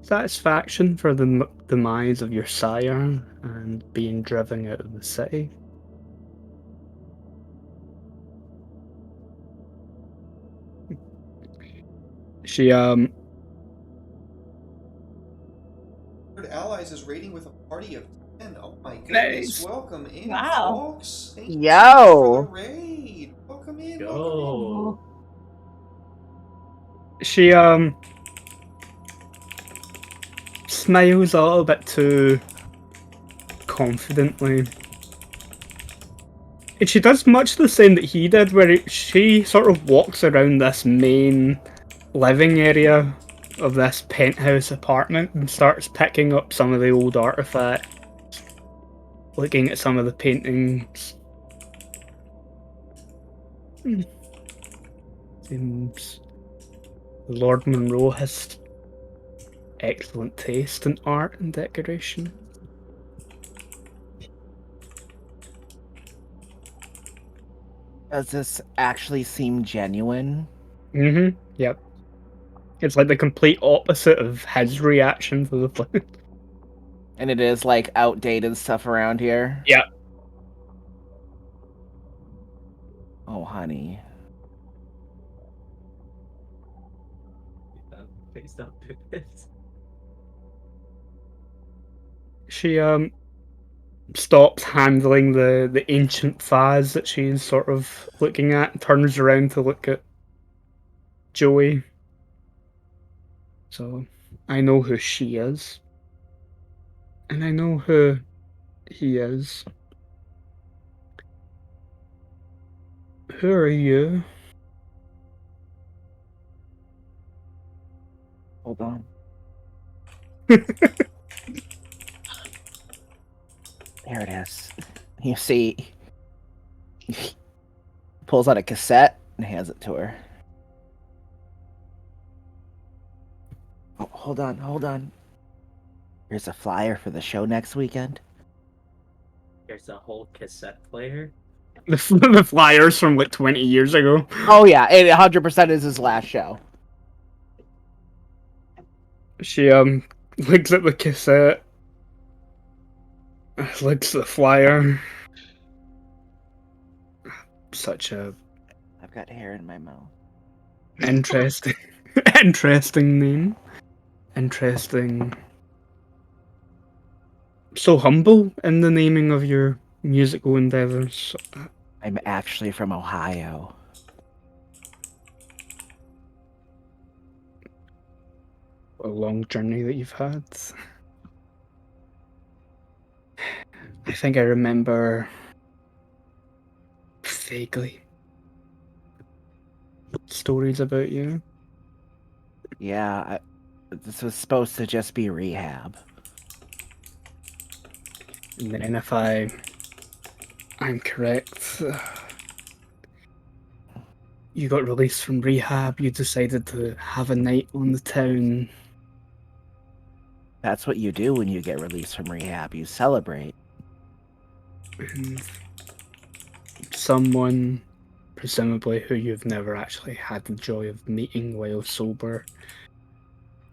satisfaction for the demise of your sire and being driven out of the city. She rating with a party of 10. Oh my goodness. Nice. Welcome in, Wow. folks. Thank you so much for Yo. the raid. Welcome in. Welcome Yo. She smiles a little bit too confidently. And she does much the same that he did, where she sort of walks around this main living area of this penthouse apartment and starts picking up some of the old artifacts, looking at some of the paintings. Seems Lord Monroe has excellent taste in art and decoration. Does this actually seem genuine? Yep. It's like the complete opposite of his reaction to the flute. And it is like outdated stuff around here? Yeah. Oh, honey. Please don't do this. She stops handling the ancient vase that she's sort of looking at and turns around to look at Joey. So I know who she is. And I know who he is. Who are you? Hold on. There it is. You see, he pulls out a cassette and hands it to her. Oh, hold on. Here's a flyer for the show next weekend. There's a whole cassette player. The flyers from like 20 years ago. Oh yeah, it 100% is his last show. She looks at the cassette, looks at the flyer. Such a I've got hair in my mouth. interesting, interesting name. Interesting. So humble in the naming of your musical endeavors. I'm actually from Ohio. A long journey that you've had. I think I remember vaguely stories about you. Yeah, this was supposed to just be rehab. And then if I'm correct, you got released from rehab, you decided to have a night on the town. That's what you do when you get released from rehab. You celebrate. And someone, presumably who you've never actually had the joy of meeting while sober,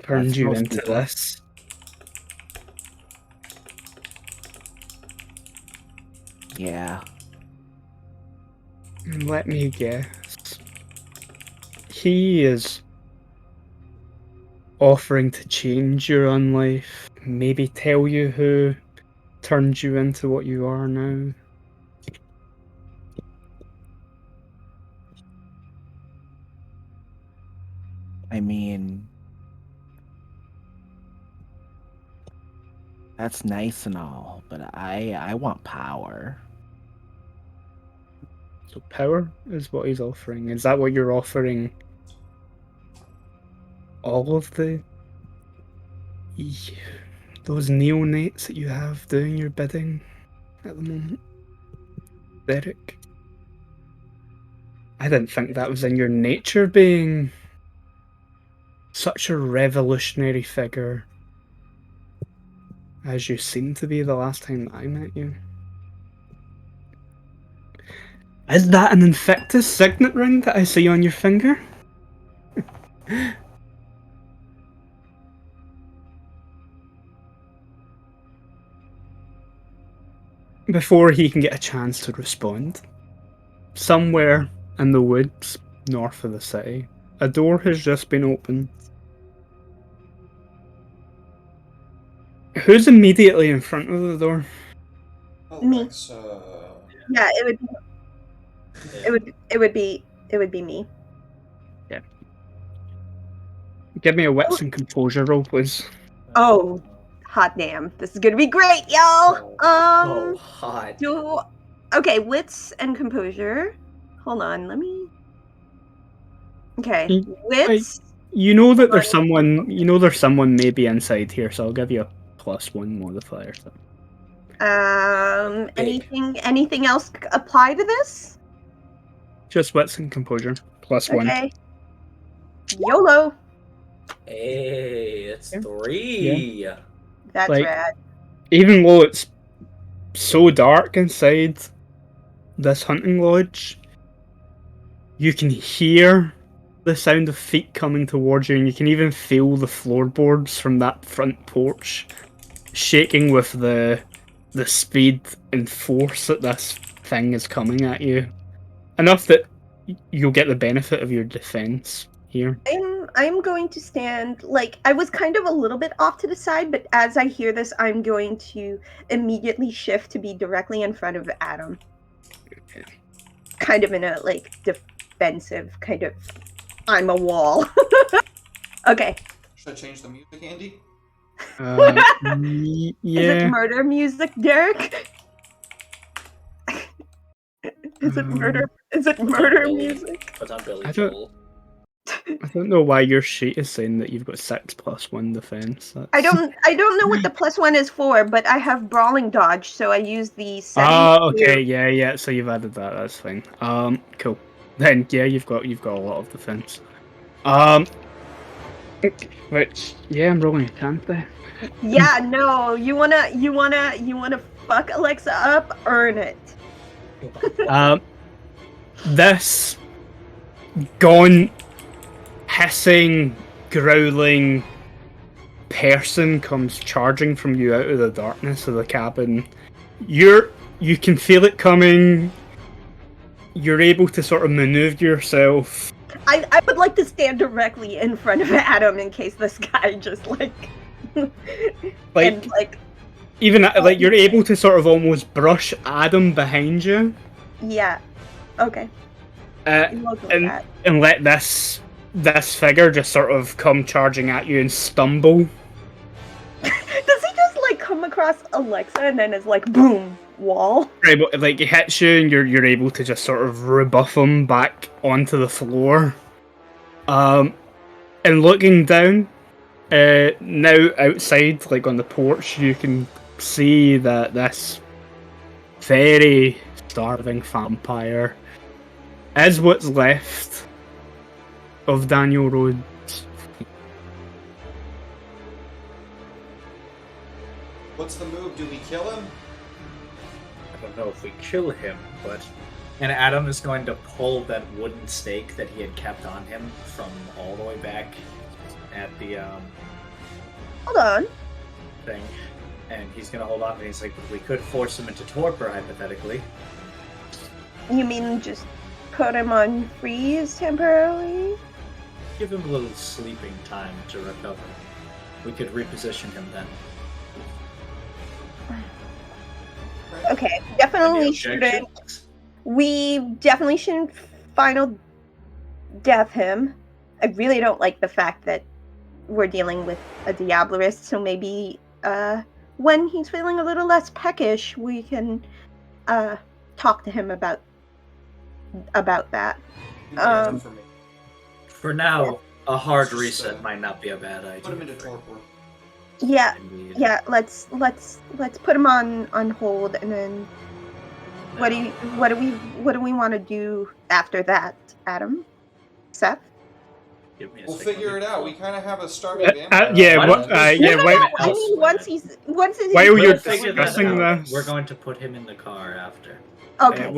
turned That's you most into people. this. Yeah. And let me guess. He is offering to change your own life, maybe tell you who turned you into what you are now. I mean, that's nice and all, but I want power. So power is what he's offering. Is that what you're offering? All of those neonates that you have doing your bidding at the moment, Derek? I didn't think that was in your nature, being such a revolutionary figure as you seem to be the last time that I met you. Is that an Infectus signet ring that I see on your finger? Before he can get a chance to respond, somewhere in the woods north of the city, a door has just been opened. Who's immediately in front of the door? Me. Alexa. Yeah, it would be me. Give me a wits and composure roll, please. Oh, hot damn! This is gonna be great, y'all. Oh, hot. Okay, wits and composure. Hold on, let me. Okay, Mm, wits. You know that there's someone. You know there's someone maybe inside here, so I'll give you a +1 modifier. So. Big. Anything else apply to this? Just wits and composure +1. Okay. YOLO. Hey, it's Yeah. 3. That's Like- rad. Even though it's so dark inside this hunting lodge, you can hear the sound of feet coming towards you, and you can even feel the floorboards from that front porch shaking with the speed and force that this thing is coming at you. Enough that you'll get the benefit of your defense here. I'm going to stand, like, I was kind of a little bit off to the side, but as I hear this, I'm going to immediately shift to be directly in front of Adam. Kind of in a, like, defensive kind of, I'm a wall. Okay. Should I change the music, Andy? Yeah. Is it murder music, Derek? Is it murder music? Put on Billy I don't- Joel. I don't know why your sheet is saying that you've got 6+1 defense. That's... I don't know what the +1 is for, but I have brawling dodge, so I use the 72. Oh, okay, yeah. So you've added that. That's fine. Cool. Then yeah, you've got a lot of defense. Which I'm rolling a chance there. Yeah, no, you wanna fuck Alexa up, earn it. This gaunt, hissing, growling person comes charging from you out of the darkness of the cabin. You can feel it coming. You're able to sort of maneuver yourself. I would like to stand directly in front of Adam in case this guy just Like and like you're able to sort of almost brush Adam behind you. yeah, okay. I'm okay with that. And let this figure just sort of come charging at you and stumble. Does he just like come across Alexa and then is like boom wall? Right, but like he hits you and you're able to just sort of rebuff him back onto the floor. And looking down, now outside, like on the porch, you can see that this very starving vampire is what's left of Daniel Rhodes. What's the move? Do we kill him? I don't know if we kill him, but... And Adam is going to pull that wooden stake that he had kept on him from all the way back at the Hold on. thing. And he's going to hold on, and he's like, we could force him into torpor, hypothetically. You mean just put him on freeze temporarily? Give him a little sleeping time to recover. We could reposition him then. Okay, definitely Any shouldn't. objections? We definitely shouldn't final death him. I really don't like the fact that we're dealing with a Diablerist, so maybe when he's feeling a little less peckish, we can talk to him about that. For me. For now, a hard Just, reset might not be a bad idea. Put him into torpor. Yeah, Indeed. yeah. Let's put him on hold, and then what do we want to do after that, Adam? Seth? Give me a We'll second. figure it out. We kind of have a starting vampire. Yeah, Why what? don't we- Yeah, No, wait. no, I mean, once he's While We'll you're figure that discussing out. this, We're going to put him in the car after. okay.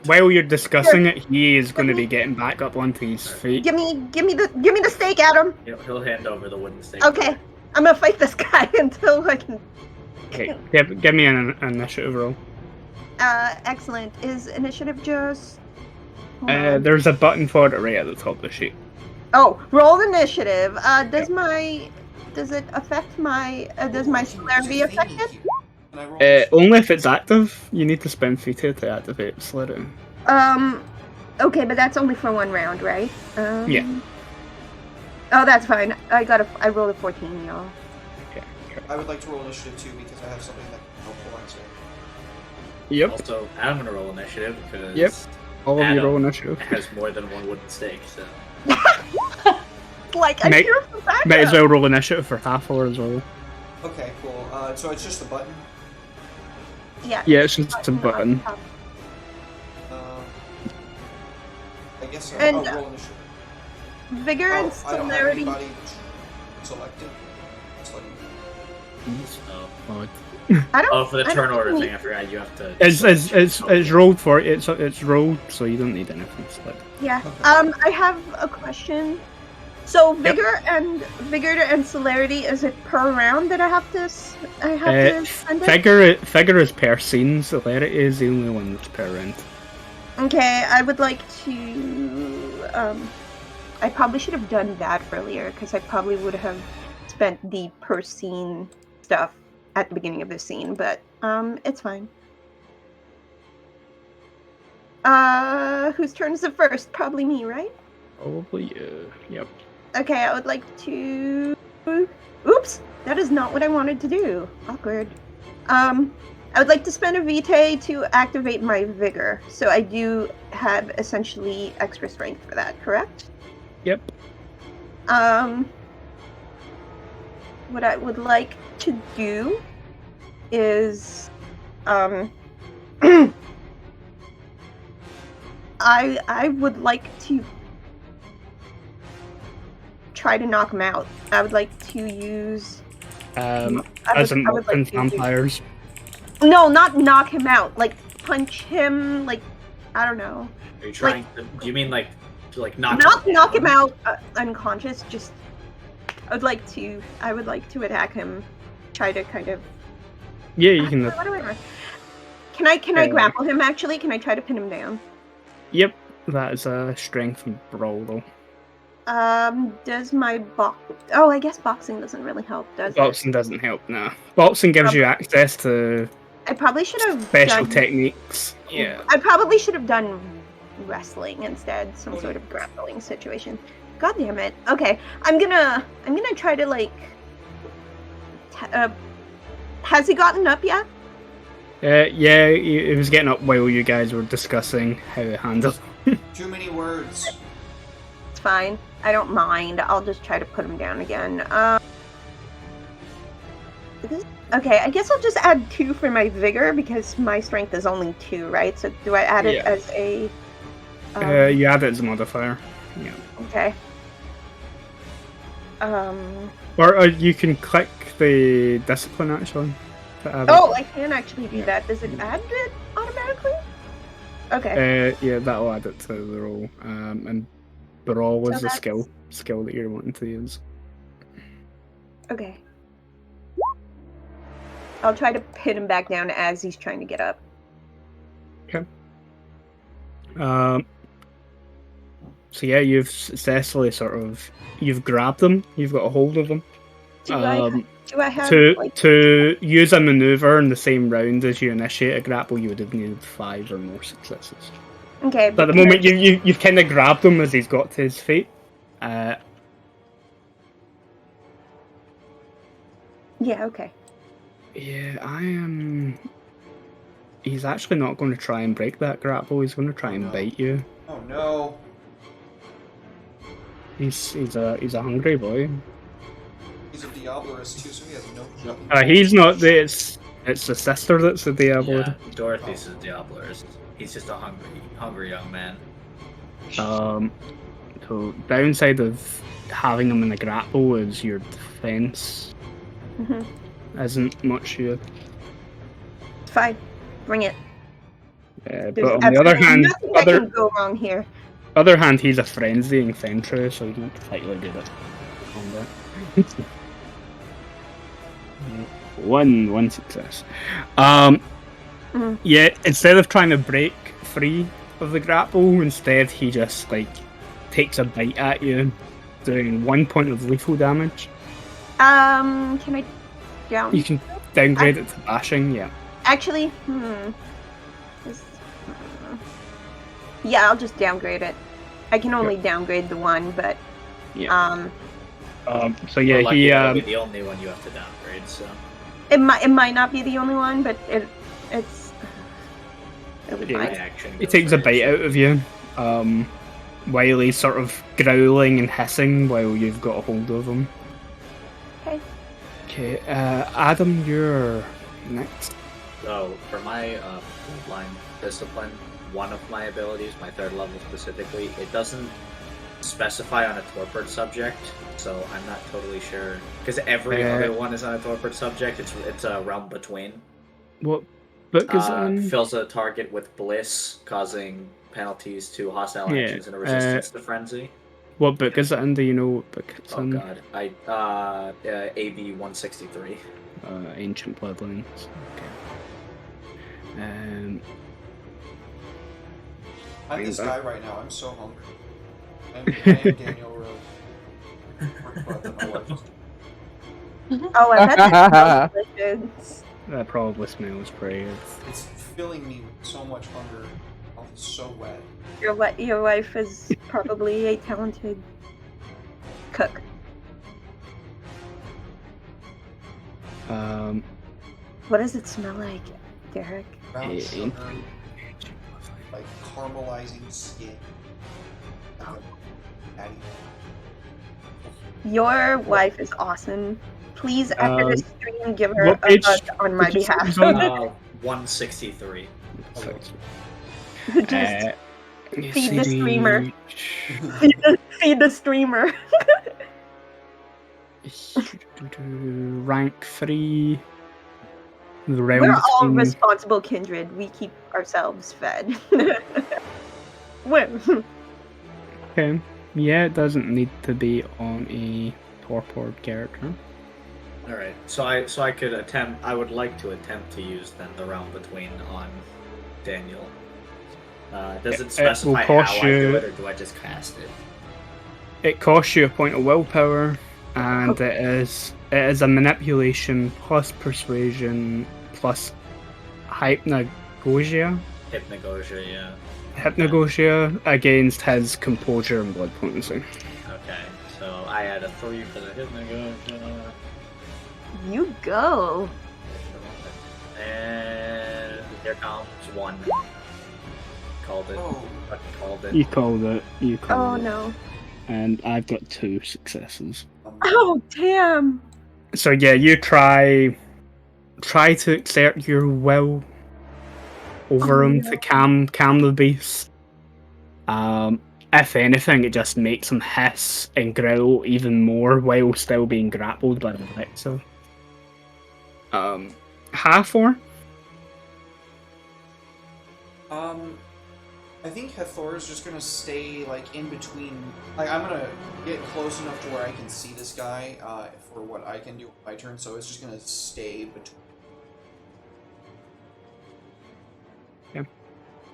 While you're discussing it, he is going to be getting back up onto his feet. Give me the steak, Adam. He'll hand over the wooden stake. Okay, I'm gonna fight this guy until I can. Okay, give me an initiative roll. Excellent. Is initiative just? Hold on. There's a button for it right at the top of the sheet. Oh, roll initiative. Does my does it affect my? Does my celerity affect it? Can I roll? Only if it's active. You need to spend Vita to activate celerity. Okay, but that's only for 1 round, right? Yeah. Oh, that's fine. I rolled a 14, y'all. Okay. I would like to roll initiative too because I have something that can help Alexa. Yep. Also, I'm gonna roll initiative because Yep. All of you Adam roll initiative. has more than one wooden stake. So Like, I'm Make- here for backup. Might as well roll initiative for half hour as well. Okay, cool. So it's just the button. Yeah. Yeah, it's just a button. I guess And, I'll roll initiative. Vigor and I don't have celerity. anybody selected. Oh. I don't. oh, for the I turn don't order need- thing, I forgot you have to. It's rolled for it. It's rolled, so you don't need anything. Yeah. Okay. I have a question. So vigor and celerity, is it per round that I have to spend it? Figure is per scene, celerity is the only one that's per round. Okay, I would like to. I probably should have done that earlier because I probably would have spent the per scene stuff at the beginning of the scene, but it's fine. Whose turn is it first? Probably me, right? Probably, yep. Okay, I would like to. Oops, that is not what I wanted to do. Awkward. I would like to spend a vitae to activate my vigor, so I do have essentially extra strength for that. Correct? Yep. What I would like to do is, I would like to try to knock him out. I would like to use. As in weapons, vampires. No, not knock him out. Like punch him. Like I don't know. Are you trying? Do you mean like to like knock? Knock him out unconscious. Just. I would like to attack him. Try to kind of. Yeah, you can. Whatever. Can I grapple him? Actually, can I try to pin him down? Yep, that is a strength and brawl though. Does my Oh, I guess boxing doesn't really help, does it? Boxing doesn't help, no. Boxing gives you access to I probably should have special done... techniques. Yeah. I probably should have done wrestling instead, some sort of grappling situation. God damn it. Okay, I'm gonna try to like. Has he gotten up yet? Yeah, it was getting up while you guys were discussing how to handle. Too many words. It's fine. I don't mind. I'll just try to put him down again. Okay, I guess I'll just add 2 for my vigor because my strength is only 2, right? So do I add it as a? You add it as a modifier. Yeah. Okay. Or you can click the discipline actually. To add Oh, I can actually do that. Does it add it automatically? Okay. Yeah, that'll add it to the roll. And brawl is So the skill that you're wanting to use. Okay. I'll try to pin him back down as he's trying to get up. Okay. So yeah, you've successfully you've grabbed them. You've got a hold of them. Do I have To use a maneuver in the same round as you initiate a grapple, you would have needed 5 or more successes. Okay. But at the moment, you've kind of grabbed him as he's got to his feet. Yeah. Okay. Yeah, I am. He's actually not going to try and break that grapple. He's going to try and bite you. Oh no. He's a hungry boy. He's a Diablerist too, so he has no jumping. He's not. It's the sister that's a Diablo. Yeah, Dorothy's a Diablerist. He's just a hungry young man. So downside of having him in a grapple is your defense isn't much good. Fine. Bring it. But on the other hand, nothing that can go wrong here. other hand, he's a frenzying Fentra, so you don't particularly good at combat. One success. Yeah, instead of trying to break free of the grapple, instead he just takes a bite at you, doing 1 point of lethal damage. Can I down? You can downgrade it to bashing, yeah. Actually, yeah, I'll just downgrade it. I can only downgrade the one, but Yeah. So yeah, We're lucky he that'll be the only one you have to downgrade. So it might not be the only one, but it'll be Yeah, fine. action. he takes a bite out of you, while he's sort of growling and hissing while you've got a hold of him. Okay. Okay, Adam, you're next. So for my line discipline, one of my abilities, my 3rd level specifically, it doesn't specify on a torpid subject, so I'm not totally sure because every other one is on a torpid subject. It's a realm between. What book is it in? Fills a target with bliss, causing penalties to hostile Yeah, actions and a resistance to frenzy. What book is it in? Do you know what book it's Oh in? god, AB 163. Ancient Bloodlines. Okay. I'm this Bring guy back. right now. I'm so hungry. I am Daniel Rowe. But my wife is- Oh, I bet that sounds delicious. That probably smells pretty good. It's filling me with so much hunger. I'm so wet. Your wife is probably a talented cook. What does it smell like, Derek? Brown Eh, sugar, like caramelizing skin. Like a patty. Your wife is awesome. Please, after this stream, give her what a page hug on my did you say behalf. it was on? 163. Just feed feed the streamer. feed the streamer. Rank 3. The realm We're all between. responsible kindred. We keep ourselves fed. Well, Okay. Yeah, it doesn't need to be on a torpid character. All right, so I could attempt. I would like to attempt to use then the realm between on Daniel. Does it specify how cost I do you- it, or do I just cast it? It costs you a point of willpower, and it is a manipulation plus persuasion plus hypnagogia. Hypnagogia, yeah. Hypnagogia against his composure and blood potency. Okay, so I had a 3 for the hypnagogia. you go. And here comes 1. Called it. Oh. Fucking called it. You called it. You Oh called it. no. And I've got 2 successes. Oh damn. So yeah, you try to exert your will over Oh, him no. to calm the beast. If anything, it just makes him hiss and growl even more while still being grappled by the Alexa. Hathor? I think Hathor is just gonna stay like in between. Like I'm gonna get close enough to where I can see this guy for what I can do on my turn. So it's just gonna stay between.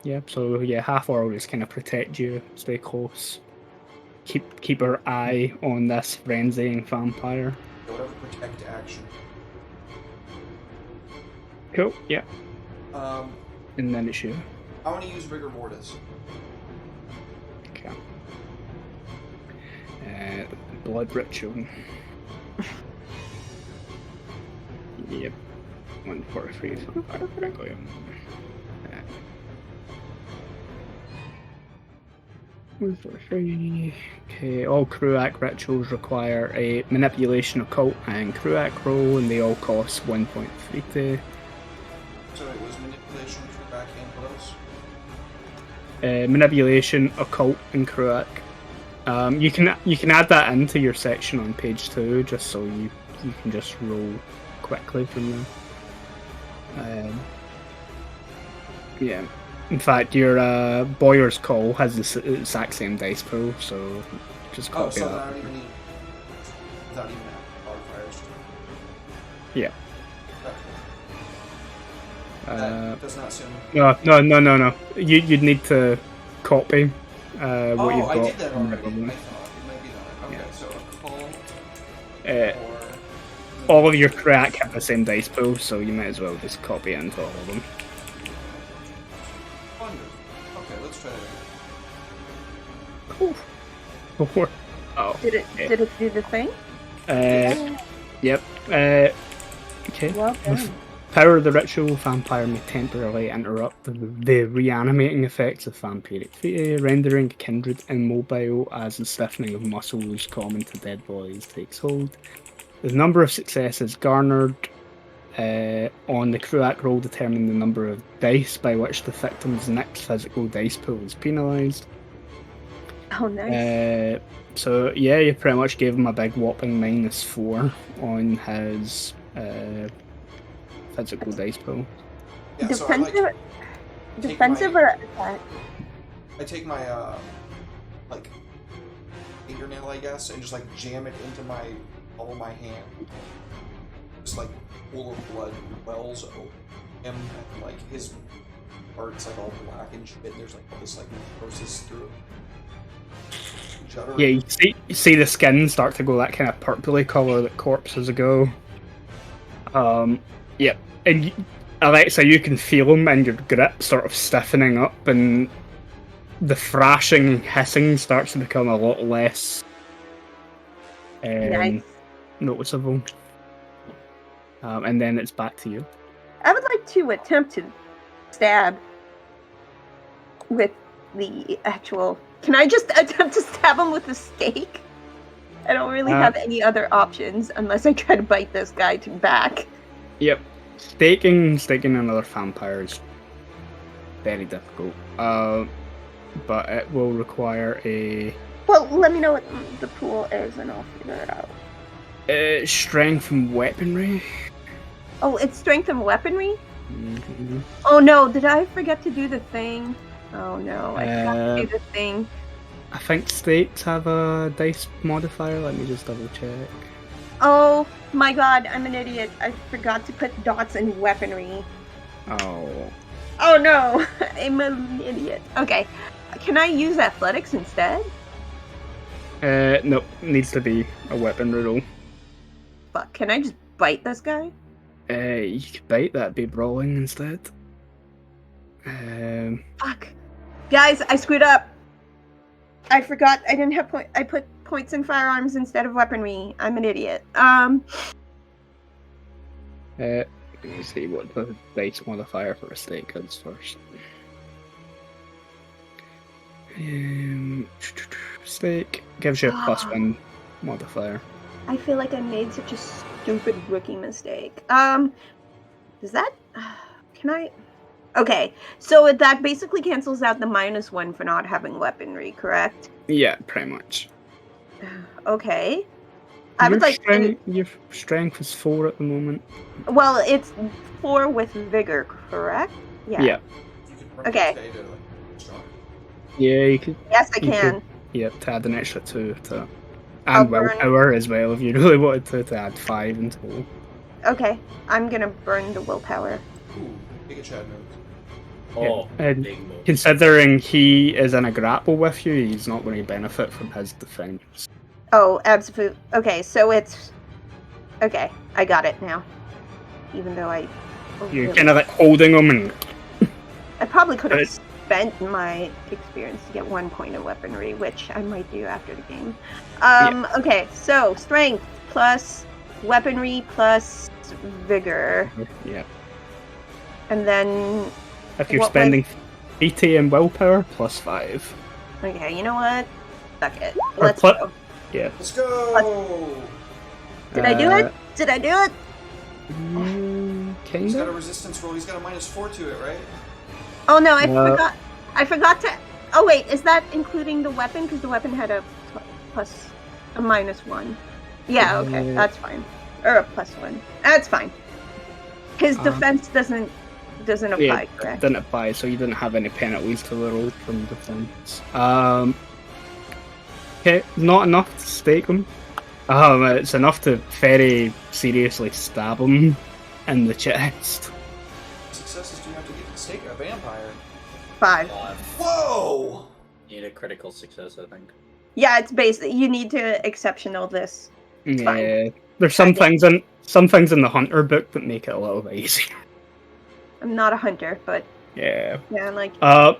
Yeah, so yeah, Hathor will just kind of protect you, stay close. Keep her eye on this frenzying vampire. Whatever protect action. Cool, yeah. Um, And then it's you. I want to use rigor mortis. Okay. Blood ritual. Yep. 143. Got you. 143. Okay, all Kruak rituals require a manipulation occult and Kruak roll, and they all cost 1.32. So it was manipulation for back and what else? Manipulation, occult, and Kruak. You can add that into your section on page 2, just so you can just roll quickly from there. Yeah. In fact, your Boyer's Call has the exact same dice pool, so just Oh, copy so that. I don't even need. Without even modifiers. Yeah. That does not sound. No. You'd need to copy what you've got. I did that from already. the I thought it might be that. Okay, Yeah. so a call Uh, or all of your crack have the same dice pool, so you might as well just copy it into all of them. Wonderful. Okay, let's try that again. 4. Oh. Did it do the thing? Yep. Okay. Well done. Power of the ritual, vampire may temporarily interrupt the reanimating effects of vampiric fear, rendering kindred immobile as the stiffening of muscles common to dead bodies takes hold. The number of successes garnered on the Kruak roll determine the number of dice by which the victim's next physical dice pool is penalised. Oh, nice. So yeah, you pretty much gave him a big whopping -4 on his physical dice pool. Yeah, Defensive, so defensive my- or attack? I take my like fingernail, I guess, and just like jam it into my all of my hand. Just like full of blood wells over him, and like his parts like all black and shit. There's like all this like necrosis through it. Judder. Yeah, you see the skin start to go that kind of purpley colour that corpses go. Yep. And Alexa, you can feel them in your grip sort of stiffening up, and the thrashing, hissing starts to become a lot less Nice. noticeable. And then it's back to you. I would like to attempt to stab with the actual. Can I just attempt to stab him with a stake? I don't really have any other options unless I try to bite this guy to back. Yep. Staking another vampire is very difficult. But it will require a Well, let me know what the pool is and I'll figure it out. strength and weaponry. Oh, it's strength and weaponry? Mhm. Oh no, did I forget to do the thing? Oh no, I forgot to do the thing. I think stakes have a dice modifier. Let me just double check. Oh my god, I'm an idiot. I forgot to put dots in weaponry. Oh. Oh no, I'm an idiot. Okay, can I use athletics instead? Nope. Needs to be a weapon roll. Fuck, can I just bite this guy? You could bite, that'd be brawling instead. Fuck. Guys, I screwed up. I forgot I didn't have I put points in firearms instead of weaponry. I'm an idiot. Let me see what the dice modifier for a stake is first. Stake gives you a +1 modifier. I feel like I made such a stupid rookie mistake. Does that... Can I... Okay, so that basically cancels out the -1 for not having weaponry, correct? Yeah, pretty much. Okay. I would like to... Your strength is 4 at the moment. Well, it's 4 with vigor, correct? Yeah. Yeah. You could probably Okay. stay to, like, strong. Yeah, you could. Yes, I You can. could- Yep, to add an extra 2 to. I'll And burn- willpower as well if you really wanted to add 5 in total. Okay, I'm gonna burn the willpower. Ooh, take a Chad move. Oh, And big move. considering he is in a grapple with you, he's not going to benefit from his defense. Oh, absolutely. Okay, so it's... Okay, I got it now. Even though I... You're really- kind of like holding him and. I probably could have Right. spent my experience to get 1 point of weaponry, which I might do after the game. Okay, so strength plus weaponry plus vigor. Yeah. And then... If you're What spending 80 and willpower, +5. Okay, you know what? Fuck it. Or Let's pl- go. Yeah. Let's go! Did I do it? Did I do it? He's got a Kinda? resistance roll. He's got a -4 to it, right? Oh no, I No. forgot. I forgot to... Oh wait, is that including the weapon? Because the weapon had a plus... a -1. Yeah, okay, that's fine. Or a +1. That's fine. His defense doesn't apply, Yeah, correct? didn't apply, so you didn't have any penalties to the roll from defense. Okay, not enough to stake him. It's enough to very seriously stab him in the chest. Successes do you have to get to stake a vampire? 5. Whoa! Need a critical success, I think. Yeah, it's basically... You need to exceptional this. It's fine. Yeah, there's some things in some things in the hunter book that make it a little bit easier. I'm not a hunter, but Yeah. yeah, like Yeah.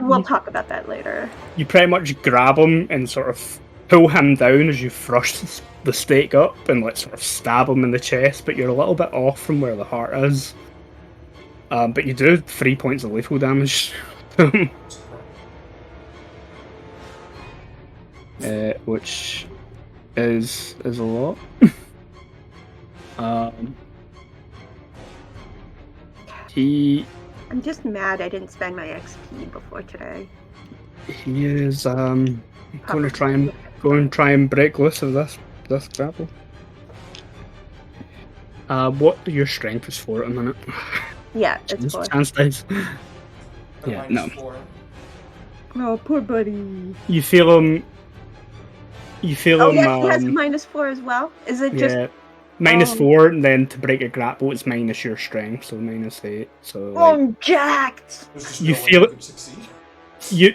we'll talk about that later. You pretty much grab him and sort of pull him down as you thrust the stake up and like sort of stab him in the chest, but you're a little bit off from where the heart is. But you do 3 points of lethal damage. Which is a lot. I'm just mad I didn't spend my XP before today. He is going to try and break loose of this grapple. What your strength is for at the minute? Yeah, it's 4. Chance dice. A Yeah, minus no. 4. Oh, poor buddy. You feel him. Oh yeah, he has a -4 as well. Is it just? Yeah, -4, and then to break a grapple, it's minus your strength, so -8. So I'm jacked. There's just You no way feel you it- could succeed.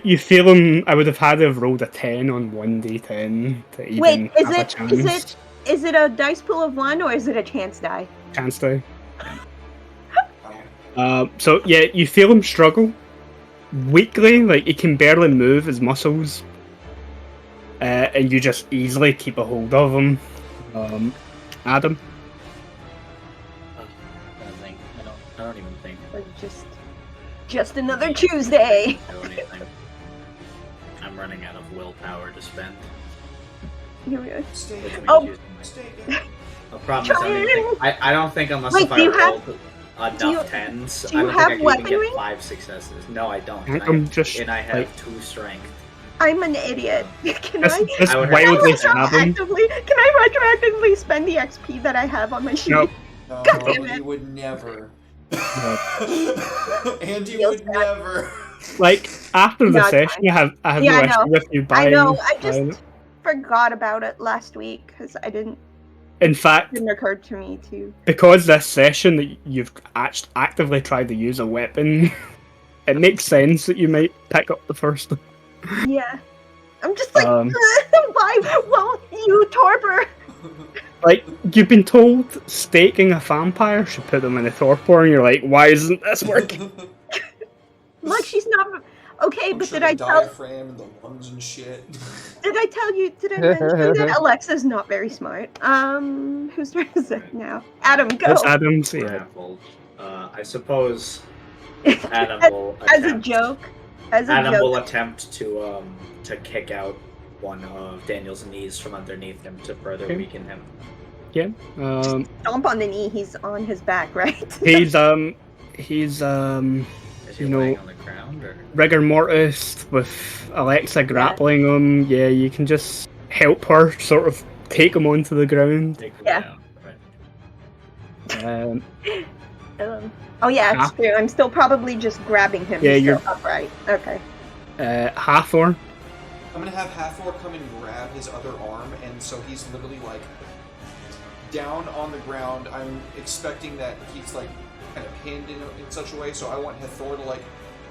you feel him. I would have had to have rolled a 10 on 1d10 to even Wait, have a chance. is it a dice pool of 1 or is it a chance die? Chance die. So yeah, you feel him struggle weakly, like he can barely move his muscles, and you just easily keep a hold of him. Adam, I don't even think. Or just another Tuesday. Do anything. I'm running out of willpower to spend. Here we go. Stay Which good. Oh. means using my- Stay good. The problem is, I don't think unless Wait, if do you I rolled do you- enough tens, do you I don't have think I can even weaponry? get 5 successes. No, I don't. I And think I'm have, just, and I have like- 2 strength. I'm an idiot. Can this I? I would have wildly to- Adam. Can I retroactively spend the XP that I have on my sheet? Nope. No, God damn it. you would never. No. Andy Feels would bad. never. Like after the No, it's session, I have Yeah, no I know. issue with you I buying. know. I buying just forgot about it last week because In fact, didn't occur to me to. because this session that you've actively tried to use a weapon, it makes sense that you might pick up the first. Yeah. I'm just like, Um, why? Well, you torpor. Like you've been told staking a vampire should put them in a torpor, and you're like, why isn't this working? Look, she's not. Okay, I'm but sure did I the tell? diaphragm and the lungs and shit. Did I tell you? Did I mention that Alexa's not very smart? Whose turn is it now? Adam, go. It's Adam's, yeah. Grappled. I suppose as, Adam will as a attempt. joke. As a Adam joke. will attempt to kick out one of Daniel's knees from underneath him to further Okay. weaken him. Yeah. Stomp on the knee. He's on his back, right? He's Is he You know- laying on the ground or? rigor mortis with Alexa grappling him. Yeah, you can just help her sort of take him onto the ground. Take him Yeah. down, right. Oh yeah, it's Huh? true. I'm still probably just grabbing him. Yeah, He's you're- still upright. Okay. Hathor. I'm gonna have Hathor come and grab his other arm, and so he's literally like down on the ground. I'm expecting that he's like kind of pinned in such a way, so I want Hathor to like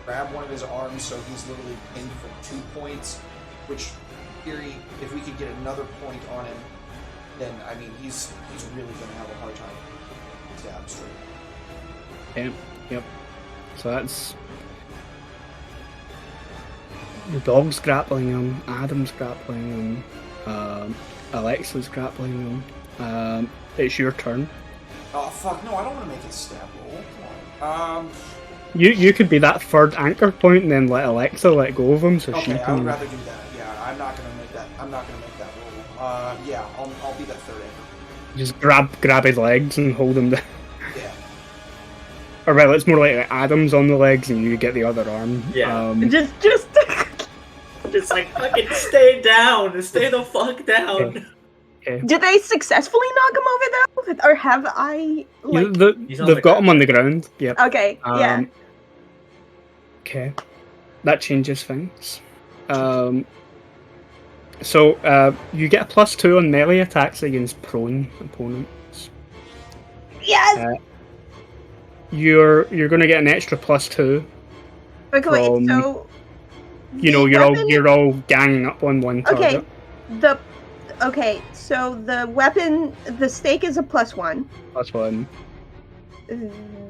grab one of his arms, so he's literally pinned for 2 points. Which, in theory, if we could get another point on him, then I mean he's really gonna have a hard time stab straight. Yep. So that's the dog's grappling him, Adam's grappling him, Alexa's grappling him. It's your turn. Oh fuck! No, I don't want to make a stab roll. Come on. You could be that third anchor point and then let Alexa let go of him so she Okay, I would can. rather do that. Yeah, I'm not gonna make that. I'm not gonna make that roll. Yeah, I'll be that third anchor. Just grab his legs and hold him down. Yeah. Or well, it's more like Adam's on the legs and you get the other arm. Yeah. Just. Just like fucking stay down, stay the fuck down. Did they successfully knock him over though, or have I like? He's on They've the got him on the ground. Yep. Okay. Yeah. Okay. That changes things. So you get a +2 on melee attacks against prone opponents. Yes. You're going to get an extra +2. Okay. Wait. from- So. You know, the you're weapon- all ganging up on one target. Okay. The Okay, so the stake is a +1. +1.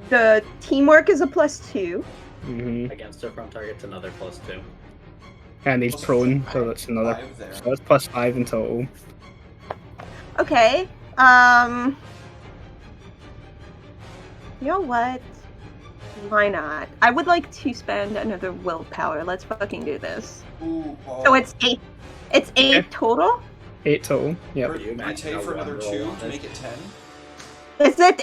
The teamwork is a +2. Mm-hmm. Against a prone target's another +2. And he's Plus prone, five- so that's another. 5 there. So that's +5 in total. Okay. You know what? Why not? I would like to spend another willpower. Let's fucking do this. Ooh, So it's 8. It's 8 Okay. total. 8 total. Yep. Can you imagine Vitae a for another one roll 2 on to this? make it 10.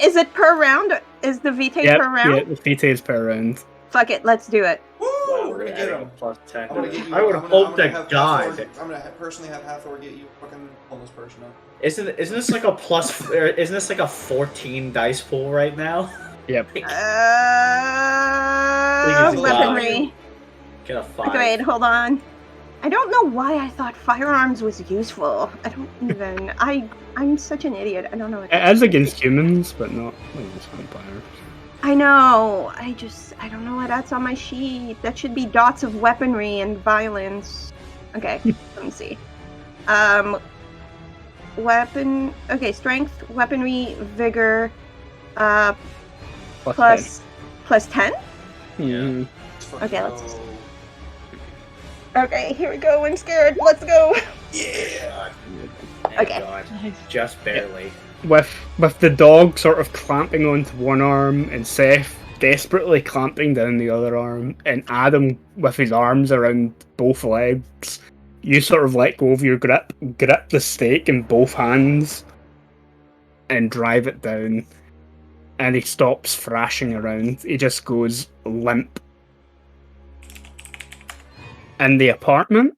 Is it per round? Is the vitae Yep. per round? Yeah, the vitae is per round. Fuck it, let's do it. Woo! Wow, we're gonna get adding a him. +10. I'm gonna get you. I would I'm gonna, hope I'm gonna to have God. Hathor, I'm gonna personally have Hathor get you fucking homeless person up. Isn't this like a plus? Or isn't this like a 14 dice pool right now? Yep. Please, God. Weaponry. Get a 5. Okay, wait, hold on. I don't know why I thought firearms was useful. I don't even. I'm such an idiot. I don't know. What It is against humans, but not against vampires. I know. I don't know why that's on my sheet. That should be dots of weaponry and violence. Okay, let me see. Weapon. Okay, strength, weaponry, vigor. Plus 10. Yeah. Okay, let's. Okay, here we go. I'm scared. Let's go. Yeah. Thank Okay. God. Just barely. With the dog sort of clamping onto one arm and Seth desperately clamping down the other arm and Adam with his arms around both legs, you sort of let go of your grip the stake in both hands and drive it down, and he stops thrashing around. He just goes limp. In the apartment,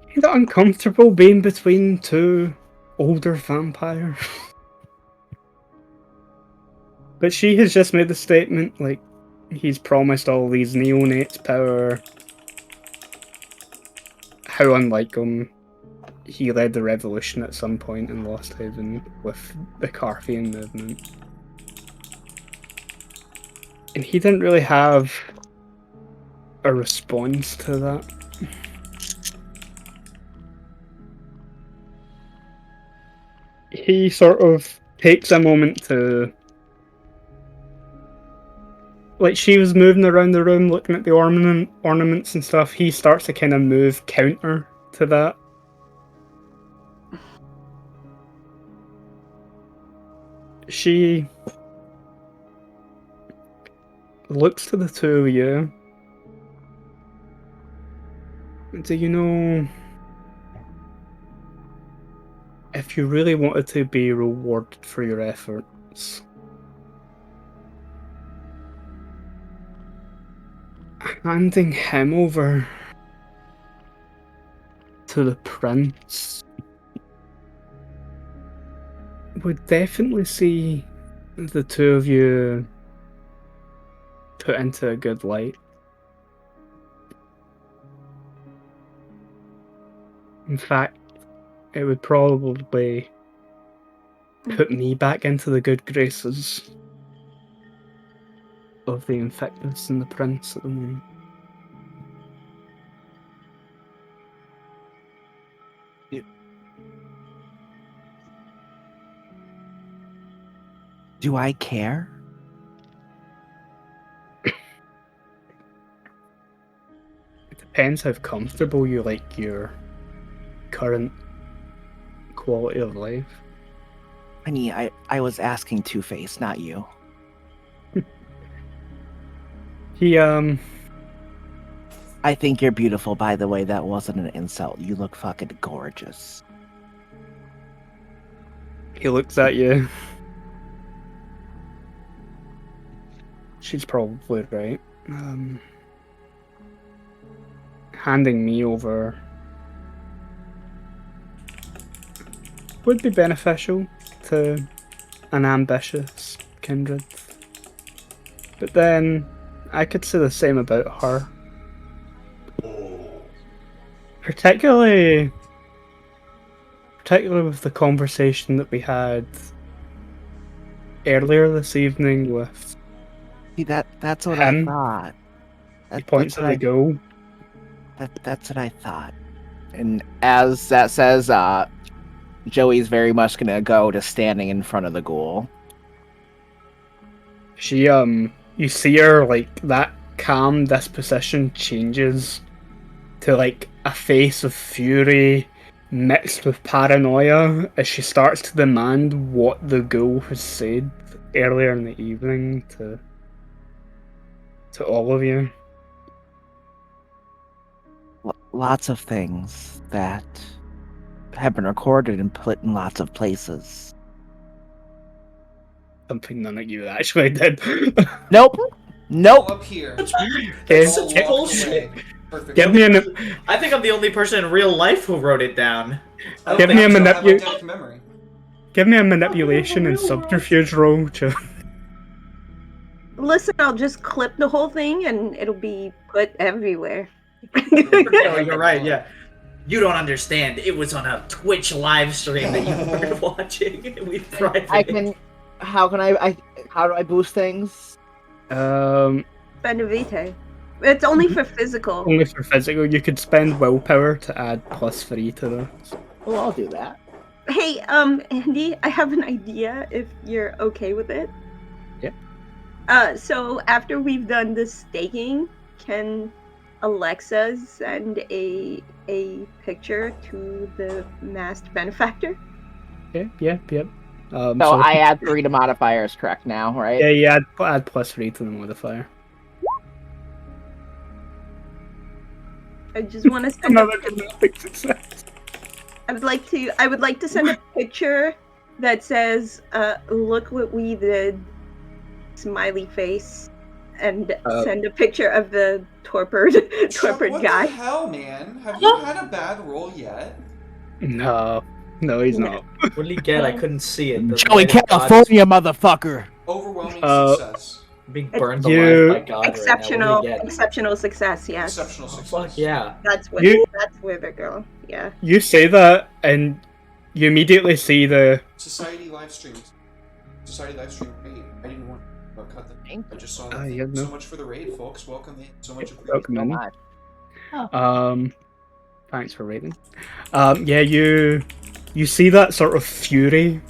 he's uncomfortable being between two older vampires. But she has just made the statement, like, he's promised all these neonates power. How unlike him. He led the revolution at some point in Lost Haven with the Carthian movement. And he didn't really have a response to that. He sort of takes a moment to... Like, she was moving around the room looking at the ornaments and stuff. He starts to kind of move counter to that. She looks to the two of you. Do you know... If you really wanted to be rewarded for your efforts, handing him over to the prince would definitely see the two of you put into a good light. In fact, it would probably put me back into the good graces of the Infectus and the Prince at the moment. Do I care? It depends how comfortable you like your current quality of life. Honey, I was asking Two-Face, not you. He, I think you're beautiful, by the way. That wasn't an insult. You look fucking gorgeous. he looks at you. She's probably right. Handing me over would be beneficial to an ambitious kindred. But then I could say the same about her. Particularly with the conversation that we had earlier this evening with See, that's what him. I thought. He points That's at the goal. That's what I thought. And as that says, Joey's very much gonna go to standing in front of the ghoul. She you see her like that calm disposition changes to like a face of fury mixed with paranoia as she starts to demand what the ghoul has said earlier in the evening to all of you. Lots of things that have been recorded and put in lots of places. Something none of you actually did. Nope. All Nope. up here. Okay, All such locked bullshit. away. Perfect. give me I think I'm the only person in real life who wrote it down. I don't give think me a so. I have manipu- eidetic memory. give me a manipulation and subterfuge roll. Listen, I'll just clip the whole thing and it'll be put everywhere. Oh, you're right. Yeah. You don't understand. It was on a Twitch live stream that you weren't watching. We private. I can. How can I? How do I boost things? Benavite. It's only for physical. Only for physical. You could spend willpower to add +3 to this. Well, I'll do that. Hey, Andy, I have an idea if you're okay with it. Yeah. So after we've done the staking, can Alexa send a picture to the masked benefactor? Yep. So I add 3 to modifiers, correct now, right? Yeah, add +3 to the modifier. I just want to send Another dramatic success. I would like to send a picture that says, "Look what we did," smiley face, and send a picture of the torpid Chuck, what guy. the hell, man? Have you had a bad roll yet? No, he's not. What did he get? I couldn't see it. The Joey, light of God is California, motherfucker. Overwhelming success. being burned You- alive by God. Exceptional, Right now. What do we get? exceptional success. Yes, Exceptional Oh, success. fuck yeah. that's where they go. Yeah. You say that, and you immediately see the Society live stream. Society live stream raid. I didn't want to cut the. I just saw that. Thank yeah, you no. so much for the raid, folks. Welcome in. So much welcome appreciated. in. Thanks for rating. Yeah, you see that sort of fury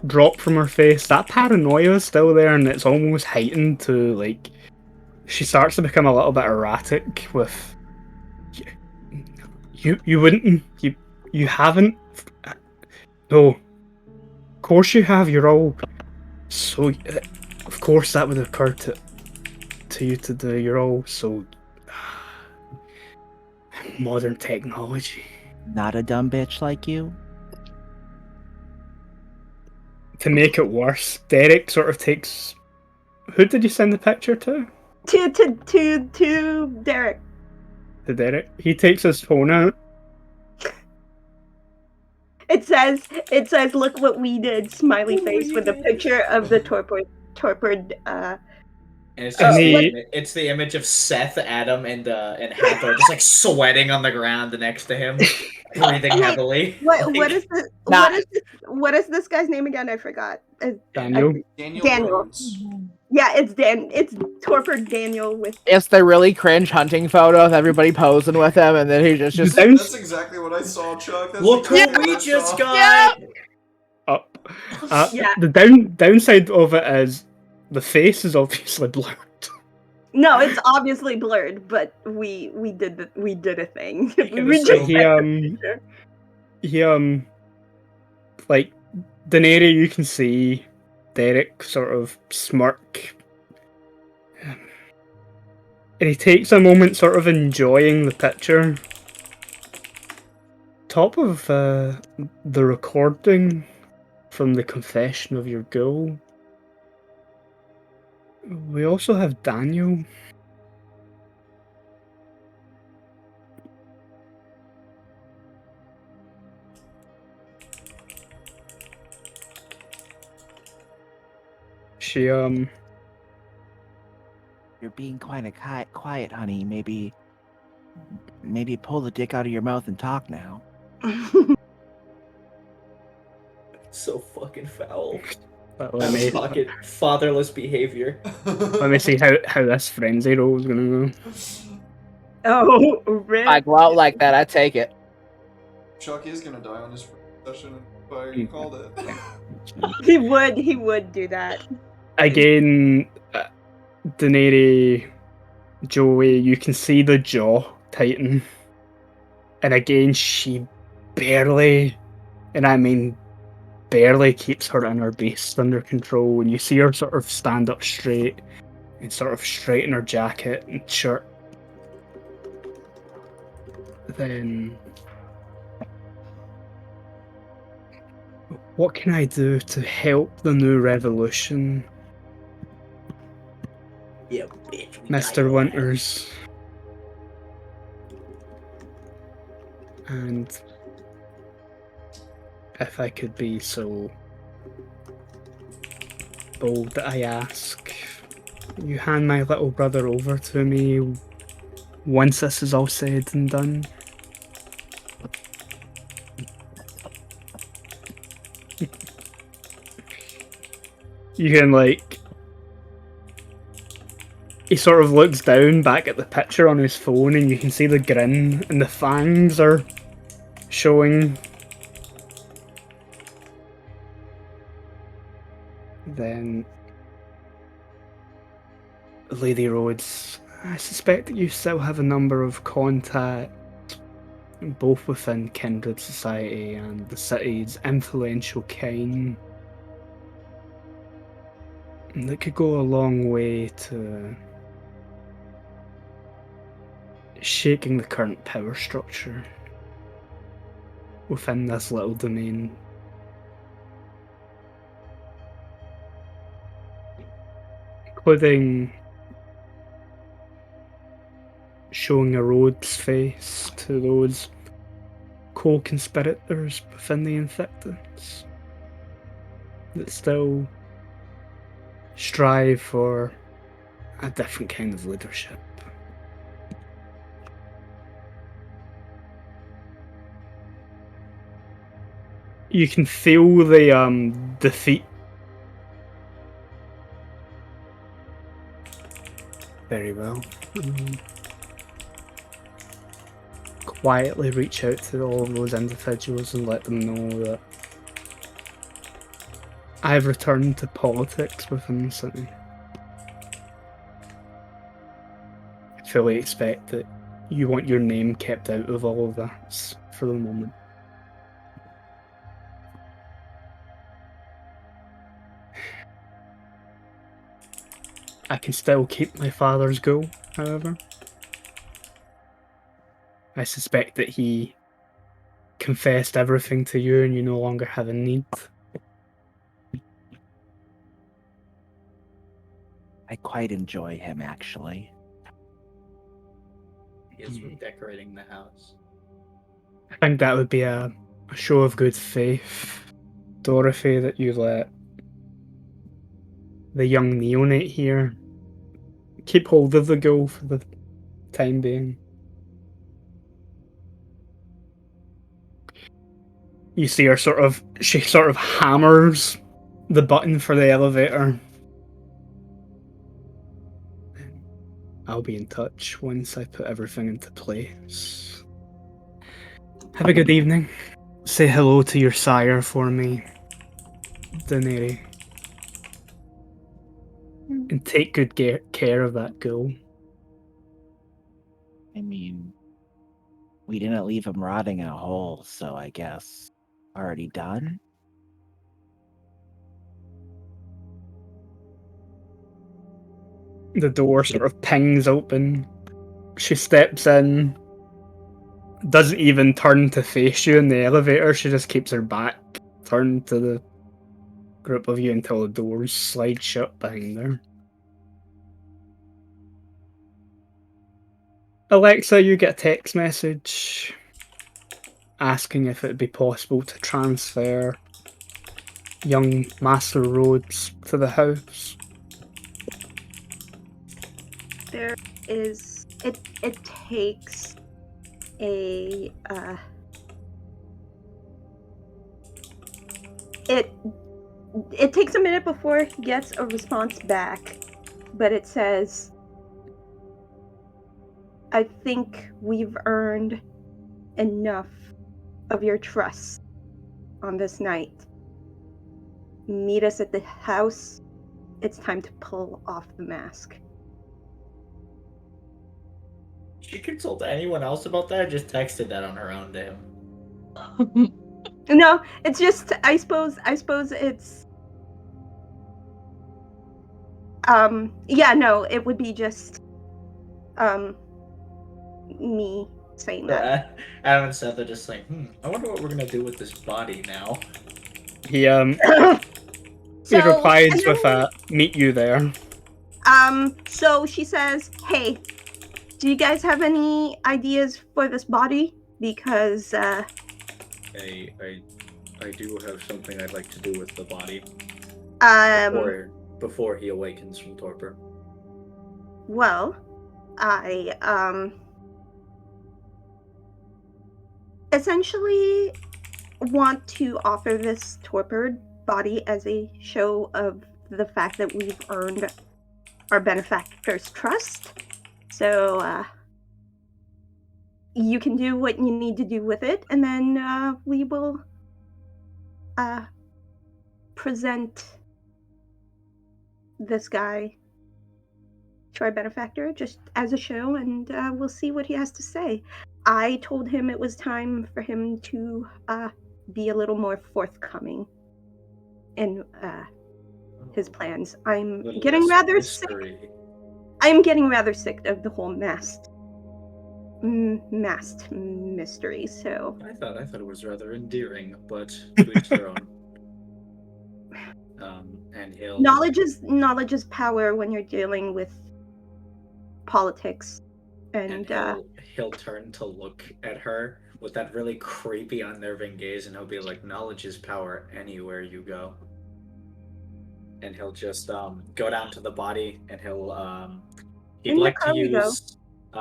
drop from her face. That paranoia is still there, and it's almost heightened to like. She starts to become a little bit erratic with. You wouldn't you haven't. No. Of course you have. You're all. So, of course that would occur to you to do. You're all so. Modern technology. Not a dumb bitch like you. To make it worse, Derek sort of takes. Who did you send the picture to? To Derek. To Derek. He takes his phone out. It says, "Look what we did." Smiley face with a picture of the torpid. And it's And just he- it's the image of Seth, Adam, and Hathor just like sweating on the ground next to him, breathing Wait, heavily. What Like, is this? Not- What is this guy's name again? I forgot. Daniel. Daniel. Rhodes. Yeah, it's It's torpid Daniel with. It's the really cringe hunting photo of everybody posing with him, and then he just Down- That's exactly what I saw, Chuck. That's Look exactly what we what I just saw. got! Up. Yeah. The downside of it is the face is obviously blurred. No, it's obviously blurred, but we did a thing. Yeah, we so just He like Daenerys, you can see Derek sort of smirk. And he takes a moment sort of enjoying the picture. Top of the recording from the confession of your ghoul. We also have Daniel. She You're being quite quiet, honey. Maybe pull the dick out of your mouth and talk now. So fucking foul. let me Fucking fatherless behavior. let me see how this frenzy roll is gonna go. Oh, rip. I go out like that, I take it. Chuck is gonna die on his first session. Fire, you called it. He would do that. Again, Daenerys, Joey, you can see the jaw tighten. And again, she barely, and I mean barely, keeps her inner beast under control. And you see her sort of stand up straight and sort of straighten her jacket and shirt. Then, what can I do to help the new revolution, Yeah, bitch. Mr. Winters? And if I could be so bold that I ask, you hand my little brother over to me once this is all said and done. You can, like, he sort of looks down back at the picture on his phone and you can see the grin and the fangs are showing. Then, Lady Rhodes, I suspect that you still have a number of contacts, both within Kindred Society and the city's influential kind, that could go a long way to shaking the current power structure within this little domain. Including showing a Rhodes face to those co-conspirators within the Infectants that still strive for a different kind of leadership. You can feel the defeat. Very well. Quietly reach out to all of those individuals and let them know that I've returned to politics within the city. I fully expect that you want your name kept out of all of that for the moment. I can still keep my father's goal, however. I suspect that he confessed everything to you and you no longer have a need. I quite enjoy him, actually. He is decorating the house. I think that would be a show of good faith, Dorothy, that you let the young neonate here keep hold of the goal for the time being. You see her she sort of hammers the button for the elevator. I'll be in touch once I put everything into place. Have a good evening. Say hello to your sire for me, Daenerys. And take good care of that ghoul. I mean, we didn't leave him rotting in a hole, so I guess already done? The door sort of pings open. She steps in, doesn't even turn to face you in the elevator, she just keeps her back turned to the group of you until the doors slide shut behind her. Alexa, you get a text message asking if it'd be possible to transfer young Master Rhodes to the house. There is it takes a it takes a minute before he gets a response back, but it says I think we've earned enough of your trust on this night. Meet us at the house. It's time to pull off the mask. She consult anyone else about that? I just texted that on her own to him. No, it's just I suppose it's yeah, no, it would be just me saying that. Adam and Seth are just like, I wonder what we're gonna do with this body now. He So, replies and then with a "meet you there." So she says, "Hey, do you guys have any ideas for this body? Because I do have something I'd like to do with the body before he awakens from torpor. Well, I essentially want to offer this torpid body as a show of the fact that we've earned our benefactor's trust. So you can do what you need to do with it, and then we will present this guy to our benefactor just as a show, and we'll see what he has to say. I told him it was time for him to be a little more forthcoming in his plans. I'm getting rather sick. I'm getting rather sick of the whole masked mystery. So I thought it was rather endearing, but to each their own. And knowledge is power when you're dealing with politics. And he'll turn to look at her with that really creepy, unnerving gaze, and he'll be like, "Knowledge is power anywhere you go." And he'll just go down to the body, and he'd like to use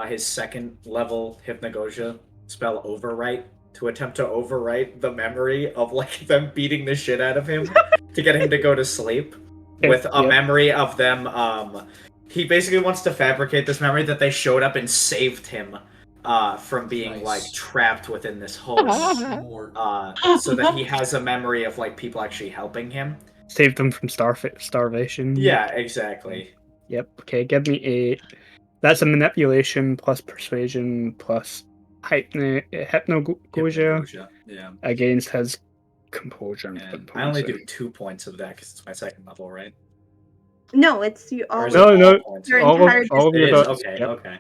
his second level hypnagogia spell overwrite to attempt to overwrite the memory of like them beating the shit out of him to get him to go to sleep with a memory of them. He basically wants to fabricate this memory that they showed up and saved him from being like trapped within this hole, so that he has a memory of like people actually helping him. Saved them from starvation. Yeah, exactly. Yep. Okay, give me a. That's a manipulation plus persuasion plus hypnagogia. Yeah. Against his composure. And I only do 2 points of that because it's my second level, right? No, it's you all. No. Your all entire of your is? buttons. Okay, Yep. okay.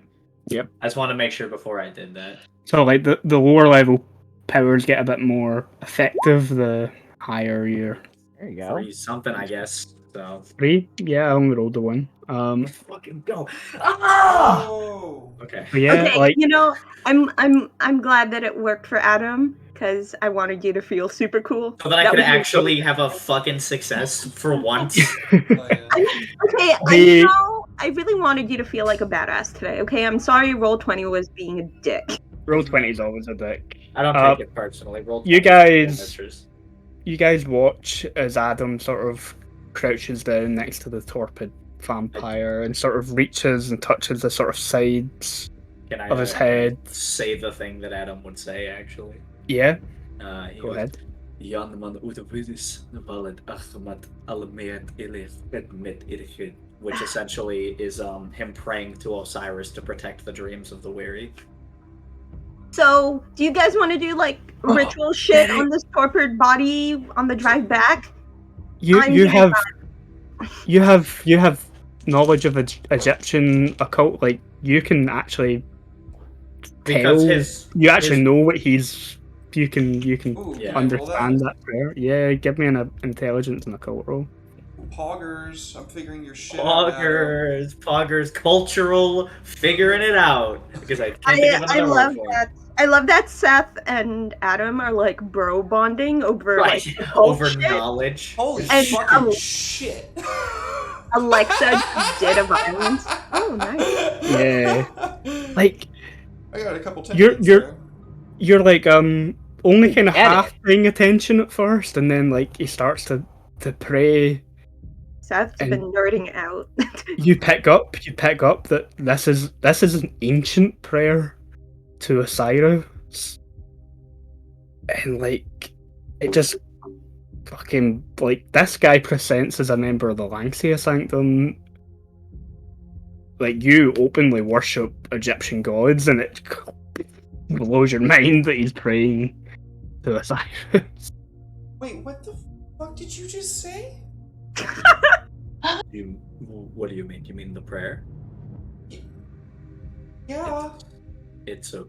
Yep. I just want to make sure before I did that. So like the lower level powers get a bit more effective the higher your. There you go. 3 something, I guess. So 3? Yeah, I only rolled the 1. let's fucking go. Ah! Oh. Okay. But yeah, Okay, like I'm glad that it worked for Adam because I wanted you to feel super cool. So that I That could was- actually have a fucking success for once. Oh, yeah. Okay, I really wanted you to feel like a badass today. Okay, I'm sorry. Roll20 was being a dick. roll 20 is always a dick. I don't take it personally. Roll you 20 guys- misters. You guys watch as Adam sort of crouches down next to the torpid vampire and sort of reaches and touches the sort of sides Can I of his head. say the thing that Adam would say, actually? Yeah, He go goes, ahead. Which essentially is him praying to Osiris to protect the dreams of the weary. So, do you guys want to do like ritual shit on this torpid body on the drive back? You I'm you doing have knowledge of Egyptian occult. Like you can actually Because tell. You actually know what he's. You can Ooh, Yeah. understand that prayer. Yeah, give me an intelligence and occult roll. Poggers, I'm figuring your shit out. Poggers, cultural, figuring it out. Because I can't think of I another love word for that. I love that Seth and Adam are like bro bonding over Right, like occult over shit. knowledge. Holy And, fucking shit! Alexa did a violence. Oh, nice. Yeah. Like I got a couple You're- templates you're- there. you're like only kind of Get it. half paying attention at first, and then like he starts to pray Seth's And- been nerding out. You pick up that this is an ancient prayer to Osiris, and like it just fucking like this guy presents as a member of the Lancia Sanctum. Like you openly worship Egyptian gods, and it blows your mind that he's praying to Osiris. Wait, what the fuck did you just say? What do you mean? You mean the prayer? Yeah. It's a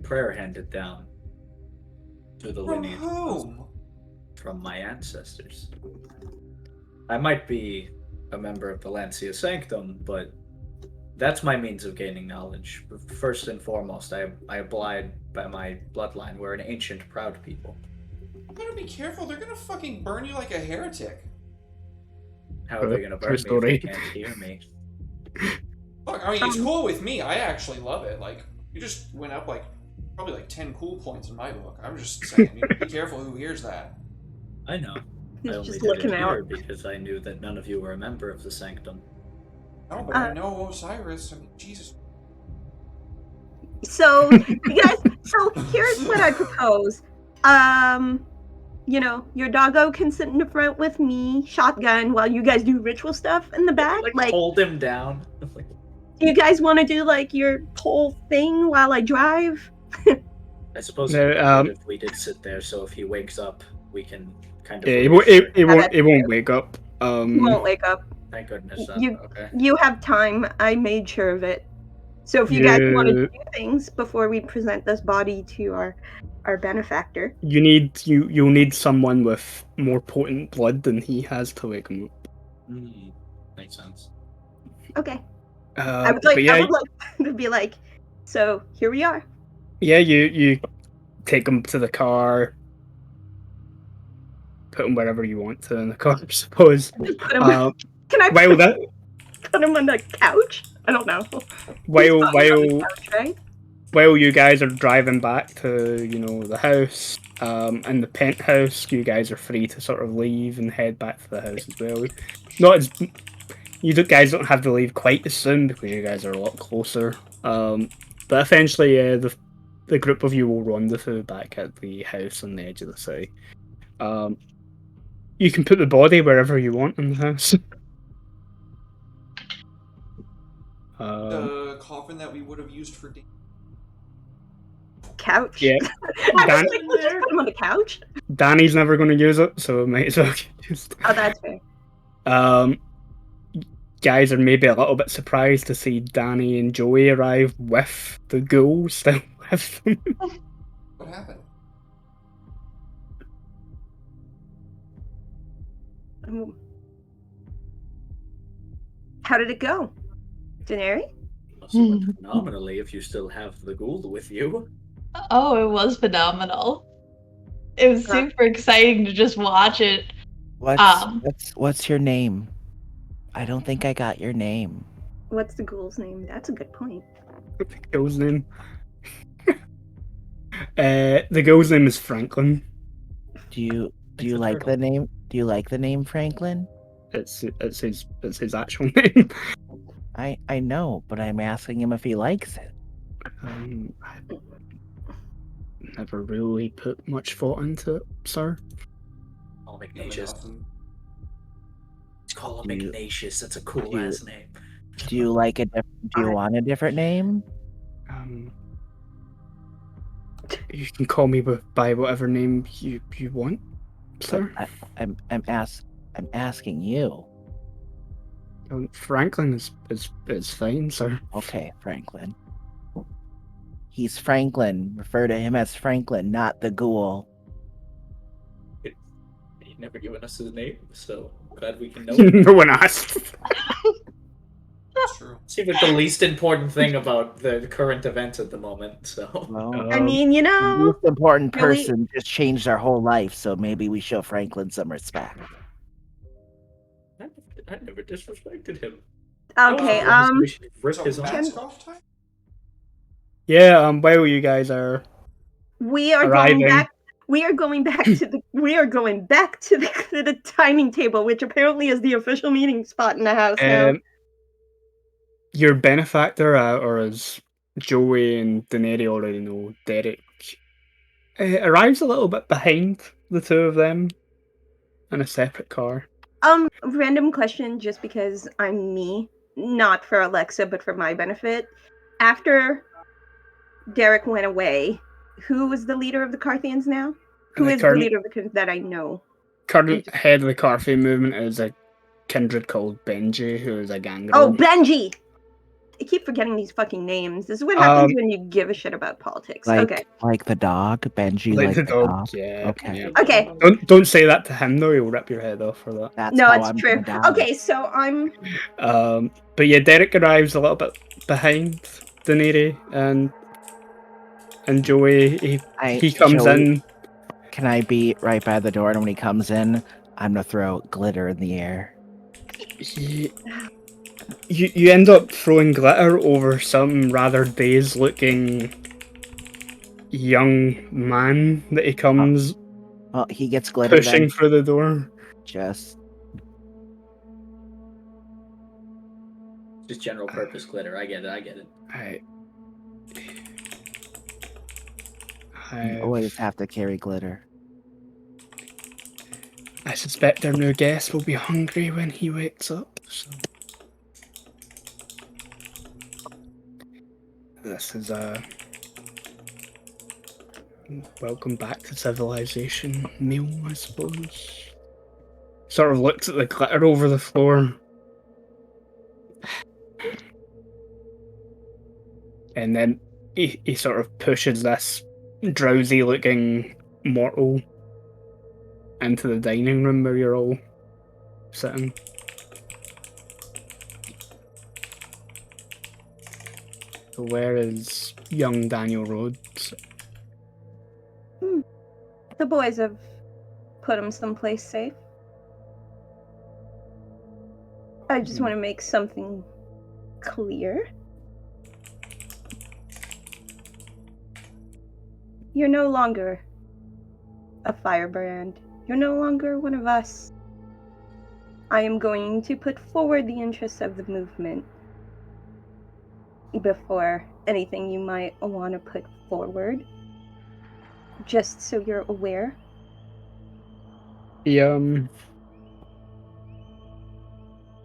prayer handed down to the From lineage whom? from my ancestors. I might be a member of the Lancia Sanctum, but that's my means of gaining knowledge. First and foremost, I abide by my bloodline. We're an ancient, proud people. You better be careful. They're gonna fucking burn you like a heretic. How are they gonna burn me if they can't hear me? Look, I mean, it's cool with me. I actually love it. Like, you just went up like probably like 10 cool points in my book. I'm just saying, be careful who hears that. I know. He's I only just did looking it out. here because I knew that none of you were a member of the Sanctum. No, but I know Osiris. I mean, Jesus. So, you guys, so here's what I propose. You know, your doggo can sit in the front with me, shotgun, while you guys do ritual stuff in the back. Like, hold him down. do you guys want to do like your whole thing while I drive? I suppose No, if we did sit there, so if he wakes up, we can kind of. Yeah, reassure him. it won't wake up. You won't wake up. Thank goodness. Okay. You have time. I made sure of it. So if you guys want to do things before we present this body to our benefactor, You'll need someone with more potent blood than he has to wake him up. Makes sense. okay. I would like to be like, so here we are. Yeah, you take him to the car, put him wherever you want to in the car, I suppose. Put him, can I While that put him on the couch? I don't know. while Couch, right? while you guys are driving back to the house, in the penthouse, you guys are free to sort of leave and head back to the house as well. Not as guys don't have to leave quite as soon because you guys are a lot closer. But eventually, the group of you will rendezvous back at the house on the edge of the city. You can put the body wherever you want in the house. The coffin that we would have used for Couch. Yeah. I was like, let's just put him on the couch. Danny's never going to use it, so it might as well get used. Oh, that's fair. Guys are maybe a little bit surprised to see Danny and Joey arrive with the ghoul still with them. What happened? How did it go, Daenerys? Must have went phenomenally if you still have the ghoul with you. Oh, it was phenomenal. It was super exciting to just watch it. What's your name? I don't think I got your name. What's the ghoul's name? That's a good point. The ghoul's name. The ghoul's name is Franklin. Do you like the name? Do you like the name Franklin? It's his actual name. I know, but I'm asking him if he likes it. I never really put much thought into it, sir. Oh, Ignatius. Let's call him Ignatius. That's a cool ass name. Do you like a different? Do you want a different name? You can call me by whatever name you want, sir. I'm asking you. Franklin is fine, sir. Okay, Franklin. He's Franklin. Refer to him as Franklin, not the ghoul. You've never given us his name, so glad we can know. No one asked. That's true. Seems like the least important thing about the current events at the moment. So, Well, I mean, the most important really- person just changed our whole life, so maybe we show Franklin some respect. I never disrespected him. okay. We should rip So his arm. mask off time? Yeah. While you guys are We are arriving. going back. We are going back to the timing table, which apparently is the official meeting spot in the house now. Your benefactor, or as Joey and Daenerys already know, Derek, arrives a little bit behind the two of them in a separate car. Random question, just because I'm me, not for Alexa, but for my benefit. After Derek went away, who was the leader of the Carthians now? Who is the leader of the that I know? Current head of the Carthian movement is a kindred called Benji, who is a gangrel. Oh, Benji! I keep forgetting these fucking names. This is what happens when you give a shit about politics. Okay. Like the dog, Benji, like the dog. Yeah. Okay. Yeah. Okay. Don't say that to him though. He'll rip your head off for that. That's No, how it's I'm true. gonna die. Okay, so I'm. But yeah, Derek arrives a little bit behind Daenerys and Joey. He comes Joey, in. Can I be right by the door? And when he comes in, I'm gonna throw glitter in the air. You end up throwing glitter over some rather dazed-looking young man that he comes. Well, he gets glitter pushing then. through the door. Just general purpose glitter. I get it. you always have to carry glitter. I suspect our new guest will be hungry when he wakes up. So this is a welcome back to civilization meal, I suppose. Sort of looks at the glitter over the floor. And then he sort of pushes this drowsy looking mortal into the dining room where you're all sitting. So where is young Daniel Rhodes? The boys have put him someplace safe. I just want to make something clear. You're no longer a firebrand. You're no longer one of us. I am going to put forward the interests of the movement before anything you might want to put forward. Just so you're aware.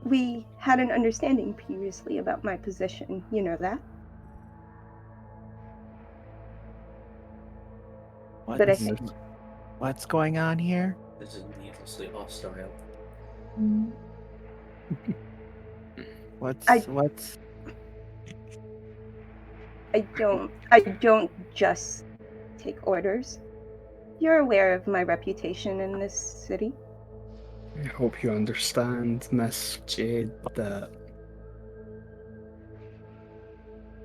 We had an understanding previously about my position. You know that? What's going on here? This is needlessly hostile. What's I don't just take orders. You're aware of my reputation in this city. I hope you understand, Miss Jade, that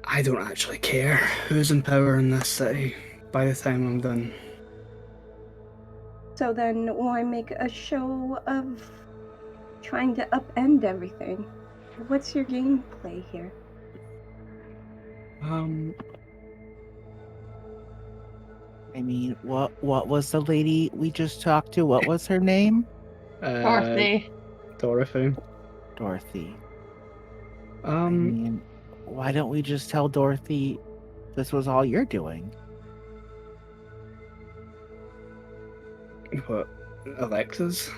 I don't actually care who's in power in this city by the time I'm done. So then why make a show of trying to upend everything? What's your gameplay here? I mean, what was the lady we just talked to? What was her name? Dorothy. Dorothy. I mean, why don't we just tell Dorothy this was all you're doing? What? Alexa's?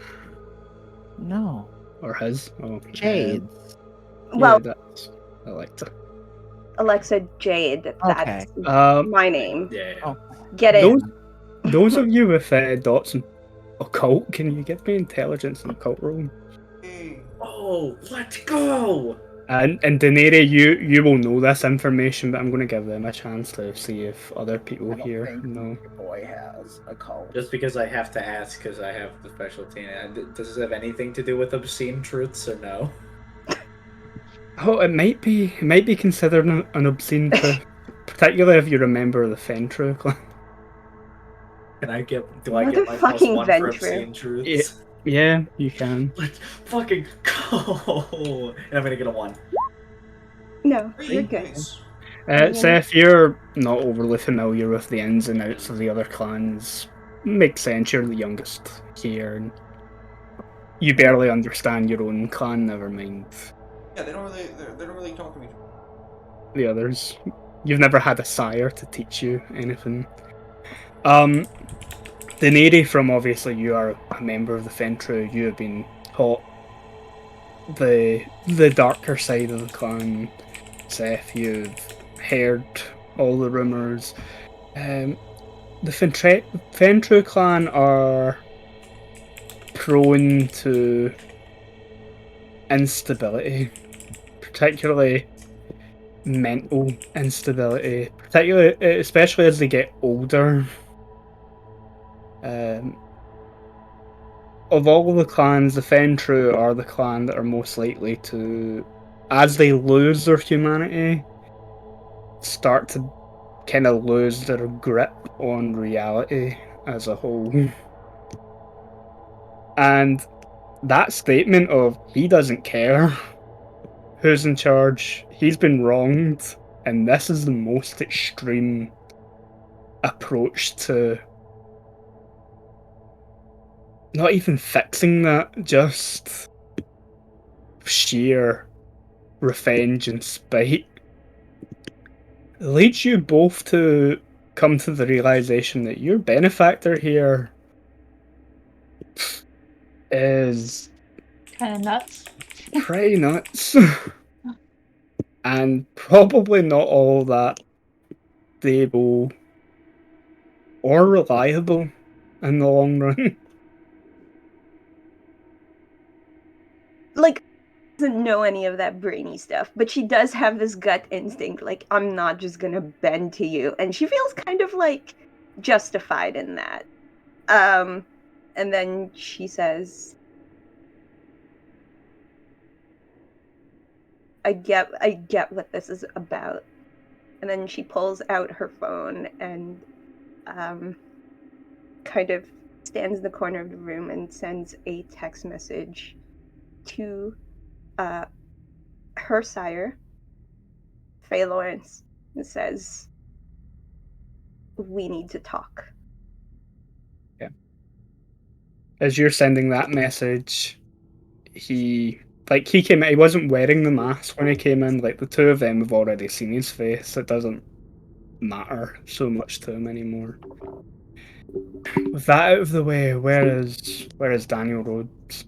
No. Or his? Oh, Jade's. Well, that's Alexa. Alexa Jade. Okay. That's my name. Yeah. Oh. Get it? Those of you with dots and occult, can you give me intelligence and occult roll? Oh, let's go! And Daenerys, you will know this information, but I'm going to give them a chance to see if other people here know. Your boy has a cult. Just because I have to ask, because I have the specialty. Does this have anything to do with obscene truths or no? Oh, it might be considered an obscene truth, particularly if you're a member of the Fentru clan. Do I get my plus one for obscene truths? Yeah, you can. Let's fucking go! And I'm gonna get a 1. No, you're good. Seth, you're not overly familiar with the ins and outs of the other clans' makes sense. You're the youngest here, and you barely understand your own clan. Never mind Yeah, they don't really talk to me. the others. You've never had a sire to teach you anything. Daenerys, from obviously you are a member of the Fentru, you have been taught the darker side of the clan. Seth, you've heard all the rumours. The Fentru clan are prone to instability, particularly mental instability, especially as they get older. Of all the clans, the Fentru are the clan that are most likely to, as they lose their humanity, start to kind of lose their grip on reality as a whole. And that statement of he doesn't care who's in charge, he's been wronged, and this is the most extreme approach to not even fixing that, just sheer revenge and spite. It leads you both to come to the realization that your benefactor here is Kind of nuts. pretty nuts. And probably not all that stable or reliable in the long run. Like, doesn't know any of that brainy stuff, but she does have this gut instinct, like, I'm not just gonna bend to you. And she feels kind of like justified in that. And then she says, I get what this is about. And then she pulls out her phone and kind of stands in the corner of the room and sends a text message to her sire, Faye Lawrence, and says, we need to talk. Yeah. As you're sending that message, he came he wasn't wearing the mask when he came in. Like, the two of them have already seen his face. It doesn't matter so much to him anymore. With that out of the way, where is Daniel Rhodes?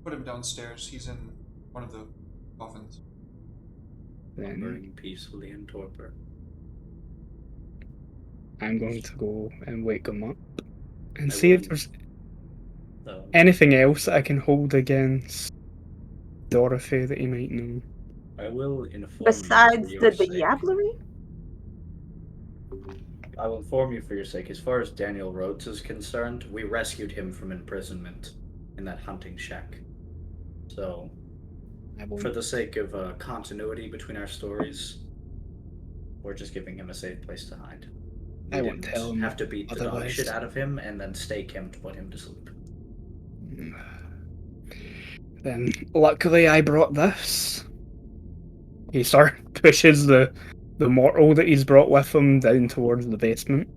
Put him downstairs. He's in one of the coffins. Then Burning peacefully in torpor. I'm going to go and wake him up and I see if will. there's So, anything else that I can hold against Dorothy that he might know. I will inform Besides you the for your sake. diablerie? I will inform you for your sake. As far as Daniel Rhodes is concerned, we rescued him from imprisonment in that hunting shack. So, for the sake of continuity between our stories, we're just giving him a safe place to hide. We I won't didn't tell him have to beat the dog otherwise. shit out of him and then stake him to put him to sleep. Then luckily I brought this. He pushes the mortal that he's brought with him down towards the basement.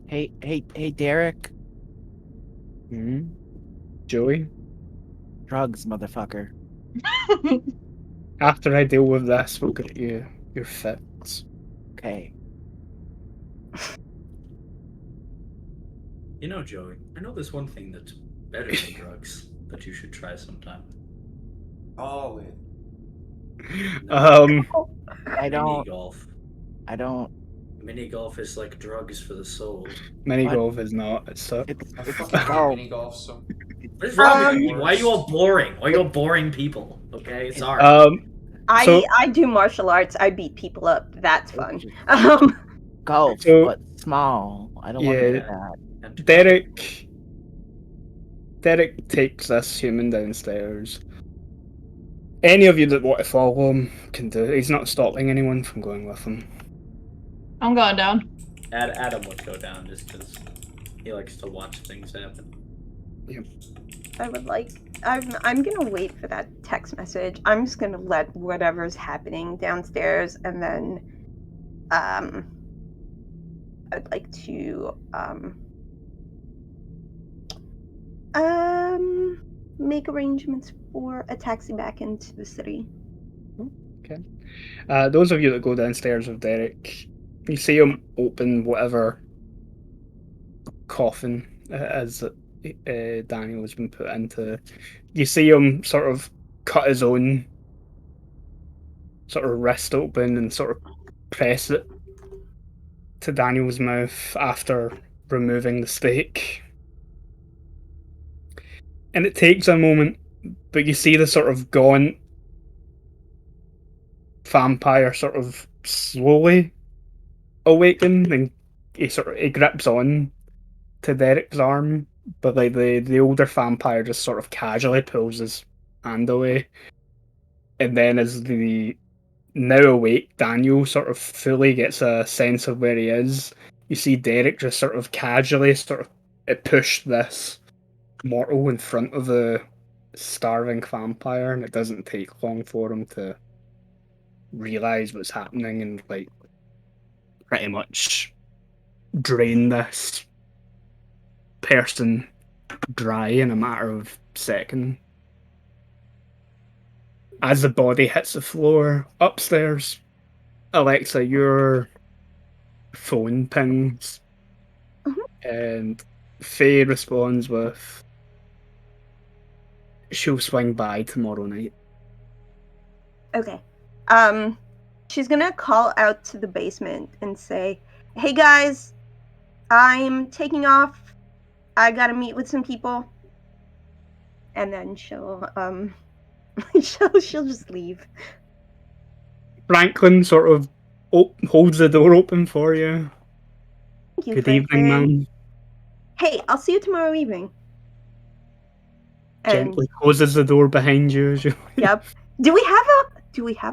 Hey, Derek. Joey, Drugs, motherfucker. after I deal with this, we'll get you your fix. Okay. You know, Joey, I know there's one thing that's better than drugs that you should try sometime. Oh, it. I don't. Mini golf. Mini golf is like drugs for the soul. Mini What? golf is not. It's I It's fucking hate golf. mini golf. So What is wrong with Um, you? Why are you all boring? Why are you all boring people? Okay, sorry. So- I do martial arts. I beat people up. That's fun. Golf, So- but small. I don't want to do that. And- Derek takes this human downstairs. Any of you that want to follow him can do it. He's not stopping anyone from going with him. I'm going down. Adam would go down just because he likes to watch things happen. I would like. I'm gonna wait for that text message. I'm just gonna let whatever's happening downstairs, and then I'd like to make arrangements for a taxi back into the city. Okay. Those of you that go downstairs with Derek, you see him open whatever coffin as Daniel has been put into. You see him sort of cut his own sort of wrist open and sort of press it to Daniel's mouth after removing the stake. And it takes a moment, but you see the sort of gaunt vampire sort of slowly awaken, and he grips on to Derek's arm, but like the older vampire just sort of casually pulls his hand away. And then as the now awake Daniel sort of fully gets a sense of where he is, you see Derek just sort of casually push this mortal in front of the starving vampire, and it doesn't take long for him to realize what's happening and like pretty much drain this person dry in a matter of seconds. As the body hits the floor upstairs, Alexa, your phone pings, and Faye responds with, "She'll swing by tomorrow night." Okay. She's gonna call out to the basement and say, "Hey guys, I'm taking off. I gotta meet with some people." And then she'll she'll just leave. Franklin sort of holds the door open for you. Thank you, Good evening, Franklin. ma'am. Hey, I'll see you tomorrow evening. And Gently closes the door behind you as you. yep. Do we have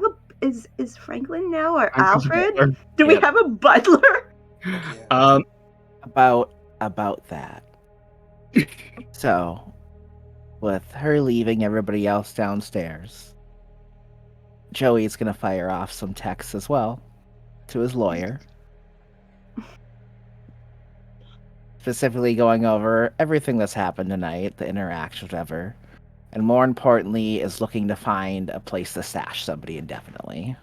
a is Franklin now or Franklin's Alfred? butler. Do we Yep. have a butler? Yeah. About that. So, with her leaving everybody else downstairs, Joey's gonna fire off some texts as well to his lawyer. Specifically going over everything that's happened tonight, the interactions, whatever. And more importantly, is looking to find a place to stash somebody indefinitely.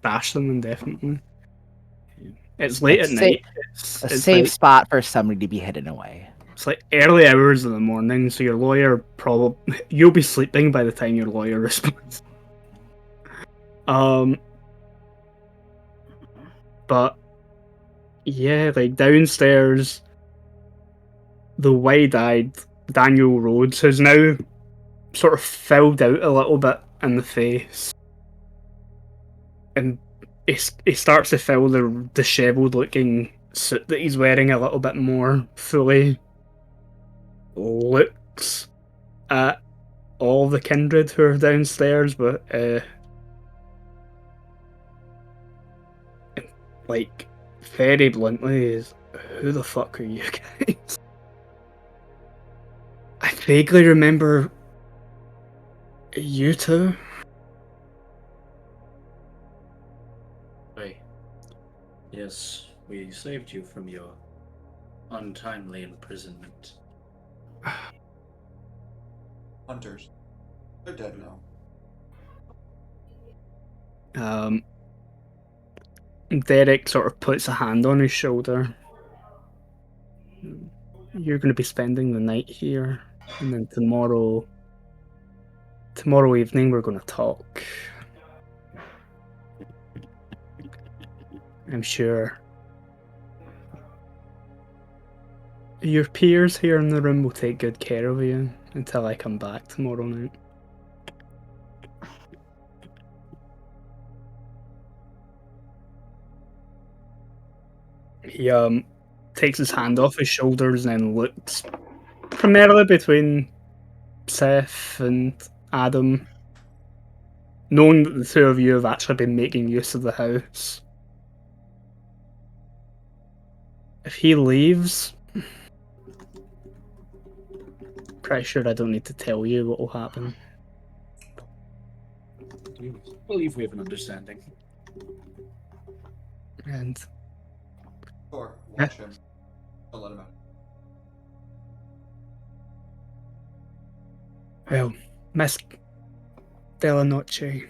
Bash them indefinitely. It's late at Sa- night. A It's safe like, spot for somebody to be hidden away. it's like early hours of the morning, so your lawyer you'll be sleeping by the time your lawyer responds. But yeah, like downstairs, the wide-eyed Daniel Rhodes has now sort of filled out a little bit in the face, and he starts to fill the dishevelled-looking suit that he's wearing a little bit more fully. Looks at all the kindred who are downstairs, but like very bluntly is, who the fuck are you guys? I vaguely remember you two. Wait. Yes, we saved you from your untimely imprisonment. Hunters. They're dead now. Derek sort of puts a hand on his shoulder. You're going to be spending the night here, and then tomorrow evening we're going to talk. I'm sure your peers here in the room will take good care of you until I come back tomorrow night. He takes his hand off his shoulders and then looks primarily between Seth and Adam, knowing that the two of you have actually been making use of the house. If he leaves, pretty sure I don't need to tell you what will happen. I believe we have an understanding. And Sure, watch him. Don't let him out. Well, Miss Della Noche,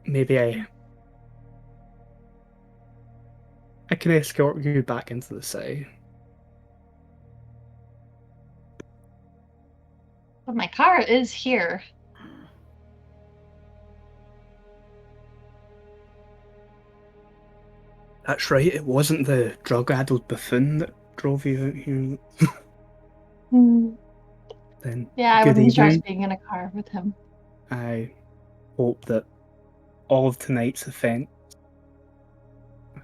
maybe I can escort you back into the city. But my car is here. That's right, it wasn't the drug-addled buffoon that drove you out here. Then, Yeah, I good wouldn't stress evening. being in a car with him. I hope that all of tonight's events,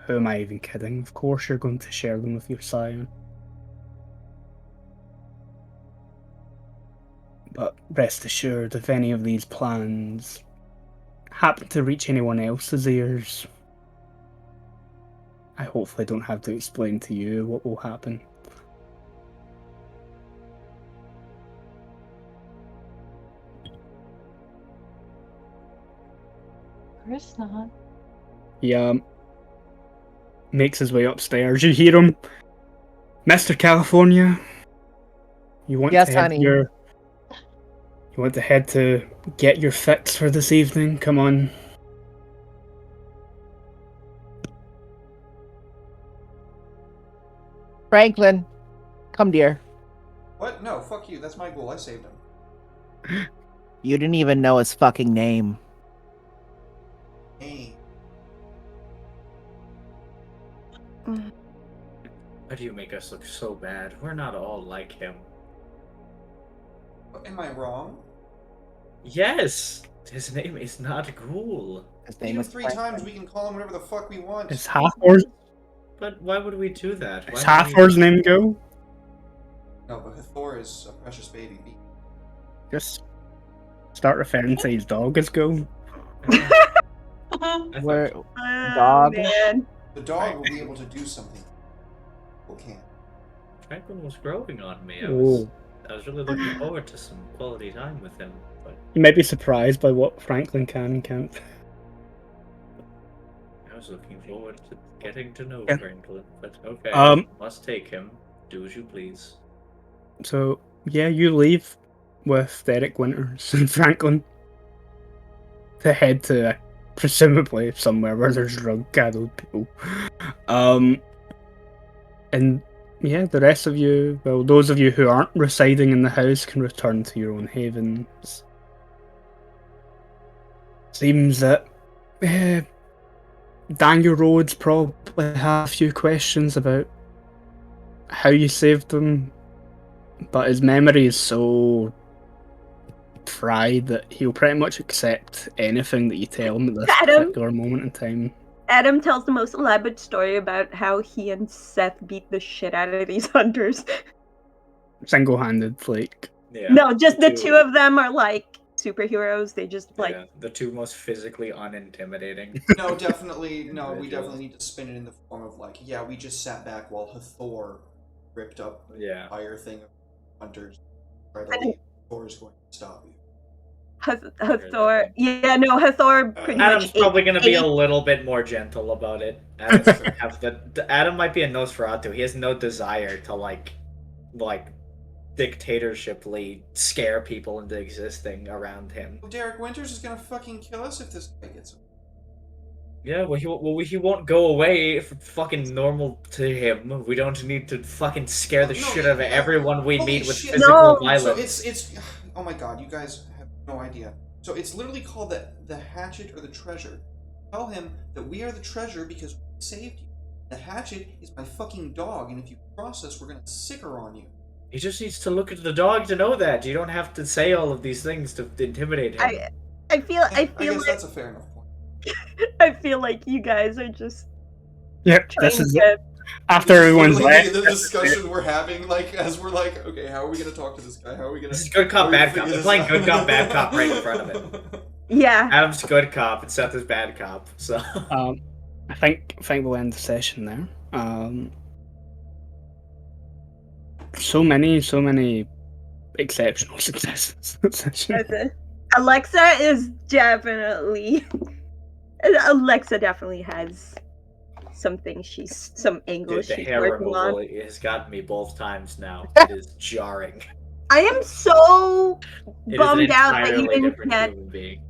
who am I even kidding? Of course you're going to share them with your sire. But rest assured, if any of these plans happen to reach anyone else's ears, I hopefully don't have to explain to you what will happen. Of course not. He makes his way upstairs. You hear him, Mr. California. You want Yes, to head honey. You want to head to get your fix for this evening? Come on. Franklin, come, dear. What? No, fuck you. That's my goal. I saved him. You didn't even know his fucking name. Hey. Why do you make us look so bad? We're not all like him. Am I wrong? Yes! His name is not Ghoul. His We name do is three Franklin. times. We can call him whatever the fuck we want. Is Hathor's But why would we do that? is Why would we- Hathor's name go? No, but Hathor is a precious baby. Just start referring to his dog as Go. I thought- Where, Oh, Dog? man. The dog will be able to do something. People can't. Franklin was growing on me. I Oh. was really looking forward to some quality time with him. But You might be surprised by what Franklin can and can't. I was looking forward to getting to know Yeah. Franklin. But okay, must take him. Do as you please. So yeah, you leave with Derek Winters and Franklin to head to presumably somewhere where there's drug-addled people. And yeah, the rest of you, well, those of you who aren't residing in the house can return to your own havens. Seems that Daniel Rhodes probably have a few questions about how you saved them, but his memory is so fried that he'll pretty much accept anything that you tell him at this Adam? particular moment in time. Adam tells the most elaborate story about how he and Seth beat the shit out of these hunters. Single-handed, like. Yeah. No, just the two of them are like superheroes. They just like Yeah, the two most physically unintimidating. No, definitely. No, we Individuals. definitely need to spin it in the form of like, yeah, we just sat back while Hathor ripped up the Yeah. entire thing of hunters. Try to leave. Hathor's going to stop you. Hathor. Yeah, no, Hathor pretty Adam's much probably going to be a ate- little bit more gentle about it. Adam's gonna have Adam might be a Nosferatu. He has no desire to like dictatorshiply scare people into existing around him. Well, Derek Winters is gonna fucking kill us if this guy gets him. Yeah, well, he won't go away if it's fucking normal to him. We don't need to fucking scare the No, shit out of everyone we holy meet with shit. physical No. violence. So it's oh my god, you guys have no idea. So it's literally called the hatchet or the treasure. Tell him that we are the treasure because we saved you. The hatchet is my fucking dog, and if you cross us, we're gonna sick her on you. He just needs to look at the dog to know that. You don't have to say all of these things to intimidate him. I feel I guess like that's a fair enough point. I feel like you guys are just Yep, trying this is to after everyone's Literally left. the discussion we're having, like as we're like, okay, how are we gonna talk to this guy? How are we gonna? This is good how cop, are we bad gonna cop. figure We're this playing out? good cop, bad cop right in front of him. Yeah. Adam's good cop and Seth is bad cop. So I think we'll end the session there. So many exceptional successes. That's it. Alexa definitely has some English The she's hair working removal on. has gotten me both times now. It is jarring. I am so It is an bummed out that entirely different human being.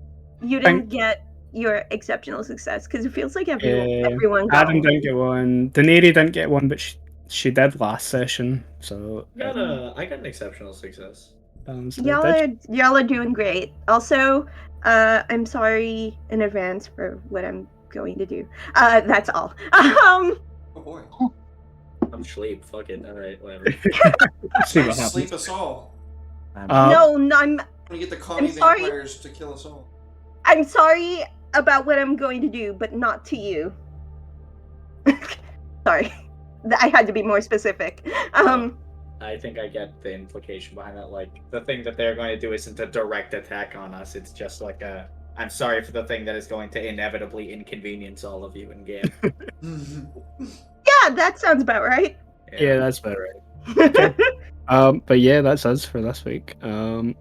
you didn't get your exceptional success because it feels like everyone got Adam one. didn't get one. Daenerys didn't get one, but she did last session. So I got an exceptional success. so did Y'all are doing great. Also, I'm sorry in advance for what I'm going to do. That's all. Oh boy. I'm sleep. Fuck it. All right, whatever. see what Please happens. sleep us all. No, I'm I'm gonna get the commie sorry. vampires to kill us all. I'm sorry about what I'm going to do, but not to you. Sorry. I had to be more specific. I think I get the implication behind that. Like, the thing that they're going to do isn't a direct attack on us. It's just like a, I'm sorry for the thing that is going to inevitably inconvenience all of you in game. Yeah, that sounds about right. Yeah, that's about right. Okay. But yeah, that's us for this week. And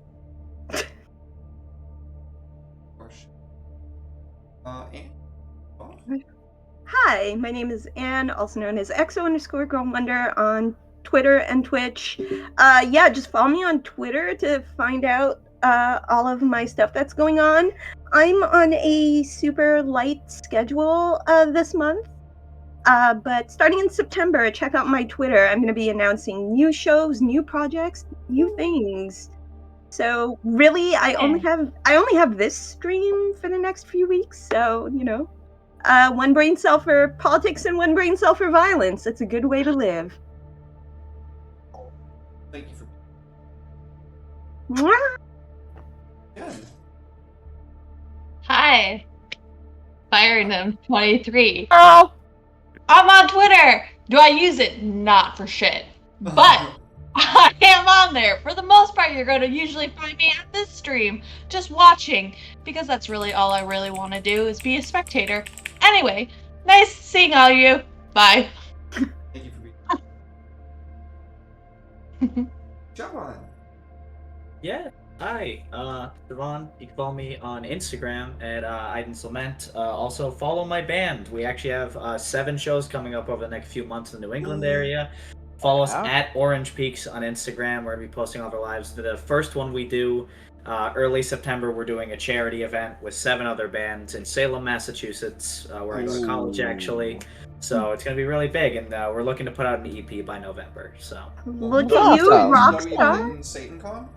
Hi, my name is Anne, also known as XO_Girl on Twitter and Twitch. Yeah, just follow me on Twitter to find out all of my stuff that's going on. I'm on a super light schedule this month. But starting in September, check out my Twitter. I'm going to be announcing new shows, new projects, new things. So really, I only have this stream for the next few weeks. So one brain cell for politics and one brain cell for violence. It's a good way to live. thank you for Mwah! yeah. Hi. Firing them 23. Oh, I'm on Twitter. Do I use it? Not for shit. But I am on there. For the most part, you're going to usually find me at this stream, just watching, because that's really all I really want to do is be a spectator. Anyway, nice seeing all you. Bye. Thank you for being Javon. Yeah. Hi, Devon. You can follow me on Instagram at Iden's Lament. Also, follow my band. We actually have 7 shows coming up over the next few months in the New England area. Follow us at Orange Peaks on Instagram. We're going to be posting all of our lives. The first one we do, early September, we're doing a charity event with 7 other bands in Salem, Massachusetts, where I go to college, actually. So it's going to be really big, and we're looking to put out an EP by November. So Look at you, Awesome. rockstar. SatanCon?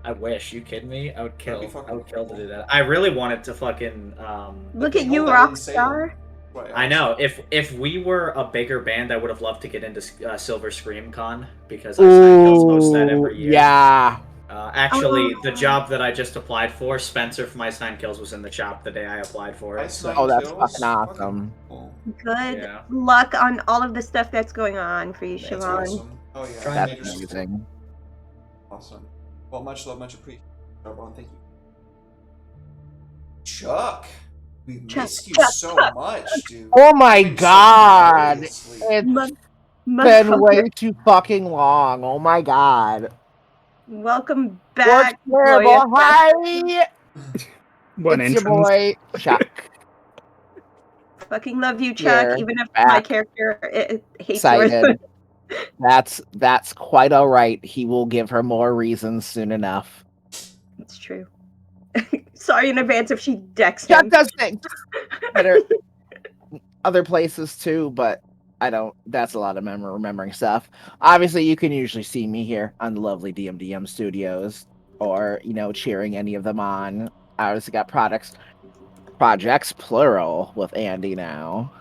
I wish. You kidding me? I would That'd be kill. fucking I would kill to cool. do that. I really wanted to fucking. Look They at you, hold that in Salem. rockstar. Right, I know. If we were a bigger band, I would have loved to get into Silver Scream Con because I sign Kills host that every year. yeah. Actually, the job that I just applied for, Spencer from Ice Nine Kills was in the shop the day I applied for it. Ice So Nine Oh, that's Kills? fucking awesome. Cool. Good Yeah. luck on all of the stuff that's going on for you, That's Siobhan. awesome. Oh yeah. Try That's Major support. amazing. Awesome. Well, much love, much appreciation. Javon, thank you. Chuck, we Chuck, miss you Chuck, so Chuck. much, dude. Oh my You've been so god. gloriously- It's been Motherfucker. way too fucking long. Oh my god. Welcome What's back, terrible? Gloria. Hi. What It's your entrance? boy, Chuck. Fucking love you, Chuck. Here, Even if my back. character hates yours. Excited. That's quite all right. He will give her more reasons soon enough. It's true. Sorry in advance if she decks Chuck him. does things better other places too, but I don't. That's a lot of remembering stuff. Obviously, you can usually see me here on the lovely DMDM Studios, or cheering any of them on. I obviously got projects plural with Andy now.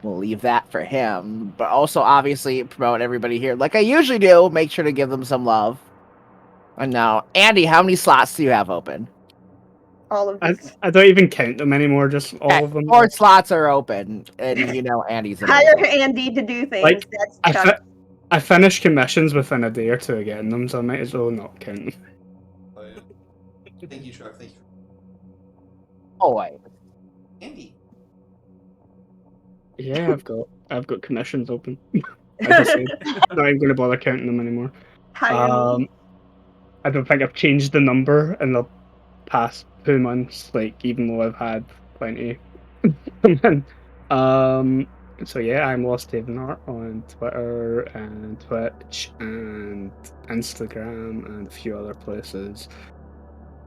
We'll leave that for him, but also obviously promote everybody here like I usually do. Make sure to give them some love. And now, Andy, how many slots do you have open? All of I these. don't even count them anymore. Just all of them. 4 slots are open, and Andy's Hire amazing. Andy to do things. Like, That's I, Chuck. I finish commissions within a day or two of getting them, so I might as well not count them. Oh, yeah. Thank you, Chuck. Thank you. Oh wait. Andy. Yeah, I've got commissions open. I just said, I'm not even going to bother counting them anymore. Hire me. I don't think I've changed the number in the past 2 months. Like, even though I've had plenty come in. So yeah, I'm Lost Haven Art on Twitter and Twitch and Instagram and a few other places.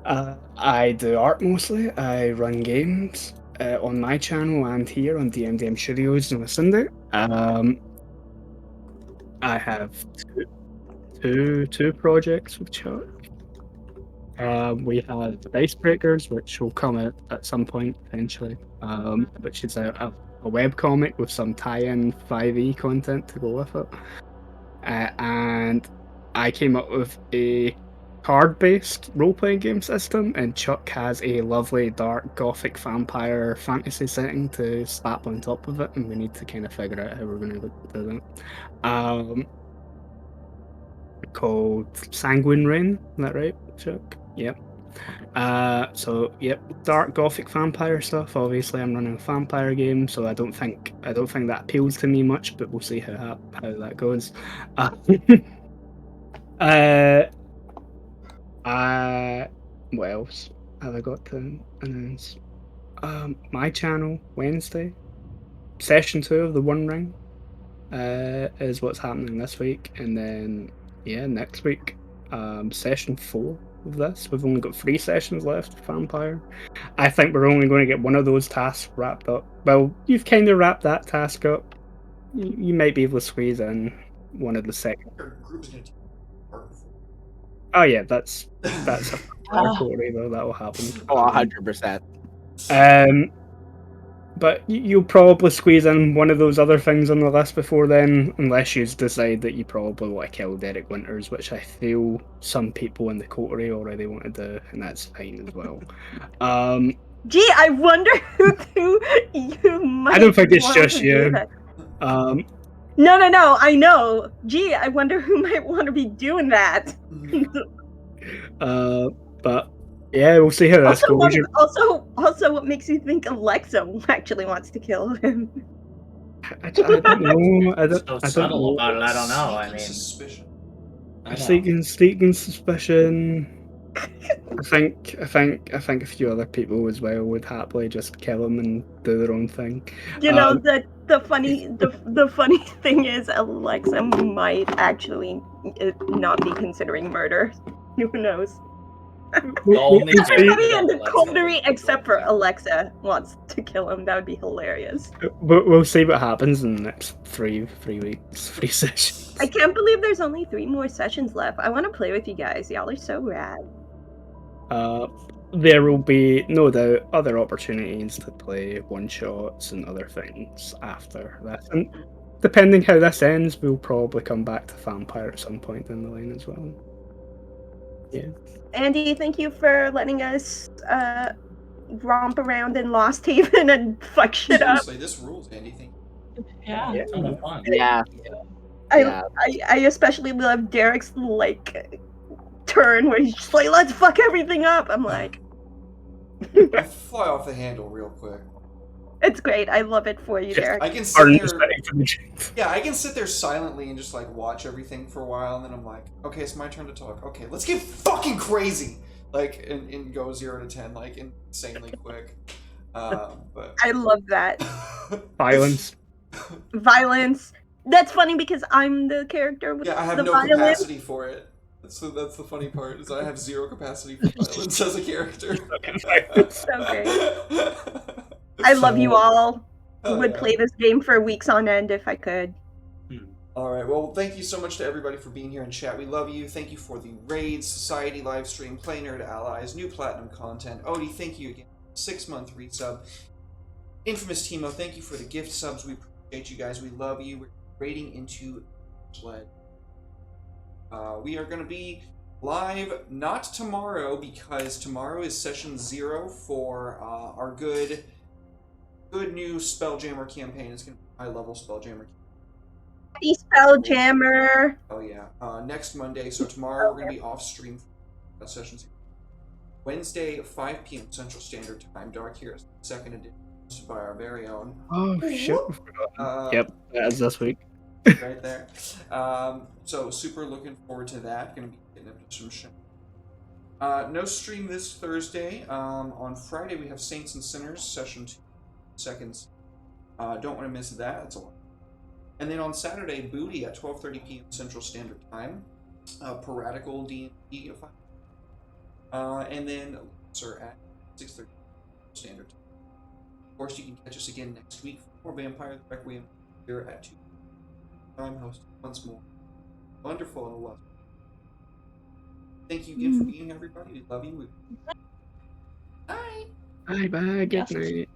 I do art mostly. I run games on my channel and here on DMDM Studios on a Sunday. I have two projects with Chuck. We have Icebreakers, which will come out at some point eventually, which is a webcomic with some tie-in 5e content to go with it. And I came up with a card-based role-playing game system, and Chuck has a lovely dark gothic vampire fantasy setting to slap on top of it, and we need to kind of figure out how we're going to do that. Called Sanguine Rain, is that right, Chuck? Yep. Yep, dark gothic vampire stuff. Obviously, I'm running a vampire game, so I don't think that appeals to me much. But we'll see how that goes. What else have I got to announce? My channel Wednesday, session 2 of the One Ring, is what's happening this week, and then next week, session 4 of this. We've only got 3 sessions left of Vampire. I think we're only going to get one of those tasks wrapped up. Well, you've kind of wrapped that task up. You might be able to squeeze in one of the second. Your group's gonna take part before. Oh yeah, that's a quarterly though. That will happen. Oh, 100%. But you'll probably squeeze in one of those other things on the list before then, unless you decide that you probably want to kill Derek Winters, which I feel some people in the coterie already want to do, and that's fine as well. Gee, I wonder who you might. I don't think it's want just to do you. that. No, I know. Gee, I wonder who might want to be doing that. But yeah, we'll see how this goes. Also, what makes you think Alexa actually wants to kill him? I don't know. I So don't subtle know. about it, I don't know. I mean, Suspicion. I know. Sneaking suspicion. I think a few other people as well would happily just kill him and do their own thing. You know, the funny thing is Alexa might actually not be considering murder. Who knows? Everybody in the coterie except for Alexa wants to kill him. That would be hilarious. We'll see what happens in the next 3 weeks, 3 sessions. I can't believe there's only 3 more sessions left. I want to play with you guys. Y'all are so rad. There will be no doubt other opportunities to play one-shots and other things after that. And depending how this ends, we'll probably come back to Vampire at some point down the line as well. Yeah. Andy, thank you for letting us romp around in Lost Haven and fuck shit up. Seriously, this rules, Andy. Thank you. Yeah. Ton of fun. Yeah. I especially love Derek's turn where he's just like, let's fuck everything up. I'm like, I fly off the handle real quick. it's great. I love it for you, Derek. I can sit there. Yeah, I can sit there silently and just like watch everything for a while, and then I'm like, okay, it's my turn to talk. Okay, let's get fucking crazy. Like, and go 0 to 10, like insanely quick. But I love that. Violence. That's funny because I'm the character with I have the no violence. capacity for it. So that's the funny part, is I have 0 capacity for violence as a character. So great. I love you all. Would play this game for weeks on end if I could. Alright, well, thank you so much to everybody for being here in chat. We love you. Thank you for the raids, society live stream, Play Nerd Allies, new platinum content. Odie, thank you again. 6-month resub. Infamous Timo, thank you for the gift subs. We appreciate you guys. We love you. We're raiding into Sled. We are going to be live not tomorrow, because tomorrow is session 0 for our good new Spelljammer campaign. It's going to be a high-level Spelljammer. Happy Spelljammer! Oh yeah. Next Monday, so tomorrow we're going to be off stream for session 0. Wednesday, 5 p.m. Central Standard Time, Dark Heroes 2nd edition, hosted by our very own. Oh shit! Yep, that's this week. Right there. So super looking forward to that. Gonna be getting up to some shit. No stream this Thursday. On Friday we have Saints and Sinners session 2 seconds. Don't want to miss that. That's a lot. And then on Saturday, Booty at 12:30 p.m. Central Standard Time. Piratical D&D. And then Sir at 6:30 Standard Time. Of course, you can catch us again next week for more Vampire the Requiem here at 2 time, hosted once more. Wonderful and illustrious. Thank you again for being here, everybody. We love you. Bye. Bye bye. Good Yes. night.